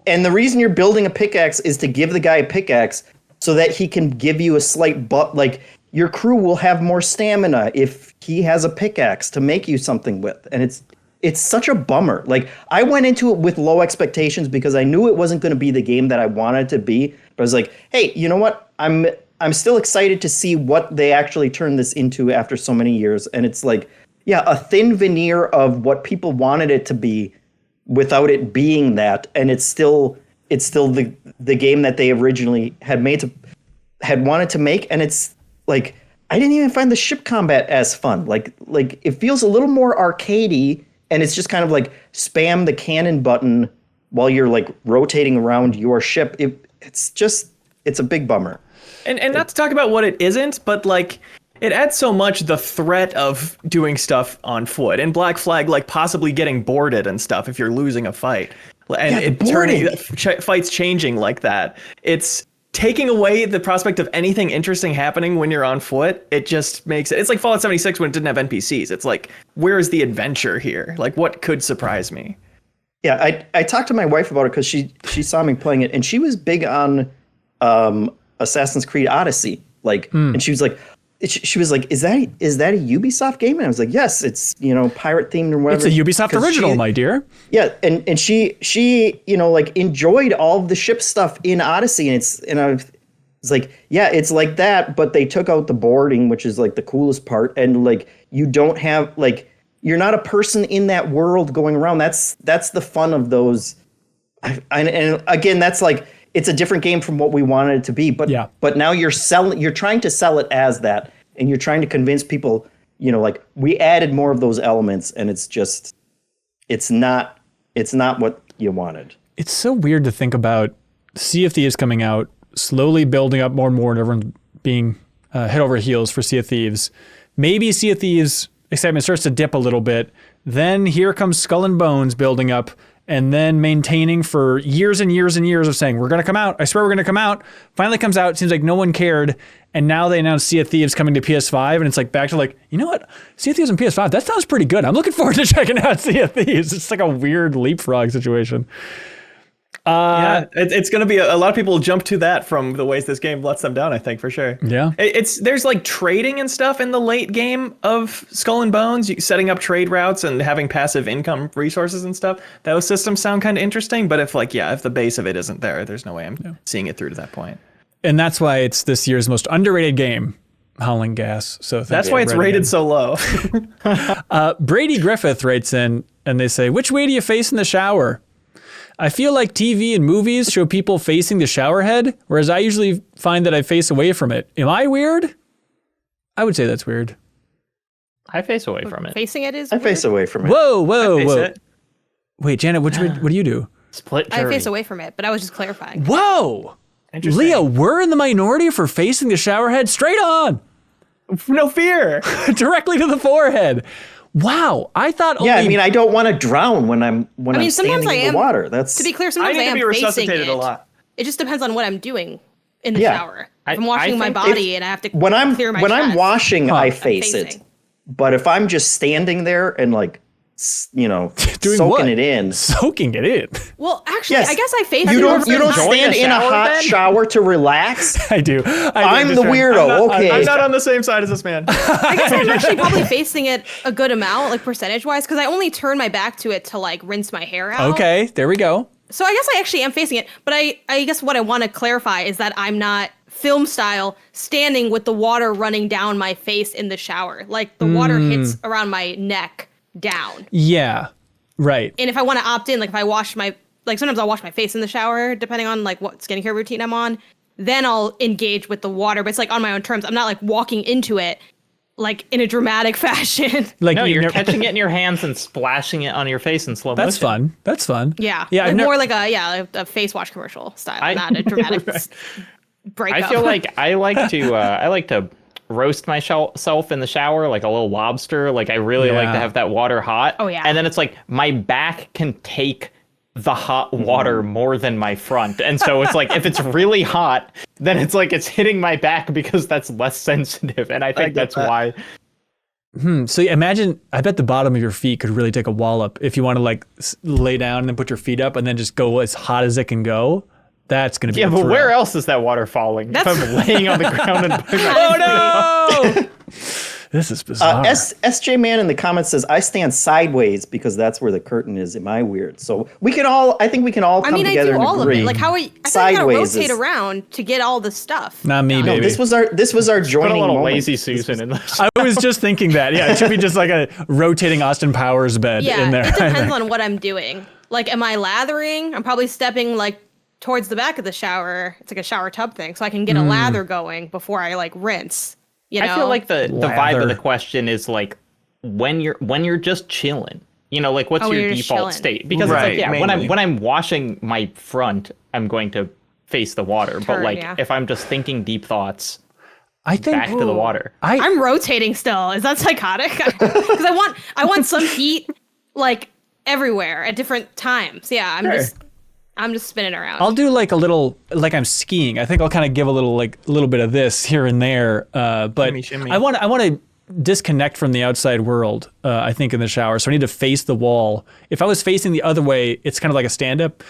And the reason you're building a pickaxe is to give the guy a pickaxe so that he can give you a slight like your crew will have more stamina if he has a pickaxe to make you something with. And it's such a bummer. Like I went into it with low expectations because I knew it wasn't going to be the game that I wanted it to be. But I was like, hey, you know what? I'm still excited to see what they actually turn this into after so many years. And it's like, yeah, a thin veneer of what people wanted it to be without it being that, and it's still the game that they originally had wanted to make, and it's like I didn't even find the ship combat as fun. Like it feels a little more arcadey, and it's just kind of like spam the cannon button while you're like rotating around your ship. It's a big bummer. And not to talk about what it isn't, but like it adds so much the threat of doing stuff on foot and Black Flag, like possibly getting boarded and stuff if you're losing a fight. And fights changing like that. It's taking away the prospect of anything interesting happening when you're on foot. It just makes it's like Fallout 76 when it didn't have NPCs. It's like, where's the adventure here? Like, what could surprise me? Yeah, I talked to my wife about it because she saw me playing it, and she was big on Assassin's Creed Odyssey. Like, and she was like, is that a Ubisoft game? And I was like, yes, it's, pirate themed or whatever. It's a Ubisoft original, my dear. Yeah, and she like enjoyed all of the ship stuff in Odyssey, and I was like, yeah, it's like that, but they took out the boarding, which is like the coolest part, and like you don't have like you're not a person in that world going around. That's the fun of those. And again, that's like, it's a different game from what we wanted it to be, but now you're trying to sell it as that, and you're trying to convince people, like we added more of those elements, and it's not what you wanted. It's so weird to think about Sea of Thieves coming out, slowly building up more and more, and everyone being head over heels for Sea of Thieves. Maybe Sea of Thieves excitement starts to dip a little bit. Then here comes Skull and Bones building up, and then maintaining for years and years and years of saying, we're going to come out. I swear we're going to come out. Finally comes out. It seems like no one cared. And now they announced Sea of Thieves coming to PS5. And it's like back to like, you know what? Sea of Thieves on PS5, that sounds pretty good. I'm looking forward to checking out Sea of Thieves. It's like a weird leapfrog situation. Yeah, it's going to be a lot of people jump to that from the ways this game lets them down, I think, for sure. Yeah. There's like trading and stuff in the late game of Skull and Bones, setting up trade routes and having passive income resources and stuff. Those systems sound kind of interesting, but if the base of it isn't there, there's no way I'm seeing it through to that point. And that's why it's this year's most underrated game, Howling Gas. So that's why it's rated so low. Brady Griffith writes in and they say, which way do you face in the shower? I feel like TV and movies show people facing the shower head, whereas I usually find that I face away from it. Am I weird? I would say that's weird. I face away from it. Facing it is I weird. face away from it. Whoa. Wait, Janet, what do you do? Split jury. I face away from it, but I was just clarifying. Whoa! Leah, we're in the minority for facing the shower head straight on. No fear. Directly to the forehead. Wow, I thought. Yeah, I mean, I don't want to drown when I'm standing in the water. That's to be clear. Sometimes I am to be resuscitated facing a lot. It just depends on what I'm doing in the shower. If I'm washing my body and I have to when I'm clear my chest, I'm washing, I face I'm it. But if I'm just standing there and like, doing soaking what? it in. Soaking it in. Well, actually, Yes. I guess I face. You don't Enjoy stand the in a shower hot then? shower to relax. I do. I'm the weirdo. Okay. I'm not on the same side as this man. I guess I'm actually probably facing it a good amount, like percentage wise, because I only turn my back to it to like rinse my hair out. Okay, there we go. So I guess I actually am facing it, but I guess what I want to clarify is that I'm not film style standing with the water running down my face in the shower. Like the water hits around my neck down. Yeah, right. And if I want to opt in, like if I wash sometimes I'll wash my face in the shower, depending on like what skincare routine I'm on, then I'll engage with the water, but it's like on my own terms. I'm not like walking into it like in a dramatic fashion. Like No, you're catching it in your hands and splashing it on your face in slow motion. That's fun. Yeah. Yeah. Like more like a face wash commercial style, not a dramatic breakup. I feel like I like to roast myself in the shower like a little lobster. Like I really like to have that water hot. Oh yeah. And then it's like my back can take the hot water more than my front. And so it's like if it's really hot, then it's like it's hitting my back because that's less sensitive. And I think that's why. So imagine, I bet the bottom of your feet could really take a wallop if you want to like lay down and then put your feet up and then just go as hot as it can go. That's going to be Yeah, a but thrill. where else is that water falling? If I'm laying on the ground and putting my Oh no! This is bizarre. SJ Man in the comments says, I stand sideways because that's where the curtain is. Am I weird? So I think we can all come together and agree. I do all of it. Like how I gotta Sideways rotate is- around to get all the stuff. Not me, baby. This was our Put joining a little moment. lazy Susan in this. I was just thinking that. Yeah, it should be just like a rotating Austin Powers bed Yeah, in there. it depends on what I'm doing. like, am I lathering? I'm probably stepping like towards the back of the shower. It's like a shower tub thing, so I can get a lather going before I like rinse. You know? I feel like the vibe of the question is like when you're just chilling. You know, like what's your default state? Because it's like, yeah, when I'm washing my front, I'm going to face the water. But like if I'm just thinking deep thoughts, I think back to the water. I'm rotating still. Is that psychotic? Because I want some heat like everywhere at different times. Yeah, I'm just spinning around. I'll do like a little, like I'm skiing. I think I'll kind of give a little bit of this here and there. But shimmy. I want to disconnect from the outside world. I think in the shower, so I need to face the wall. If I was facing the other way, it's kind of like a stand-up.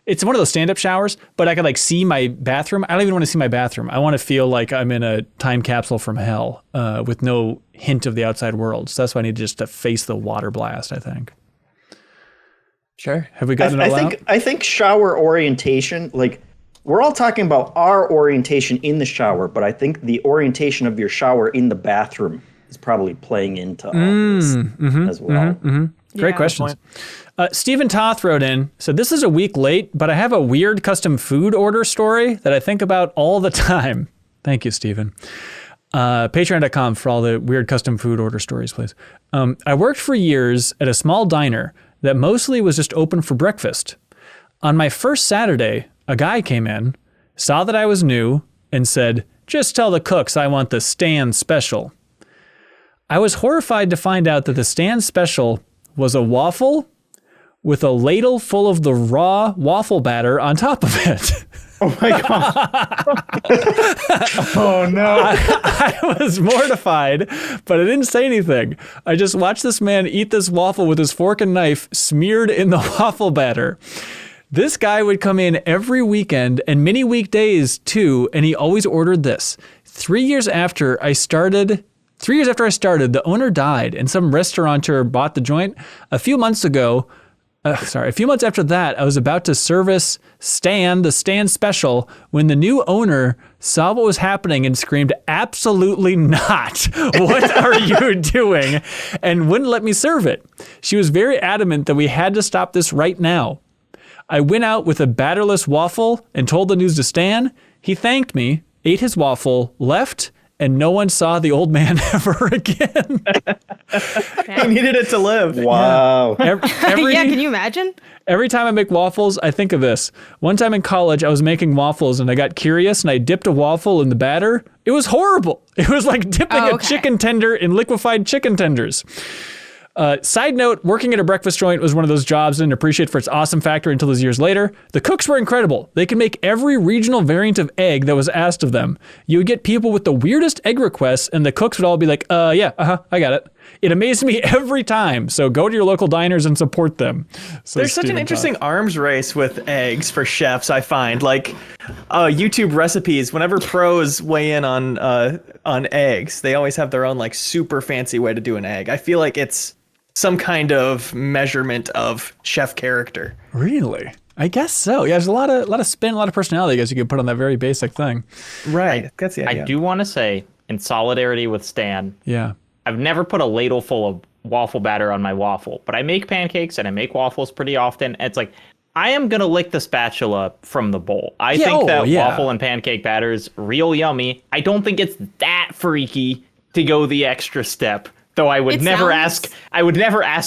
It's one of those stand-up showers, but I could like see my bathroom. I don't even want to see my bathroom. I want to feel like I'm in a time capsule from hell with no hint of the outside world. So that's why I need just to face the water blast, I think. Sure. Have we gotten it all out? I think shower orientation, like we're all talking about our orientation in the shower, but I think the orientation of your shower in the bathroom is probably playing into all this as well. Great questions. Stephen Toth wrote in, said, this is a week late, but I have a weird custom food order story that I think about all the time. Thank you, Stephen. Patreon.com for all the weird custom food order stories, please. I worked for years at a small diner that mostly was just open for breakfast. On my first Saturday, a guy came in, saw that I was new, and said, just tell the cooks I want the stand special. I was horrified to find out that the stand special was a waffle with a ladle full of the raw waffle batter on top of it. Oh my God. Oh no. I was mortified, but I didn't say anything. I just watched this man eat this waffle with his fork and knife smeared in the waffle batter. This guy would come in every weekend and many weekdays too, and he always ordered this. 3 years after I started, the owner died and some restaurateur bought the joint. A few months after that, I was about to service the stand special when the new owner saw what was happening and screamed, absolutely not. What are you doing? And wouldn't let me serve it. She was very adamant that we had to stop this right now. I went out with a batterless waffle and told the news to Stan. He thanked me, ate his waffle, left, and no one saw the old man ever again. He needed it to live. Wow. Yeah, can you imagine? Every time I make waffles, I think of this. One time in college, I was making waffles and I got curious and I dipped a waffle in the batter. It was horrible. It was like dipping a chicken tender in liquefied chicken tenders. Side note, working at a breakfast joint was one of those jobs I didn't appreciate for its awesome factor until those years later. The cooks were incredible. They could make every regional variant of egg that was asked of them. You would get people with the weirdest egg requests and the cooks would all be like, I got it. It amazed me every time. So go to your local diners and support them. There's such an interesting arms race with eggs for chefs, I find. Like YouTube recipes, whenever pros weigh in on eggs, they always have their own like super fancy way to do an egg. I feel like it's some kind of measurement of chef character. Really? I guess so. Yeah, there's a lot of spin, a lot of personality I guess you could put on that very basic thing. Right. That's the idea. I do want to say, in solidarity with Stan, I've never put a ladle full of waffle batter on my waffle, but I make pancakes and I make waffles pretty often. And it's like, I am going to lick the spatula from the bowl. I think that waffle and pancake batter is real yummy. I don't think it's that freaky to go the extra step. Though I would never ask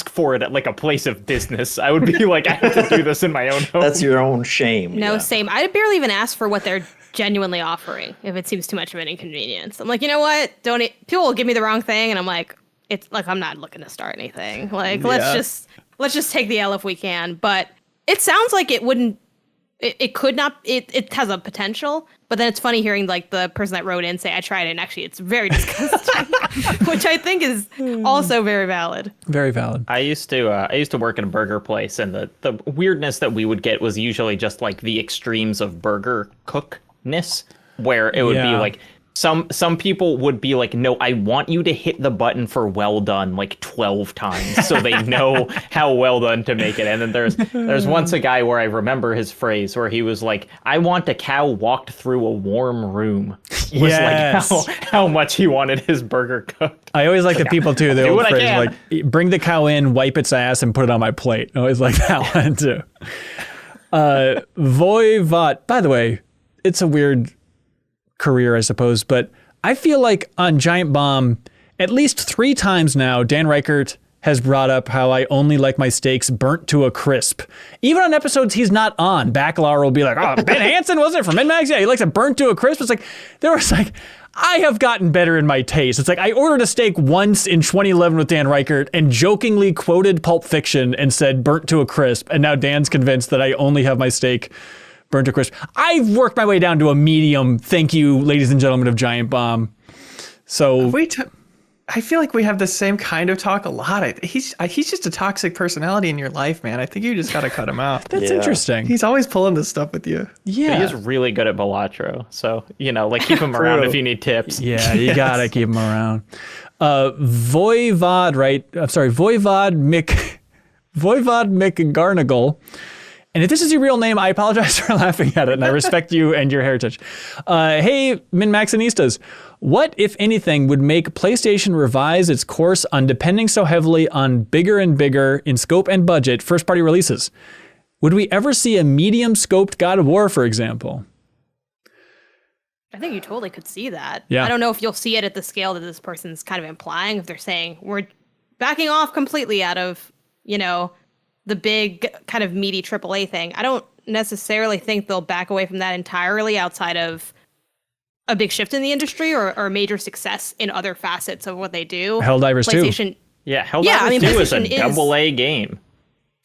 for it at like a place of business. I would be like, I have to do this in my own home. That's your own shame. No, same. I barely even ask for what they're genuinely offering if it seems too much of an inconvenience. I'm like, you know what? People will give me the wrong thing, and I'm like, it's like I'm not looking to start anything. Like, let's just take the L if we can. But it sounds like it wouldn't. It could not. It has a potential, but then it's funny hearing like the person that wrote in say I tried it and actually it's very disgusting, which I think is also very valid. Very valid. I used to work in a burger place, and the weirdness that we would get was usually just like the extremes of burger cookness, where it would be like some people would be like, no, I want you to hit the button for well done like 12 times so they know how well done to make it. And then there's once a guy where I remember his phrase where he was like, I want a cow walked through a warm room. was Yes. like how much he wanted his burger cooked. I always like the people too. The Do old what I phrase can. like, bring the cow in, wipe its ass, and put it on my plate. I always like that one too. Voivod. By the way, it's a weird career, I suppose, but I feel like on Giant Bomb, at least 3 times now, Dan Reichert has brought up how I only like my steaks burnt to a crisp. Even on episodes he's not on, Backlogger will be like, oh, Ben Hansen, wasn't it, from MinnMax? Yeah, he likes it burnt to a crisp. It's like, I have gotten better in my taste. It's like, I ordered a steak once in 2011 with Dan Reichert and jokingly quoted Pulp Fiction and said burnt to a crisp, and now Dan's convinced that I only have my steak burnt to a crisp. I've worked my way down to a medium, thank you, ladies and gentlemen of Giant Bomb. So... I feel like we have the same kind of talk a lot. He's just a toxic personality in your life, man. I think you just got to cut him out. That's interesting. He's always pulling this stuff with you. Yeah. But he is really good at Balatro. So, like keep him around if you need tips. Yeah, you gotta keep him around. Voivod, right? I'm sorry, Voivod McGarnagle. And if this is your real name, I apologize for laughing at it, and I respect you and your heritage. Hey, MinnMaxinistas, what, if anything, would make PlayStation revise its course on depending so heavily on bigger and bigger, in scope and budget, first-party releases? Would we ever see a medium-scoped God of War, for example? I think you totally could see that. Yeah. I don't know if you'll see it at the scale that this person's kind of implying, if they're saying we're backing off completely out of, the big kind of meaty AAA thing. I don't necessarily think they'll back away from that entirely outside of a big shift in the industry or major success in other facets of what they do. Helldivers 2. PlayStation, Yeah, Helldivers 2 is a PlayStation double-A game.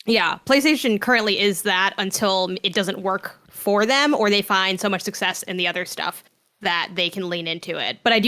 Yeah, PlayStation currently is that until it doesn't work for them or they find so much success in the other stuff that they can lean into it. But I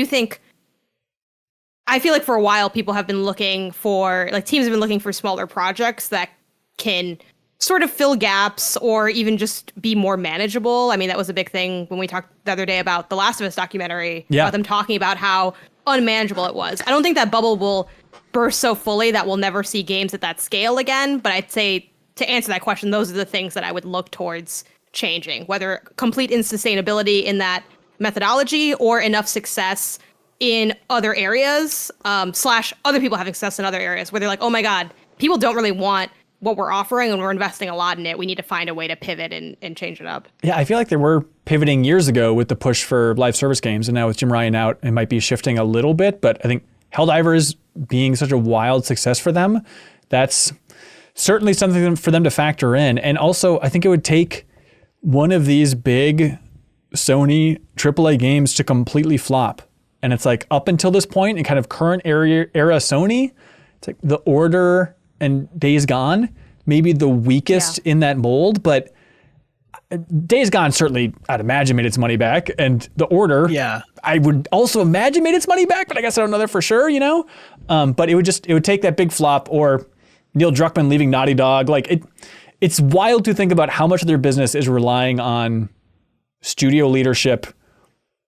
feel like for a while people have been looking for, teams have been looking for smaller projects that can sort of fill gaps or even just be more manageable. I mean, that was a big thing when we talked the other day about the Last of Us documentary, about them talking about how unmanageable it was. I don't think that bubble will burst so fully that we'll never see games at that scale again. But I'd say to answer that question, those are the things that I would look towards changing, whether complete insustainability in that methodology or enough success in other areas, / other people having success in other areas where they're like, oh my God, people don't really want what we're offering and we're investing a lot in it. We need to find a way to pivot and change it up. Yeah, I feel like they were pivoting years ago with the push for live service games, and now with Jim Ryan out, it might be shifting a little bit, but I think Helldivers being such a wild success for them, that's certainly something for them to factor in. And also, I think it would take one of these big Sony AAA games to completely flop. And it's like up until this point in kind of current era Sony, it's like The Order and Days Gone, maybe the weakest in that mold, but Days Gone certainly, I'd imagine, made its money back, and The Order, I would also imagine made its money back, but I guess I don't know that for sure, But it would take that big flop, or Neil Druckmann leaving Naughty Dog. It's wild to think about how much of their business is relying on studio leadership,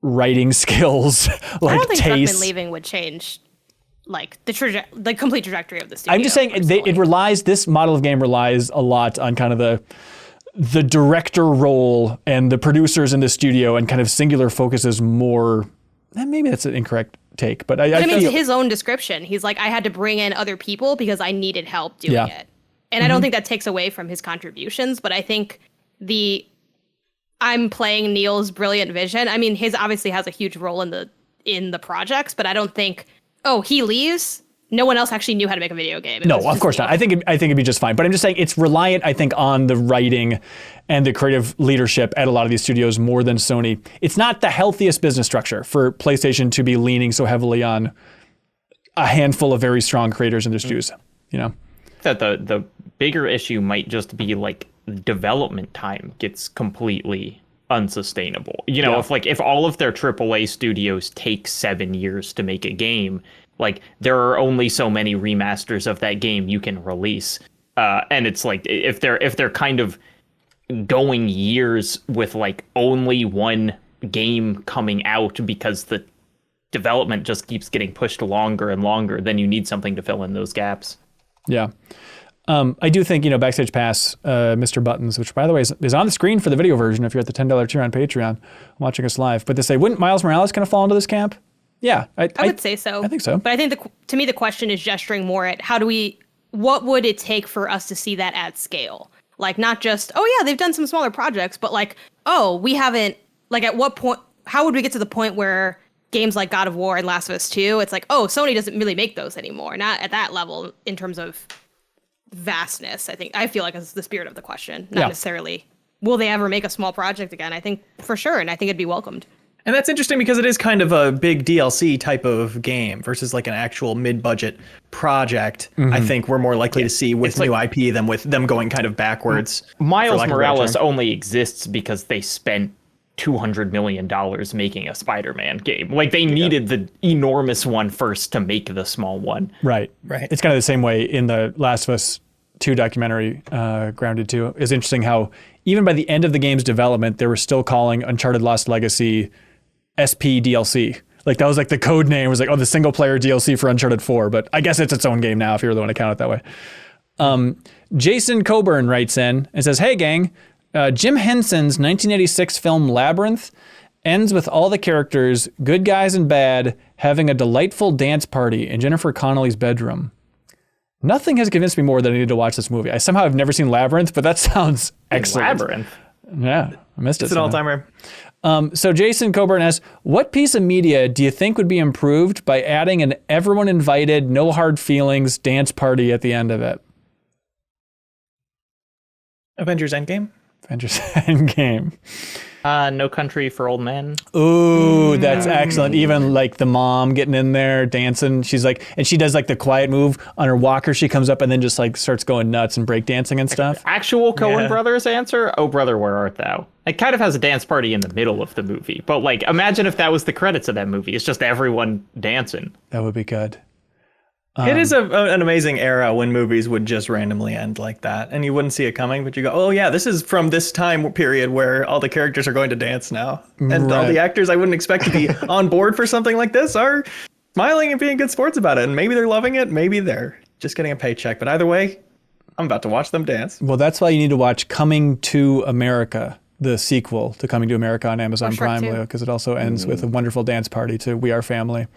writing skills, I don't think taste. Druckmann leaving would change the complete trajectory of the studio. I'm just saying this model of game relies a lot on kind of the director role and the producers in the studio, and kind of singular focus is more, maybe that's an incorrect take, but I mean, to his own description, he's like, I had to bring in other people because I needed help doing it. And I don't think that takes away from his contributions, but I think I'm playing Neil's brilliant vision. I mean, his obviously has a huge role in the projects, but I don't think, he leaves, no one else actually knew how to make a video game. No, of course not. I think it'd be just fine. But I'm just saying it's reliant, I think, on the writing and the creative leadership at a lot of these studios more than Sony. It's not the healthiest business structure for PlayStation to be leaning so heavily on a handful of very strong creators in their studios. That the bigger issue might just be development time gets completely unsustainable. If all of their AAA studios take 7 years to make a game, there are only so many remasters of that game you can release. And it's if they're kind of going years with only one game coming out because the development just keeps getting pushed longer and longer, then you need something to fill in those gaps. Yeah. I do think, Backstage Pass, Mr. Buttons, which by the way is on the screen for the video version if you're at the $10 tier on Patreon watching us live. But they say, wouldn't Miles Morales kind of fall into this camp? Yeah, I would say so. I think so. But I think to me the question is gesturing more at what would it take for us to see that at scale? Like not just, oh yeah, they've done some smaller projects, but like, oh, we haven't, like at what point, how would we get to the point where games like God of War and Last of Us 2, it's like, oh, Sony doesn't really make those anymore. Not at that level in terms of vastness. I feel like is the spirit of the question, not necessarily will they ever make a small project again. I think for sure, and I think it'd be welcomed. And that's interesting because it is kind of a big DLC type of game versus like an actual mid-budget project. I think we're more likely to see with new IP than with them going kind of backwards. Miles Morales only exists because they spent $200 million making a Spider-Man game. Like they needed the enormous one first to make the small one. Right. It's kind of the same way in the Last of Us 2 documentary, Grounded 2. It's interesting how even by the end of the game's development, they were still calling Uncharted Lost Legacy SP DLC. Like that was like the code name was like, oh, the single player DLC for Uncharted 4. But I guess it's its own game now if you really want to count it that way. Jason Coburn writes in and says, hey gang, Jim Henson's 1986 film Labyrinth ends with all the characters, good guys and bad, having a delightful dance party in Jennifer Connelly's bedroom. Nothing has convinced me more that I need to watch this movie. I somehow have never seen Labyrinth, but that sounds excellent. Labyrinth? Yeah, I missed it. It's an all-timer. So Jason Coburn asks, what piece of media do you think would be improved by adding an everyone invited, no hard feelings dance party at the end of it? Avengers Endgame? Avengers Endgame. No Country for Old Men. Ooh, that's excellent. Even like the mom getting in there dancing. She's like, and she does like the quiet move on her walker. She comes up and then just like starts going nuts and breakdancing and stuff. Actual Coen Brothers answer, Oh Brother, Where Art Thou? It kind of has a dance party in the middle of the movie. But like, imagine if that was the credits of that movie. It's just everyone dancing. That would be good. It is an amazing era when movies would just randomly end like that. And you wouldn't see it coming, but you go, oh yeah, this is from this time period where all the characters are going to dance now. And all the actors I wouldn't expect to be on board for something like this are smiling and being good sports about it. And maybe they're loving it. Maybe they're just getting a paycheck. But either way, I'm about to watch them dance. Well, that's why you need to watch Coming to America, the sequel to Coming to America on Amazon Prime, Leo, because it also ends with a wonderful dance party to We Are Family.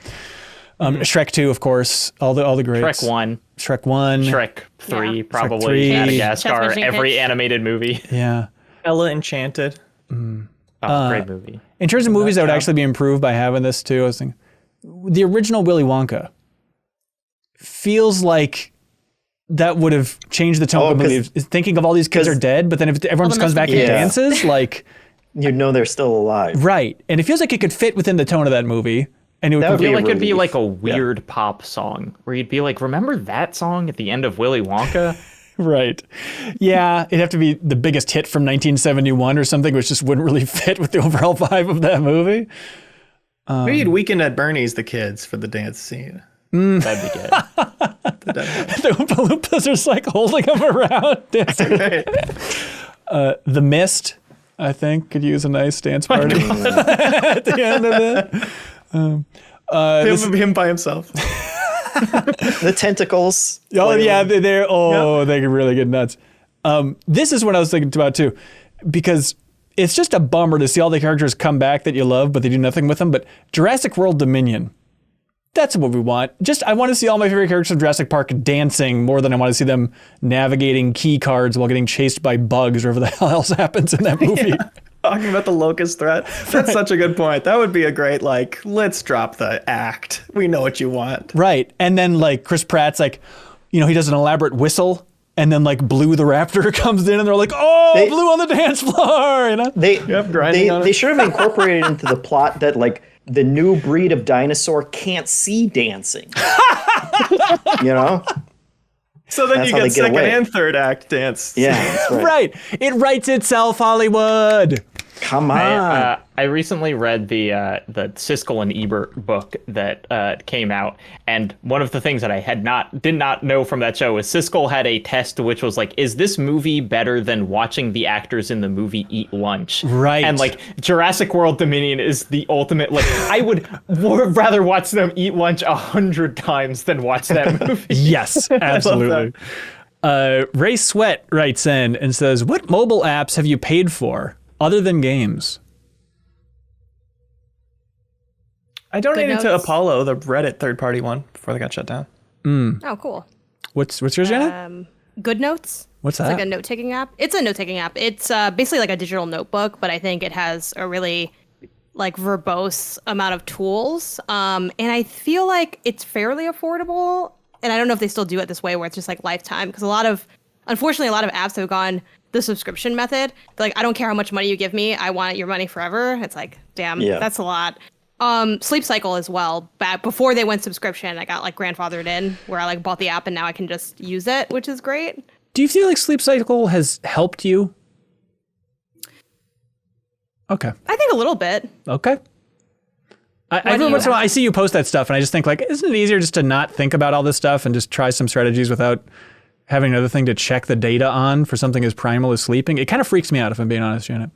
Shrek 2, of course, all the greats. Shrek 1. Shrek 3, probably. Shrek 3. Madagascar, every animated movie. Yeah. Ella Enchanted. Great movie. In terms of movies that would actually be improved by having this too, I was thinking, the original Willy Wonka feels like that would have changed the tone of the movie. Thinking of all these kids are dead, but then if everyone just comes back and dances, like... You know they're still alive. Right. And it feels like it could fit within the tone of that movie. And it would feel like it'd be like a weird pop song where you'd be like, remember that song at the end of Willy Wonka? Right. Yeah, it'd have to be the biggest hit from 1971 or something, which just wouldn't really fit with the overall vibe of that movie. Maybe you'd Weekend at Bernie's the kids for the dance scene. That'd be good. The Oompa Loompas are just like holding them around dancing. The Mist, I think, could use a nice dance party at the end of it. Him by himself. The tentacles. Oh yeah, they can really get nuts. This is what I was thinking about too, because it's just a bummer to see all the characters come back that you love, but they do nothing with them. But Jurassic World Dominion, that's what we want. I want to see all my favorite characters from Jurassic Park dancing more than I want to see them navigating key cards while getting chased by bugs or whatever the hell else happens in that movie. Yeah. Talking about the locust threat. That's such a good point. That would be a great, like, let's drop the act. We know what you want. Right. And then, like, Chris Pratt's like, he does an elaborate whistle, and then, like, Blue the Raptor comes in, and they're like, Blue on the dance floor, They should have incorporated into the plot that, like, the new breed of dinosaur can't see dancing. So then you get second and third act dance. Yeah, that's right. Right. It writes itself, Hollywood. Come on. I recently read the Siskel and Ebert book that came out, and one of the things that I did not know from that show is Siskel had a test which was like, is this movie better than watching the actors in the movie eat lunch? Right. And like Jurassic World Dominion is the ultimate, like, I would rather watch them eat lunch 100 times than watch that movie. Yes, absolutely. Ray Sweat writes in and says, what mobile apps have you paid for other than games? I donated to Notes. Apollo, the Reddit third-party one, before they got shut down. Oh, cool. What's yours, Jenna? Good Notes. What's It's that? like a note-taking app. It's a note-taking app. It's basically like a digital notebook, but I think it has a really like verbose amount of tools. And I feel like it's fairly affordable. And I don't know if they still do it this way where it's just like lifetime, because unfortunately, a lot of apps have gone the subscription method. They're like, I don't care how much money you give me. I want your money forever. It's like, damn, that's a lot. Sleep Cycle as well. Back before they went subscription, I got like grandfathered in where I like bought the app and now I can just use it, which is great. Do you feel like Sleep Cycle has helped you? Okay. I think a little bit. Okay. Every once in a while, I see you post that stuff, and I just think, like, isn't it easier just to not think about all this stuff and just try some strategies without having another thing to check the data on for something as primal as sleeping? It kind of freaks me out, if I'm being honest, Janet.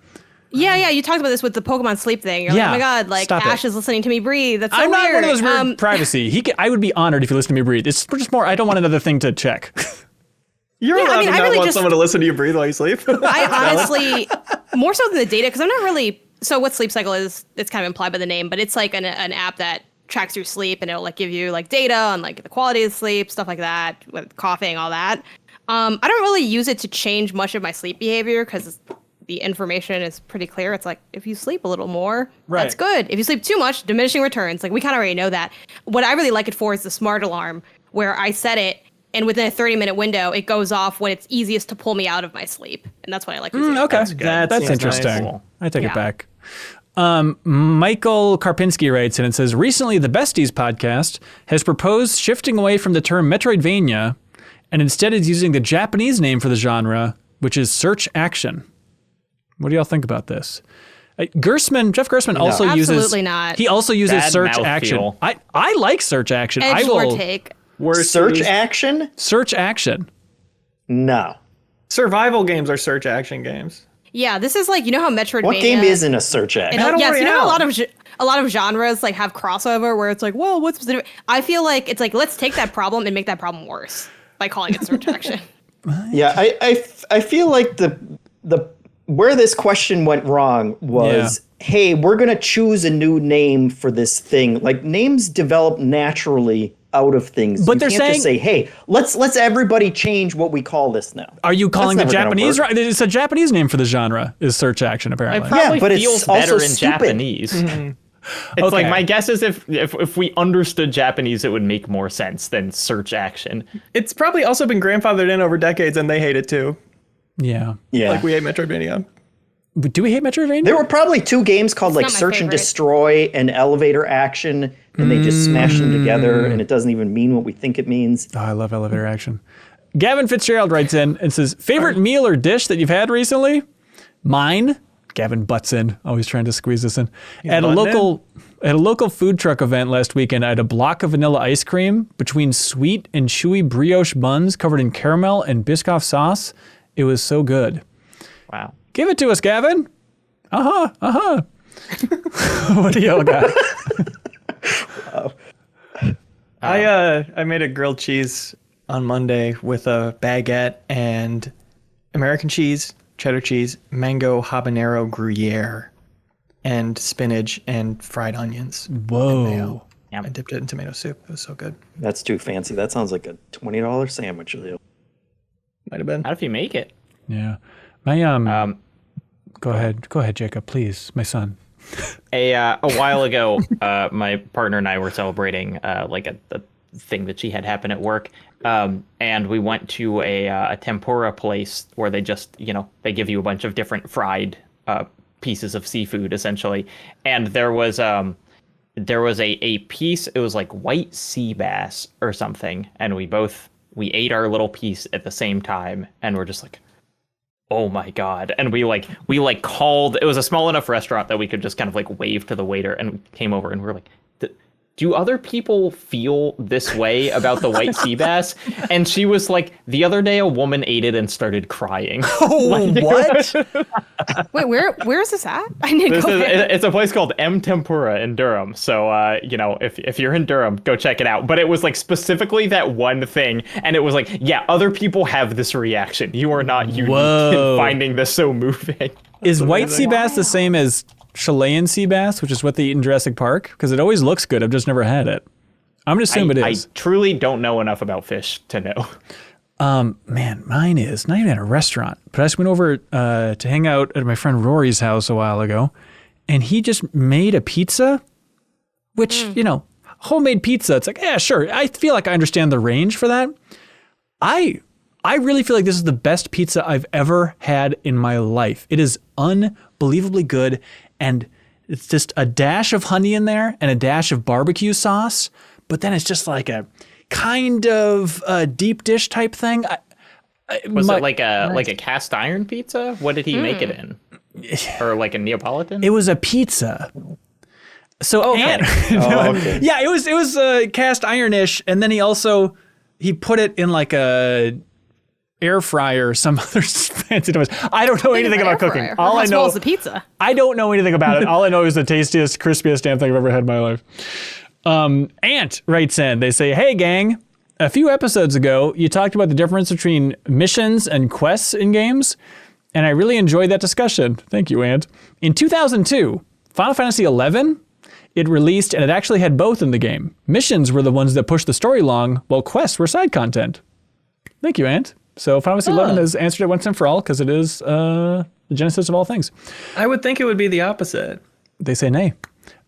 Yeah, you talked about this with the Pokemon sleep thing. You're like, oh my god, like stop Ash it. is listening to me breathe. That's so I'm not weird. one of those weird privacy. I would be honored if you listen to me breathe. It's just more, I don't want another thing to check. You're Yeah, I allowed mean, to I not really want just- someone to listen to you breathe while you sleep. I honestly, more so than the data, because I'm not really. So what Sleep Cycle is, it's kind of implied by the name, but it's like an app that tracks your sleep and it'll like give you like data on like the quality of sleep, stuff like that, with coughing, all that. I don't really use it to change much of my sleep behavior because the information is pretty clear. It's like, if you sleep a little more, that's good. If you sleep too much, diminishing returns. Like, we kind of already know that. What I really like it for is the smart alarm, where I set it and within a 30-minute window, it goes off when it's easiest to pull me out of my sleep. And that's what I like using. Okay. That That's seems interesting. nice. I take it Yeah. back. Michael Karpinski writes in and says, recently the Besties podcast has proposed shifting away from the term Metroidvania and instead is using the Japanese name for the genre, which is search action. What do y'all think about this? Jeff Gersman also uses... Absolutely not. He also uses Bad search mouthfeel. action. I like search action. Edge I will lord take. Search action? search action. No. Survival games are search action games. Yeah, this is like, you know how Metroidvania... What game isn't a search action? And, yes, you know how Royale. a lot of genres like have crossover where it's like, well, what's specific? I feel like it's like, let's take that problem and make that problem worse by calling it search action. Yeah, I feel like the where this question went wrong was, hey, we're gonna choose a new name for this thing. Like, names develop naturally out of things. But you they're can't saying- just say, hey, let's everybody change what we call this now. Are you calling the That's never gonna Japanese? work. It's a Japanese name for the genre, is search action, apparently. Probably but it's feels also better in stupid. Japanese. It's Okay. like, my guess is if we understood Japanese, it would make more sense than search action. It's probably also been grandfathered in over decades, and they hate it too. Yeah. Yeah. Like we hate Metroidvania. Do we hate Metroidvania? There were probably two games called like not my Search and favorite. Destroy and Elevator Action, and they just smashed them together, and it doesn't even mean what we think it means. Oh, I love elevator action. Gavin Fitzgerald writes in and says, favorite meal or dish that you've had recently? Mine, Gavin butts in, always trying to squeeze this in. At a local food truck event last weekend, I had a block of vanilla ice cream between sweet and chewy brioche buns covered in caramel and Biscoff sauce. It was so good. Wow. Give it to us, Gavin. What do y'all got? I made a grilled cheese on Monday with a baguette and American cheese, cheddar cheese, mango habanero Gruyere, and spinach and fried onions. Whoa. I dipped it in tomato soup. It was so good. That's too fancy. That sounds like a $20 sandwich. Might have been. How if you make it? Yeah. My Go ahead, Jacob, please, my son. A while ago, my partner and I were celebrating like a thing that she had happen at work, and we went to a tempura place where they just, they give you a bunch of different fried pieces of seafood essentially, and there was a piece. It was like white sea bass or something, and we ate our little piece at the same time, and we're just like, oh my God. And we called, it was a small enough restaurant that we could just kind of like wave to the waiter, and we came over and we were like, do other people feel this way about the white sea bass? And she was like, the other day a woman ate it and started crying. Oh, what? Wait, where is this at? I need to go there. It's a place called M Tempura in Durham. So, if you're in Durham, go check it out. But it was like specifically that one thing. And it was like, yeah, other people have this reaction. You are not unique in finding this so moving. Is white sea bass the same as Chilean sea bass, which is what they eat in Jurassic Park? Because it always looks good. I've just never had it. I'm going to assume it is. I truly don't know enough about fish to know. Man, mine is not even at a restaurant, but I just went over to hang out at my friend Rory's house a while ago, and he just made a pizza, which, homemade pizza. It's like, yeah, sure. I feel like I understand the range for that. I really feel like this is the best pizza I've ever had in my life. It is unbelievably good, and it's just a dash of honey in there and a dash of barbecue sauce, but then it's just like a kind of deep dish type thing. Was it like a cast iron pizza? What did he make it in? Or like a Neapolitan? It was a pizza. So okay. Yeah, it was cast ironish, and then he put it in like a air fryer or some other fancy device. I don't know anything about cooking. All I know is the pizza. I don't know anything about it. All I know is the tastiest, crispiest damn thing I've ever had in my life. Ant writes in, they say, hey gang, a few episodes ago, you talked about the difference between missions and quests in games, and I really enjoyed that discussion. Thank you, Ant. In 2002, Final Fantasy XI, it released and it actually had both in the game. Missions were the ones that pushed the story along, while quests were side content. Thank you, Ant. So Final Fantasy XI has answered it once and for all because it is the genesis of all things. I would think it would be the opposite. They say nay.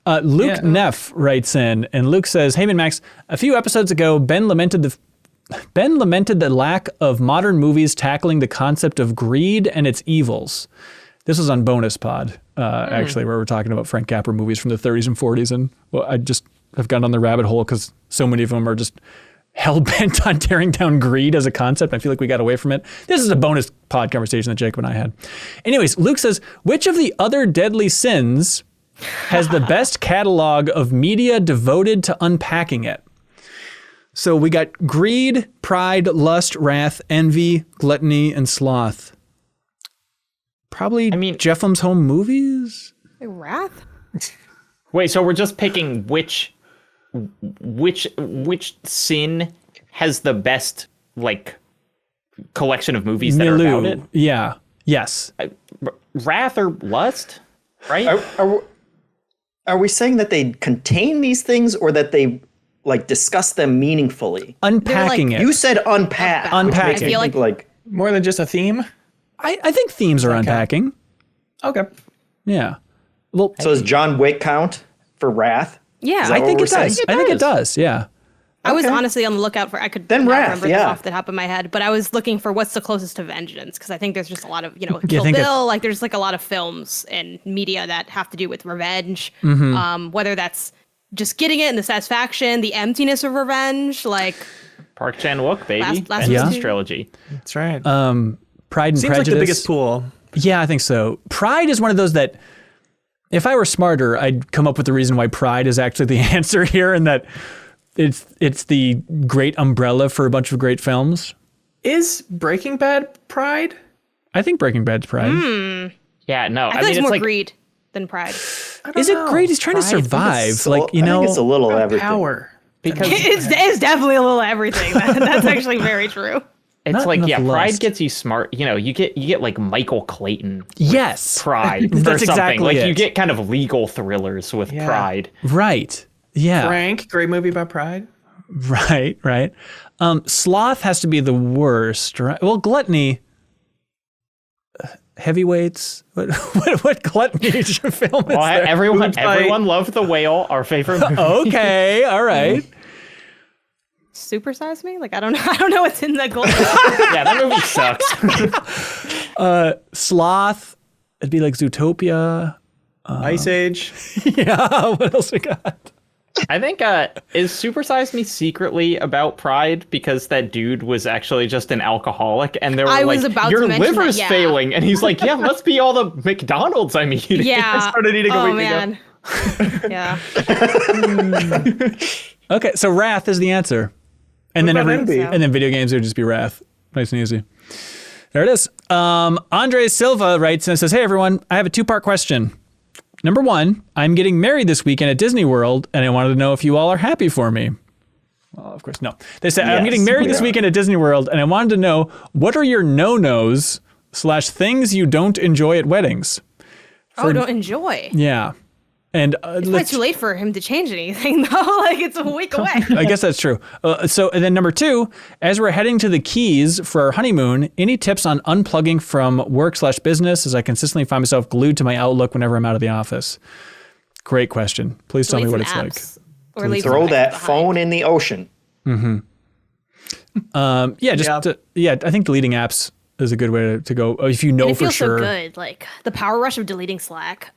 Luke Neff writes in, and Luke says, hey, MinnMax, a few episodes ago, Ben lamented the lack of modern movies tackling the concept of greed and its evils. This was on Bonus Pod, actually, where we're talking about Frank Capra movies from the 30s and 40s. And I just have gone down the rabbit hole because so many of them are just hell-bent on tearing down greed as a concept. I feel like we got away from it. This is a bonus pod conversation that Jacob and I had. Anyways, Luke says, which of the other deadly sins has the best catalog of media devoted to unpacking it? So we got greed, pride, lust, wrath, envy, gluttony, and sloth. Probably Jefflem's Home Movies? Wrath? Wait, so we're just picking which sin has the best collection of movies that are about it? Yeah. Yes. Wrath or lust, right? Are we saying that they contain these things or that they discuss them meaningfully? Unpacking it. You said unpack. Unpacking. I feel like more than just a theme. I think themes are unpacking. Okay. Yeah. Well, so does John Wick count for Wrath? Yeah, I think it does. I think it does. Yeah. I was honestly on the lookout for. I could not remember this off the top of my head, but I was looking for what's the closest to vengeance because I think there's just a lot of Kill Bill. There's a lot of films and media that have to do with revenge. Whether that's just getting it and the satisfaction, the emptiness of revenge, Park Chan-wook, baby, last Vengeance trilogy. That's right. Pride and Seems Prejudice. Like the biggest pool. Yeah, I think so. Pride is one of those that, if I were smarter, I'd come up with the reason why Pride is actually the answer here, and that it's the great umbrella for a bunch of great films. Is Breaking Bad Pride? I think Breaking Bad's Pride. Yeah, no. I think it's more greed than pride. Is it great? He's trying to survive. I think it's a little everything. Power. Because it's definitely a little everything. That's actually very true. It's Not enough Pride lust. gets you smart. You get like Michael Clayton. Yes. Pride. That's or something. exactly it. You get kind of legal thrillers with Pride. Right. Yeah. Frank, great movie about pride. Right. Sloth has to be the worst, right? Well, gluttony. Heavyweights. What gluttony film is there? Everyone loved The Whale, our favorite movie. Okay. All right. Supersize Me? I don't know what's in that gold. Yeah, that movie sucks. Sloth. It'd be like Zootopia. Ice Age. Yeah. What else we got? I think is Supersize Me secretly about pride because that dude was actually just an alcoholic and they were your liver's failing, and he's like, yeah, must be all the McDonald's I'm eating. Yeah. I started eating a week man. ago. Yeah. Okay, so Wrath is the answer. And then Envy? and then video games would just be Wrath. Nice and easy. There it is. Andre Silva writes and says, "Hey everyone, I have a 2-part question. Number 1, I'm getting married this weekend at Disney World, and I wanted to know if you all are happy for me." Well, of course, no. They said, "I'm getting married this weekend at Disney World, and I wanted to know what are your no-nos / things you don't enjoy at weddings." Don't enjoy. Yeah. And It's probably too late for him to change anything, though. Like, it's a week away. I guess that's true. And then number 2, as we're heading to the Keys for our honeymoon, any tips on unplugging from work/business, as I consistently find myself glued to my Outlook whenever I'm out of the office? Great question. Please tell me what it's like. Or leave Throw some that behind. phone in the ocean. I think deleting apps is a good way to go if you know And it for feels sure. so good. Like, the power rush of deleting Slack.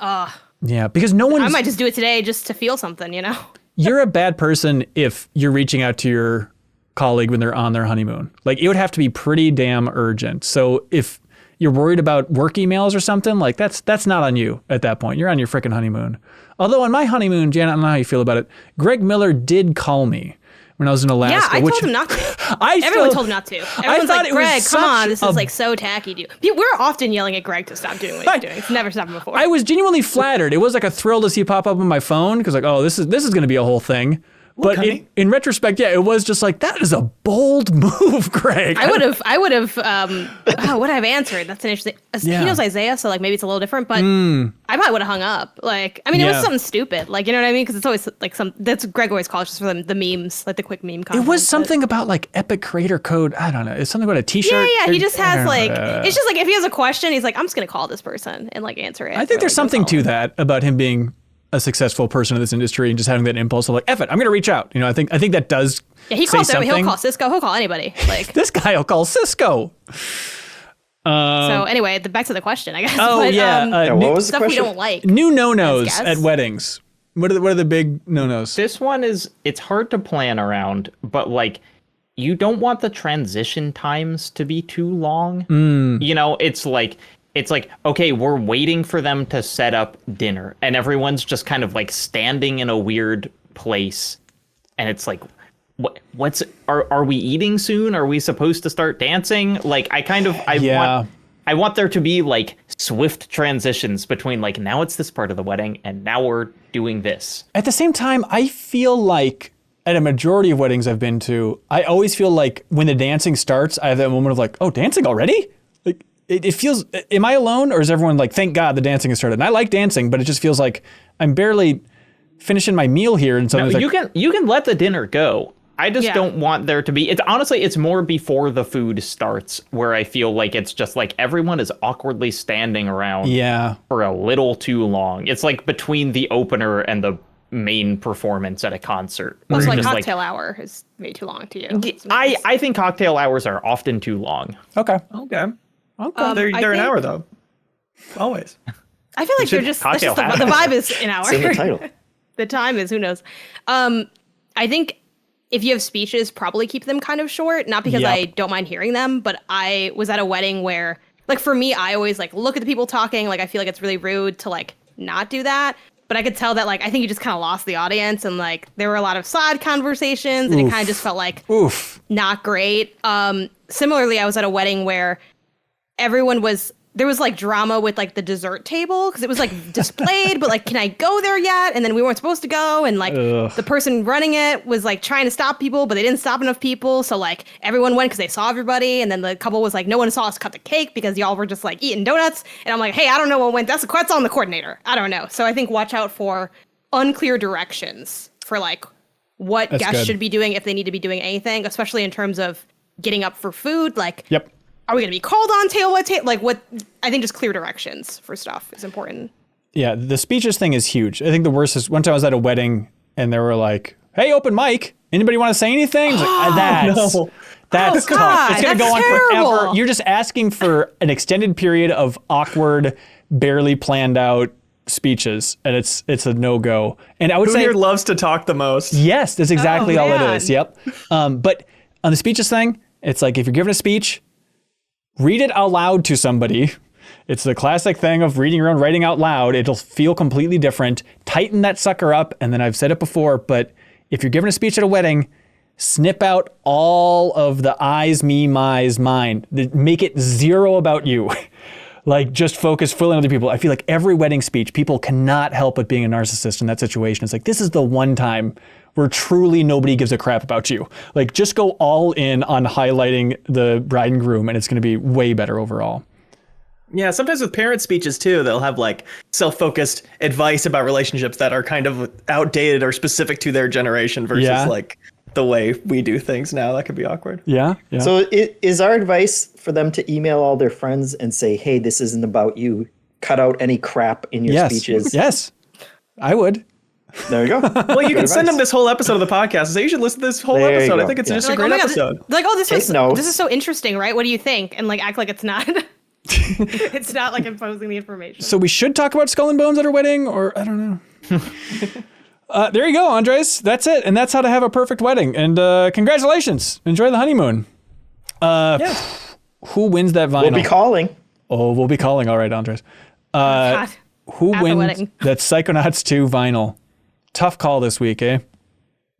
Yeah, because no one. I might just do it today just to feel something, you know? You're a bad person if you're reaching out to your colleague when they're on their honeymoon. Like, it would have to be pretty damn urgent. So if you're worried about work emails or something, like that's not on you at that point. You're on your frickin' honeymoon. Although on my honeymoon, Janet, I don't know how you feel about it. Greg Miller did call me when I was in Alaska. Yeah, I told him not to. Everyone told him not to. Everyone's thought like, it was Greg, come on, this such is a- like so tacky, dude. We're often yelling at Greg to stop doing what he's doing. It's never stopped him before. I was genuinely flattered. It was like a thrill to see it pop up on my phone because like, oh, this is going to be a whole thing. But in retrospect, yeah, it was just like, that is a bold move, Greg. I would have, what would I have answered? That's an interesting, Yeah. he knows Isaiah, so like maybe it's a little different, but I probably would have hung up. Like, I mean, it was Yeah. something stupid, like, you know what I mean? Because it's always like that's Greg always calls just for the memes, like the quick meme It content. was something about like Epic Creator Code. I don't know. It's something about a t-shirt. Yeah, he just I has don't like, know. it's just like if he has a question, he's like, I'm just going to call this person and like answer it. I think Or, there's like, something don't to call him. that about him being a successful person in this industry and just having that impulse of like, F it, I'm going to reach out. You know, I think that does Yeah, he say calls everybody. something. He'll call Cisco. He'll call anybody. Like, This guy will call Cisco. so anyway, back to the question, I guess. Oh, But, yeah. What was the stuff we question? don't like. New no-nos As at guests? weddings. What are the big no-nos? This one it's hard to plan around, but like you don't want the transition times to be too long. You know, it's like, okay, we're waiting for them to set up dinner and everyone's just kind of like standing in a weird place. And it's like, are we eating soon? Are we supposed to start dancing? Like, I want there to be like swift transitions between like, now it's this part of the wedding and now we're doing this. At the same time, I feel like at a majority of weddings I've been to, I always feel like when the dancing starts, I have that moment of like, oh, dancing already? Like it feels, am I alone or is everyone like, thank God the dancing has started? And I like dancing, but it just feels like I'm barely finishing my meal here. And No, something's you can let the dinner go. I just Yeah. don't want there to be, it's more before the food starts where I feel like it's just like everyone is awkwardly standing around yeah. for a little too long. It's like between the opener and the main performance at a concert. where Also, you're like just cocktail hour is way too long to you. I think cocktail hours are often too long. Okay. Okay. I They're an think- hour though. Always. I feel like they're just, that's just cocktail the vibe is an hour. It's in the title. The time is, who knows. I think if you have speeches, probably keep them kind of short. Not because Yep. I don't mind hearing them, but I was at a wedding where, like, for me, I always like look at the people talking. Like, I feel like it's really rude to like not do that. But I could tell that, like, I think you just kind of lost the audience, and like there were a lot of side conversations, and it kind of just felt like not great. Similarly, I was at a wedding where there was like drama with like the dessert table because it was like displayed, but like, can I go there yet? And then we weren't supposed to go. And like the person running it was like trying to stop people, but they didn't stop enough people. So like everyone went because they saw everybody. And then the couple was like, no one saw us cut the cake because y'all were just like eating donuts. And I'm like, hey, I don't know what went. That's on the coordinator. I don't know. So I think watch out for unclear directions for like what That's guests good. should be doing if they need to be doing anything, especially in terms of getting up for food. Like, Yep. are we going to be called on tail by tail? Like what? I think just clear directions for stuff is important. Yeah, the speeches thing is huge. I think the worst is one time I was at a wedding and they were like, hey, open mic. Anybody want to say anything? It's like, that's No. tough. God, It's going to that's go on terrible. forever. You're just asking for an extended period of awkward, barely planned out speeches, and it's a no-go. And I would Who say, here loves to talk the most? yes, that's exactly all it man. is. Yep. But on the speeches thing, it's like if you're giving a speech, read it out loud to somebody It's the classic thing of reading your own writing out loud. It'll feel completely different. Tighten that sucker up. And then I've said it before, but if you're giving a speech at a wedding, snip out all of the I's, me, my's, mine. Make it zero about you. Like, just focus fully on other people. I feel like every wedding speech, people cannot help but being a narcissist in that situation. It's like, this is the one time where truly nobody gives a crap about you. Like, just go all in on highlighting the bride and groom, and it's going to be way better overall. Yeah, sometimes with parent speeches too, they'll have like self-focused advice about relationships that are kind of outdated or specific to their generation versus like the way we do things now. That could be awkward. Yeah. So is our advice for them to email all their friends and say, hey, this isn't about you. Cut out any crap in your speeches. Yes, I would. There you go. Well, you can send them this whole episode of the podcast and say, you should listen to this whole episode. I think it's just a great episode. Like, oh, this is so interesting, right? What do you think? And like, act like it's not. It's not like imposing the information. So we should talk about Skull and Bones at our wedding, or I don't know. There you go, Andres. That's it. And that's how to have a perfect wedding. And congratulations. Enjoy the honeymoon. Who wins that vinyl? We'll be calling. Oh, we'll be calling. All right, Andres. Who wins that Psychonauts 2 vinyl? Tough call this week, eh?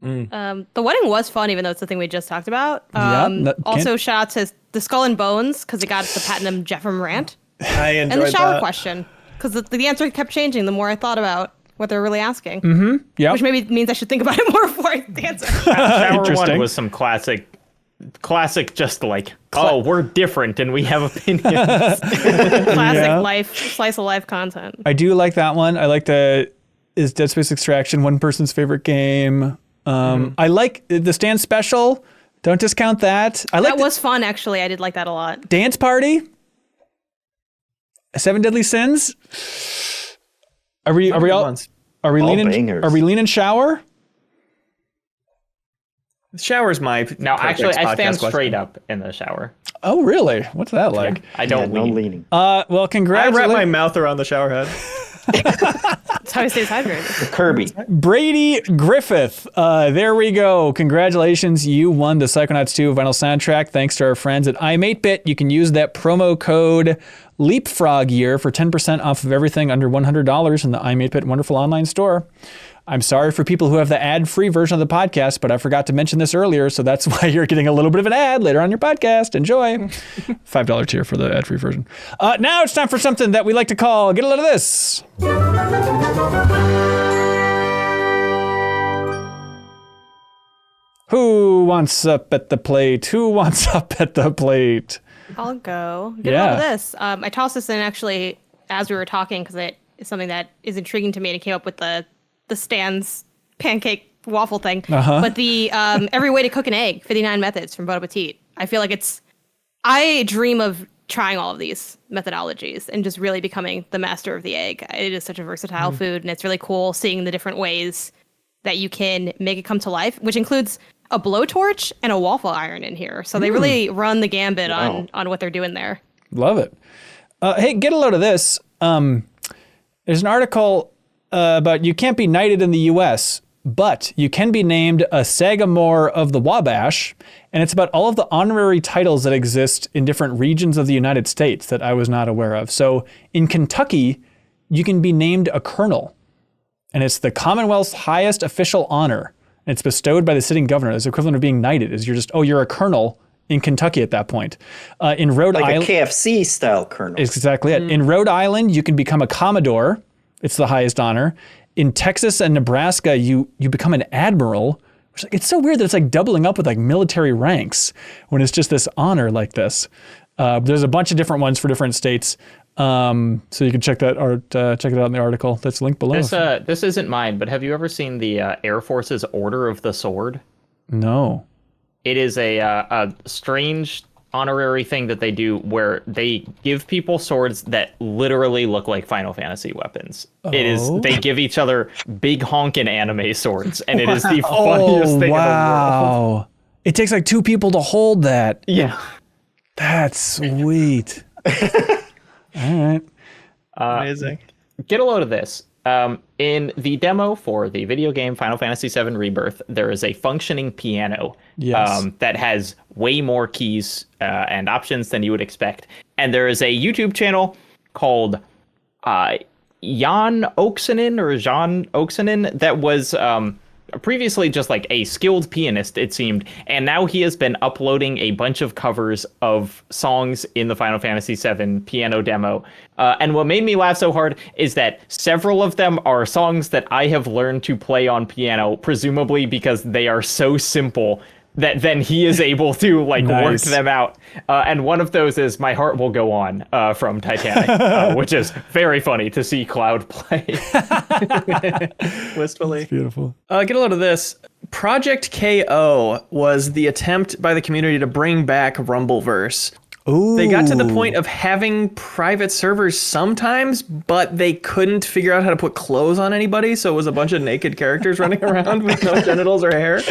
The wedding was fun, even though it's the thing we just talked about. Also, shout out to the Skull and Bones, because it got the Platinum Jeffrem rant. I enjoyed and the shower that. question, because the answer kept changing the more I thought about what they're really asking. Yeah. Which maybe means I should think about it more before I answer. Shower one was some classic, just like, oh, we're different and we have opinions. Classic slice of life content. I do like that one. I like is Dead Space Extraction one person's favorite game? I like the Stand Special. Don't discount that. That was fun, actually. I did like that a lot. Dance Party. 7 Deadly Sins. Are we leaning shower? Shower's my No, actually, I stand question. straight up in the shower. Oh, really? What's that like? I don't No lean. leaning. Well, I congratulations. wrap my mouth around the shower head. That's how he stays hydrated. Kirby. Brady Griffith. There we go. Congratulations. You won the Psychonauts 2 vinyl soundtrack. Thanks to our friends at I'm8bit. You can use that promo code LeapfrogYear for 10% off of everything under $100 in the I'm8bit wonderful online store. I'm sorry for people who have the ad-free version of the podcast, but I forgot to mention this earlier, so that's why you're getting a little bit of an ad later on your podcast. Enjoy. $5 tier for the ad-free version. Now it's time for something that we like to call Get a Load of This. Who wants up at the plate? Who wants up at the plate? I'll go. Get a load of this. I tossed this in actually as we were talking because it is something that is intriguing to me, and it came up with the Stan's pancake waffle thing. But the every way to cook an egg, 59 methods from Bon Appetit. I feel like I dream of trying all of these methodologies and just really becoming the master of the egg. It is such a versatile food, and it's really cool seeing the different ways that you can make it come to life, which includes a blowtorch and a waffle iron in here. So they really run the gambit on what they're doing there. Love it. Hey, get a load of this. There's an article about you can't be knighted in the U.S., but you can be named a Sagamore of the Wabash, and it's about all of the honorary titles that exist in different regions of the United States that I was not aware of. So in Kentucky, you can be named a colonel, and it's the Commonwealth's highest official honor. And it's bestowed by the sitting governor. It's the equivalent of being knighted. Is you're a colonel in Kentucky at that point. In Rhode Island, like a KFC style colonel. Exactly it. In Rhode Island, you can become a commodore. It's the highest honor. In Texas and Nebraska, you become an admiral. It's so weird that it's like doubling up with like military ranks when it's just this honor like this. There's a bunch of different ones for different states. So you can check that or check it out in the article that's linked below. This isn't mine, but have you ever seen the Air Force's Order of the Sword? No. It is a strange honorary thing that they do where they give people swords that literally look like Final Fantasy weapons. They give each other big honkin' anime swords, and it is the funniest thing in the world. It takes like 2 people to hold that. Yeah. That's sweet. All right. Amazing. Get a load of this. In the demo for the video game Final Fantasy VII Rebirth, there is a functioning piano that has way more keys and options than you would expect. And there is a YouTube channel called Jan Oksanen that was previously just like a skilled pianist, it seemed, and now he has been uploading a bunch of covers of songs in the Final Fantasy VII piano demo. And what made me laugh so hard is that several of them are songs that I have learned to play on piano, presumably because they are so simple that then he is able to work them out. And one of those is My Heart Will Go On from Titanic, which is very funny to see Cloud play. Wistfully. It's beautiful. Get a load of this. Project KO was the attempt by the community to bring back Rumbleverse. Ooh. They got to the point of having private servers sometimes, but they couldn't figure out how to put clothes on anybody, so it was a bunch of naked characters running around with no genitals or hair.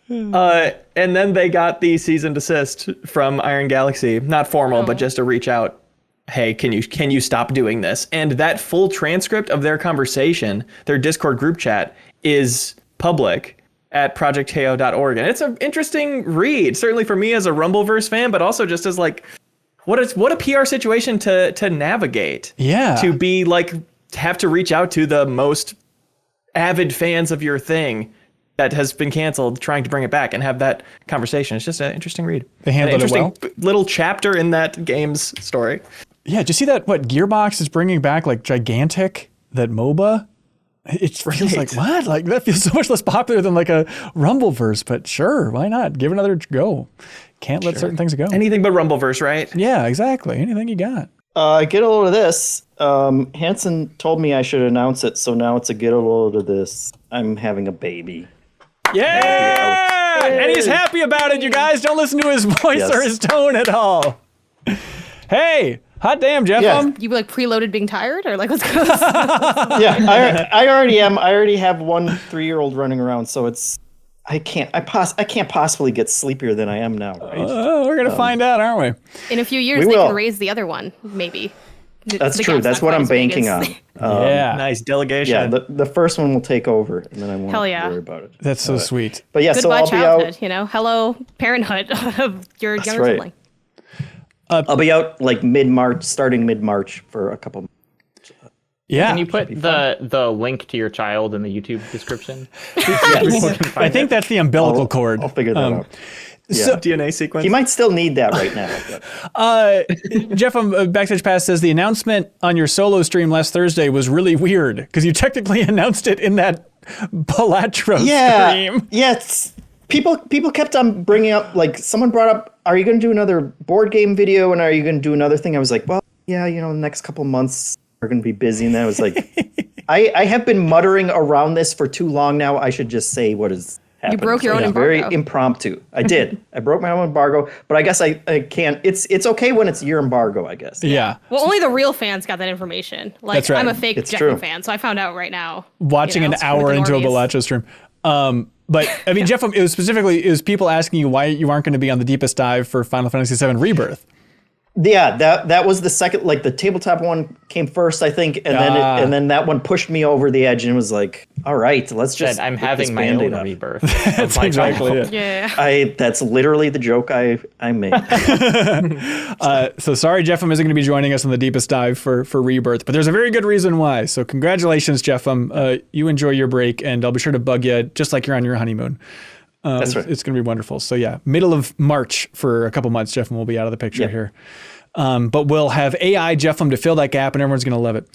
And then they got the cease and desist from Iron Galaxy. Not formal, but just to reach out. Hey, can you stop doing this? And that full transcript of their conversation, their Discord group chat, is public at projectko.org. And it's an interesting read, certainly for me as a Rumbleverse fan, but also just as what a PR situation to navigate. Yeah. To be have to reach out to the most avid fans of your thing that has been canceled, trying to bring it back and have that conversation. It's just an interesting read. They handled it well. Little chapter in that game's story. Yeah, did you see that? What Gearbox is bringing back, Gigantic, that MOBA? It feels like, what? That feels so much less popular than a Rumbleverse, but sure, why not? Give it another go. Can't let certain things go. Anything but Rumbleverse, right? Yeah, exactly. Anything you got. Get a load of this. Hanson told me I should announce it, so now it's a get a load of this. I'm having a baby. Yeah! And he's happy about it, you guys. Don't listen to his voice or his tone at all. Hey, hot damn, Jeff. Yeah. You preloaded being tired, or what's going on? Yeah, I already am. I already have one 3-year-old running around, so it's I can't possibly get sleepier than I am now, right? We're gonna find out, aren't we? In a few years, they can raise the other one, maybe. That's true. That's what I'm banking on. Yeah. Nice delegation. Yeah, the first one will take over, and then I won't worry about it. That's so sweet. But yeah, Goodbye so I'll childhood, be out. Hello parenthood of your younger sibling. I'll be out starting mid-March for a couple months. Yeah. Can you put the link to your child in the YouTube description? I think that's the umbilical cord. I'll figure that out. Yeah. So, DNA sequence. He might still need that right now. Jeff from Backstage Pass says the announcement on your solo stream last Thursday was really weird because you technically announced it in that Balatro stream. Yeah, people kept on bringing up, someone brought up, are you going to do another board game video and are you going to do another thing? I was like, well, yeah, the next couple months are going to be busy. And then I was like, I have been muttering around this for too long now. I should just say what is happening. You broke your own embargo. Very impromptu. I did. I broke my own embargo, but I guess I can't. It's okay when it's your embargo, I guess. Yeah. Well, only the real fans got that information. That's right. I'm a fake It's Jeff true. fan, so I found out right now. Watching an hour into a Balatro stream. But I mean, Jeff, it was people asking you why you aren't going to be on the deepest dive for Final Fantasy VII Rebirth. Yeah, that was the second, the tabletop one came first, I think, and then that one pushed me over the edge and was like, all right, let's just. I'm having my own rebirth. That's exactly it. Yeah. That's literally the joke I made. So sorry, Jeff isn't going to be joining us on the deepest dive for Rebirth, but there's a very good reason why. So congratulations, Jeff. You enjoy your break, and I'll be sure to bug you just like you're on your honeymoon. That's right. It's going to be wonderful. So yeah, middle of March for a couple months, Jeff will be out of the picture here. But we'll have AI Jeffem to fill that gap, and everyone's going to love it.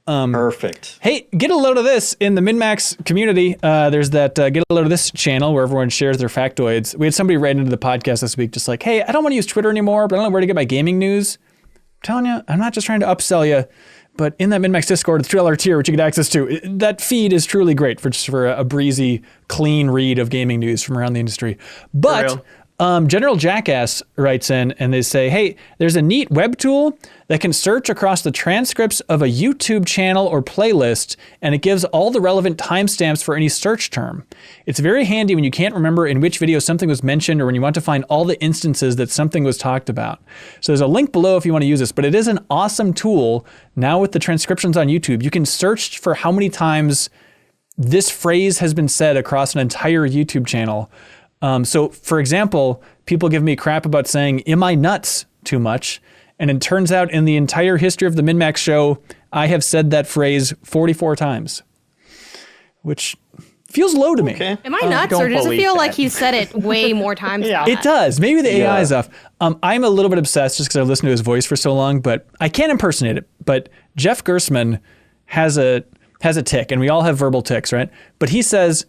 Perfect. Hey, get a load of this in the MinnMax community. There's that get a load of this channel where everyone shares their factoids. We had somebody write into the podcast this week just like, hey, I don't want to use Twitter anymore, but I don't know where to get my gaming news. I'm telling you, I'm not just trying to upsell you, but in that MinnMax Discord, the $3 tier, which you get access to, that feed is truly great for a breezy, clean read of gaming news from around the industry. But General Jackass writes in and they say, hey, there's a neat web tool that can search across the transcripts of a YouTube channel or playlist, and it gives all the relevant timestamps for any search term. It's very handy when you can't remember in which video something was mentioned or when you want to find all the instances that something was talked about. So there's a link below if you want to use this, but it is an awesome tool. Now with the transcriptions on YouTube, you can search for how many times this phrase has been said across an entire YouTube channel. So for example, people give me crap about saying, am I nuts too much? And it turns out in the entire history of the MinnMax show, I have said that phrase 44 times, which feels low to me. Okay. Am I nuts, or does it feel like he's said it way more times? Yeah. than It that? does. Maybe the AI is off. I'm a little bit obsessed just because I've listened to his voice for so long, but I can't impersonate it. But Jeff Gersman has a tick, and we all have verbal ticks, right? But he says,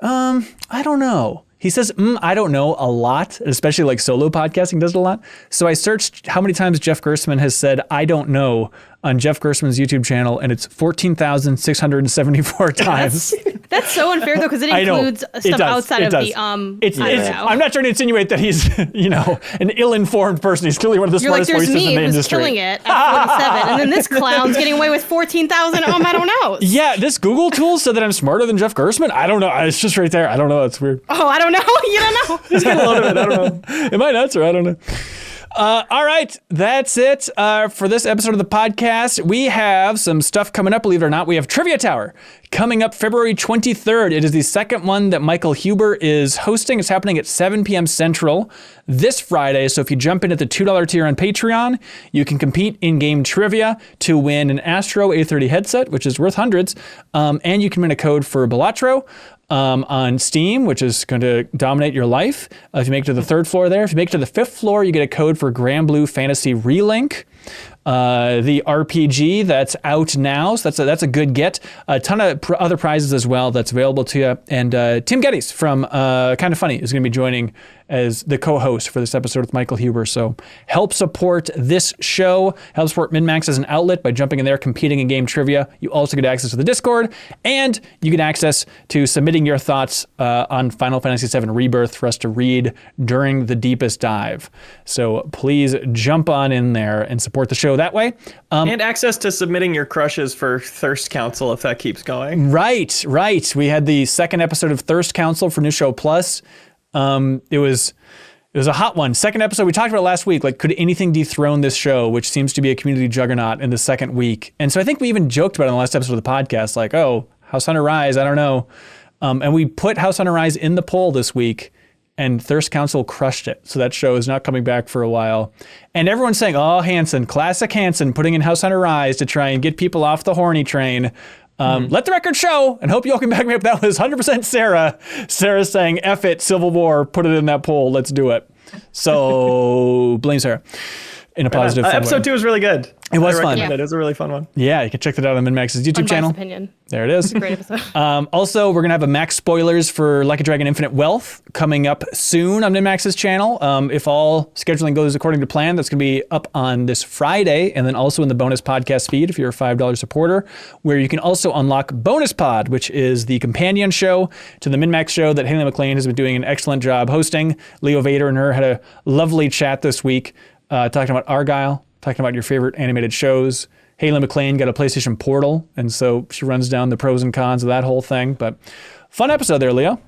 I don't know. He says, I don't know a lot, especially like solo podcasting does it a lot. So I searched how many times Jeff Gersman has said, I don't know on Jeff Gersman's YouTube channel, and it's 14,674 times. That's so unfair though, because it I know. includes It stuff does. outside It of does. the I It's, don't know. I'm not trying to insinuate that he's, an ill-informed person. He's clearly one of the You're like, smartest there's voices in me the who's industry. killing it at 47, and then this clown's getting away with 14,000. I don't know. Yeah, this Google tool said that I'm smarter than Jeff Gersman. I don't know. It's just right there. I don't know. It's weird. Oh, I don't know. You don't know. Just get a load of it. I don't know. Am I nuts or I don't know? All right, that's it for this episode of the podcast. We have some stuff coming up, believe it or not. We have Trivia Tower coming up February 23rd. It is the second one that Michael Huber is hosting. It's happening at 7 p.m. Central this Friday. So if you jump in at the $2 tier on Patreon, you can compete in game trivia to win an Astro A30 headset, which is worth hundreds, and you can win a code for Balatro. On Steam, which is going to dominate your life. If you make it to the third floor there. If you make it to the fifth floor, you get a code for Grand Blue Fantasy Relink. The RPG that's out now, so that's a good get. A ton of other prizes as well that's available to you. And Tim Geddes from Kind of Funny is going to be joining as the co-host for this episode with Michael Huber. So help support this show, help support MinnMax as an outlet by jumping in there, competing in game trivia. You also get access to the Discord, and you get access to submitting your thoughts on Final Fantasy VII Rebirth for us to read during the deepest dive. So please jump on in there and support the show that way. And access to submitting your crushes for Thirst Council if that keeps going. Right. We had the second episode of Thirst Council for New Show Plus. It was a hot one. Second episode, we talked about it last week, like, could anything dethrone this show, which seems to be a community juggernaut in the second week. And so I think we even joked about it in the last episode of the podcast, like, oh, House Hunter Rise, I don't know. And we put House Hunter Rise in the poll this week, and Thirst Council crushed it. So that show is not coming back for a while. And everyone's saying, oh, Hansen, classic Hansen, putting in House Hunter Rise to try and get people off the horny train. Let the record show, and hope you all can back me up. That was 100% Sarah. Sarah's saying, F it, Civil War, put it in that poll, let's do it. So blame Sarah in a positive fun way. Episode 2 was really good. It was I fun. recommend it. It was a really fun one. Yeah, you can check that out on MinnMax's YouTube Unbiased channel. opinion. There it is. Great episode. Also, we're going to have a Max spoilers for Like a Dragon Infinite Wealth coming up soon on MinnMax's channel. If all scheduling goes according to plan, that's going to be up on this Friday, and then also in the bonus podcast feed if you're a $5 supporter, where you can also unlock Bonus Pod, which is the companion show to the MinnMax show that Haley McLean has been doing an excellent job hosting. Leo Vader and her had a lovely chat this week talking about Argyle, talking about your favorite animated shows. Haley McLean got a PlayStation Portal, and so she runs down the pros and cons of that whole thing. But fun episode there, Leo.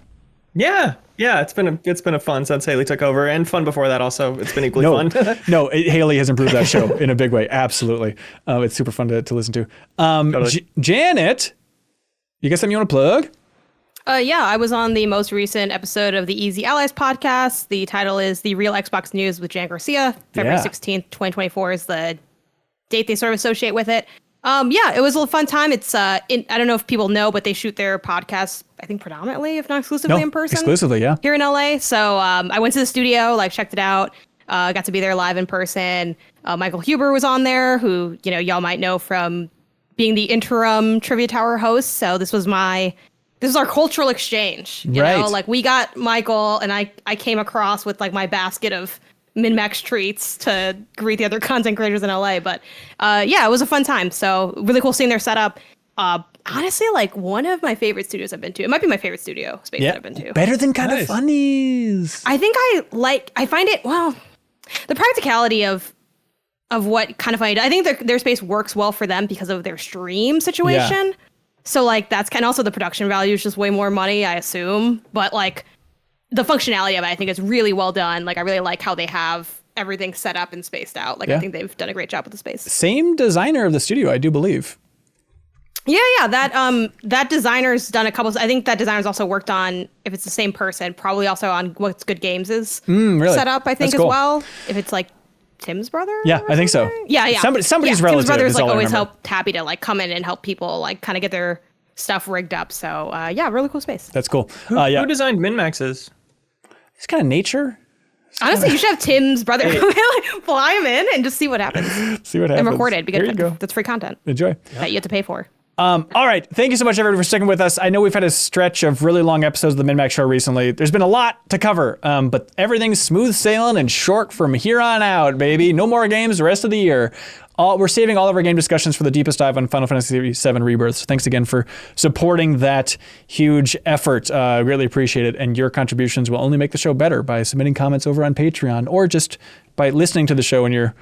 Yeah, it's been a fun since Haley took over, and fun before that also. It's been equally fun. Haley has improved that show in a big way. Absolutely. It's super fun to listen to. Totally. Janet, you got something you want to plug? Yeah, I was on the most recent episode of the Easy Allies podcast. The title is The Real Xbox News with Jan Garcia. February 16th, 2024 is the date they sort of associate with it. Yeah, it was a fun time. It's I don't know if people know, but they shoot their podcasts, I think predominantly, if not exclusively in person. Exclusively, yeah. Here in LA. So I went to the studio, checked it out, got to be there live in person. Michael Huber was on there, who, y'all might know from being the interim Trivia Tower host. So this is our cultural exchange. You know? We got Michael, and I came across with my basket of MinnMax treats to greet the other content creators in LA. But yeah, it was a fun time. So really cool seeing their setup. Honestly, one of my favorite studios I've been to. It might be my favorite studio space that I've been to. Better than Kind of Funnies. I think I find it, the practicality of what Kind of Funny. I think their space works well for them because of their stream situation. Yeah. So that's kind of also the production value is just way more money, I assume. But the functionality of it, I think, is really well done. I really like how they have everything set up and spaced out. I think they've done a great job with the space. Same designer of the studio, I do believe. Yeah. That designer's done a couple. I think that designer's also worked on, if it's the same person, probably also on What's Good Games is really? set up, I think, That's cool. as well. If it's Tim's brother? Yeah, I think so. Yeah. Somebody's Tim's relative brother's is like all I always remember. happy to like come in and help people like kind of get their stuff rigged up. So yeah, really cool space. That's cool. Who designed MinnMax's? It's kind of nature. Honestly, you should have Tim's brother fly him in and just see what happens. See what happens. And record it because There you go. that's free content Enjoy. that you have to pay for. All right. Thank you so much, everybody, for sticking with us. I know we've had a stretch of really long episodes of the MinnMax Show recently. There's been a lot to cover, but everything's smooth sailing and short from here on out, baby. No more games the rest of the year. We're saving all of our game discussions for the deepest dive on Final Fantasy VII Rebirth. So thanks again for supporting that huge effort. Really appreciate it. And your contributions will only make the show better by submitting comments over on Patreon or just by listening to the show in your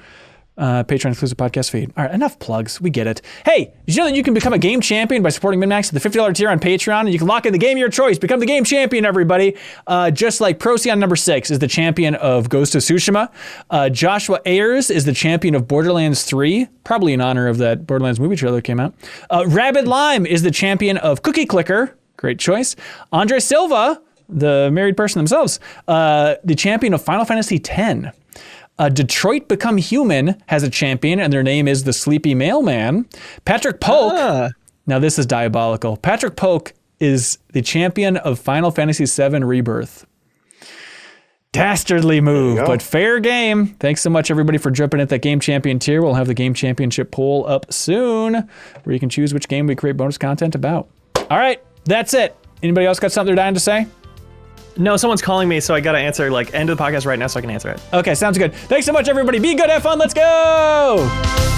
Patreon exclusive podcast feed. All right, enough plugs. We get it. Hey, did you know that you can become a game champion by supporting MinnMax at the $50 tier on Patreon? And you can lock in the game of your choice. Become the game champion, everybody. Just like Procyon number 6 is the champion of Ghost of Tsushima. Joshua Ayers is the champion of Borderlands 3, probably in honor of that Borderlands movie trailer that came out. RabidLime is the champion of Cookie Clicker. Great choice. Andre Silva, the married person themselves, the champion of Final Fantasy X. Detroit Become Human has a champion, and their name is the Sleepy Mailman. Patrick Polk. Now this is diabolical. Patrick Polk is the champion of Final Fantasy VII Rebirth. Dastardly move, but fair game. Thanks so much, everybody, for jumping at that Game Champion tier. We'll have the Game Championship poll up soon, where you can choose which game we create bonus content about. All right, that's it. Anybody else got something they're dying to say? No, someone's calling me, so I got to answer, like, end of the podcast right now so I can answer it. Okay, sounds good. Thanks so much, everybody. Be good, have fun, let's go!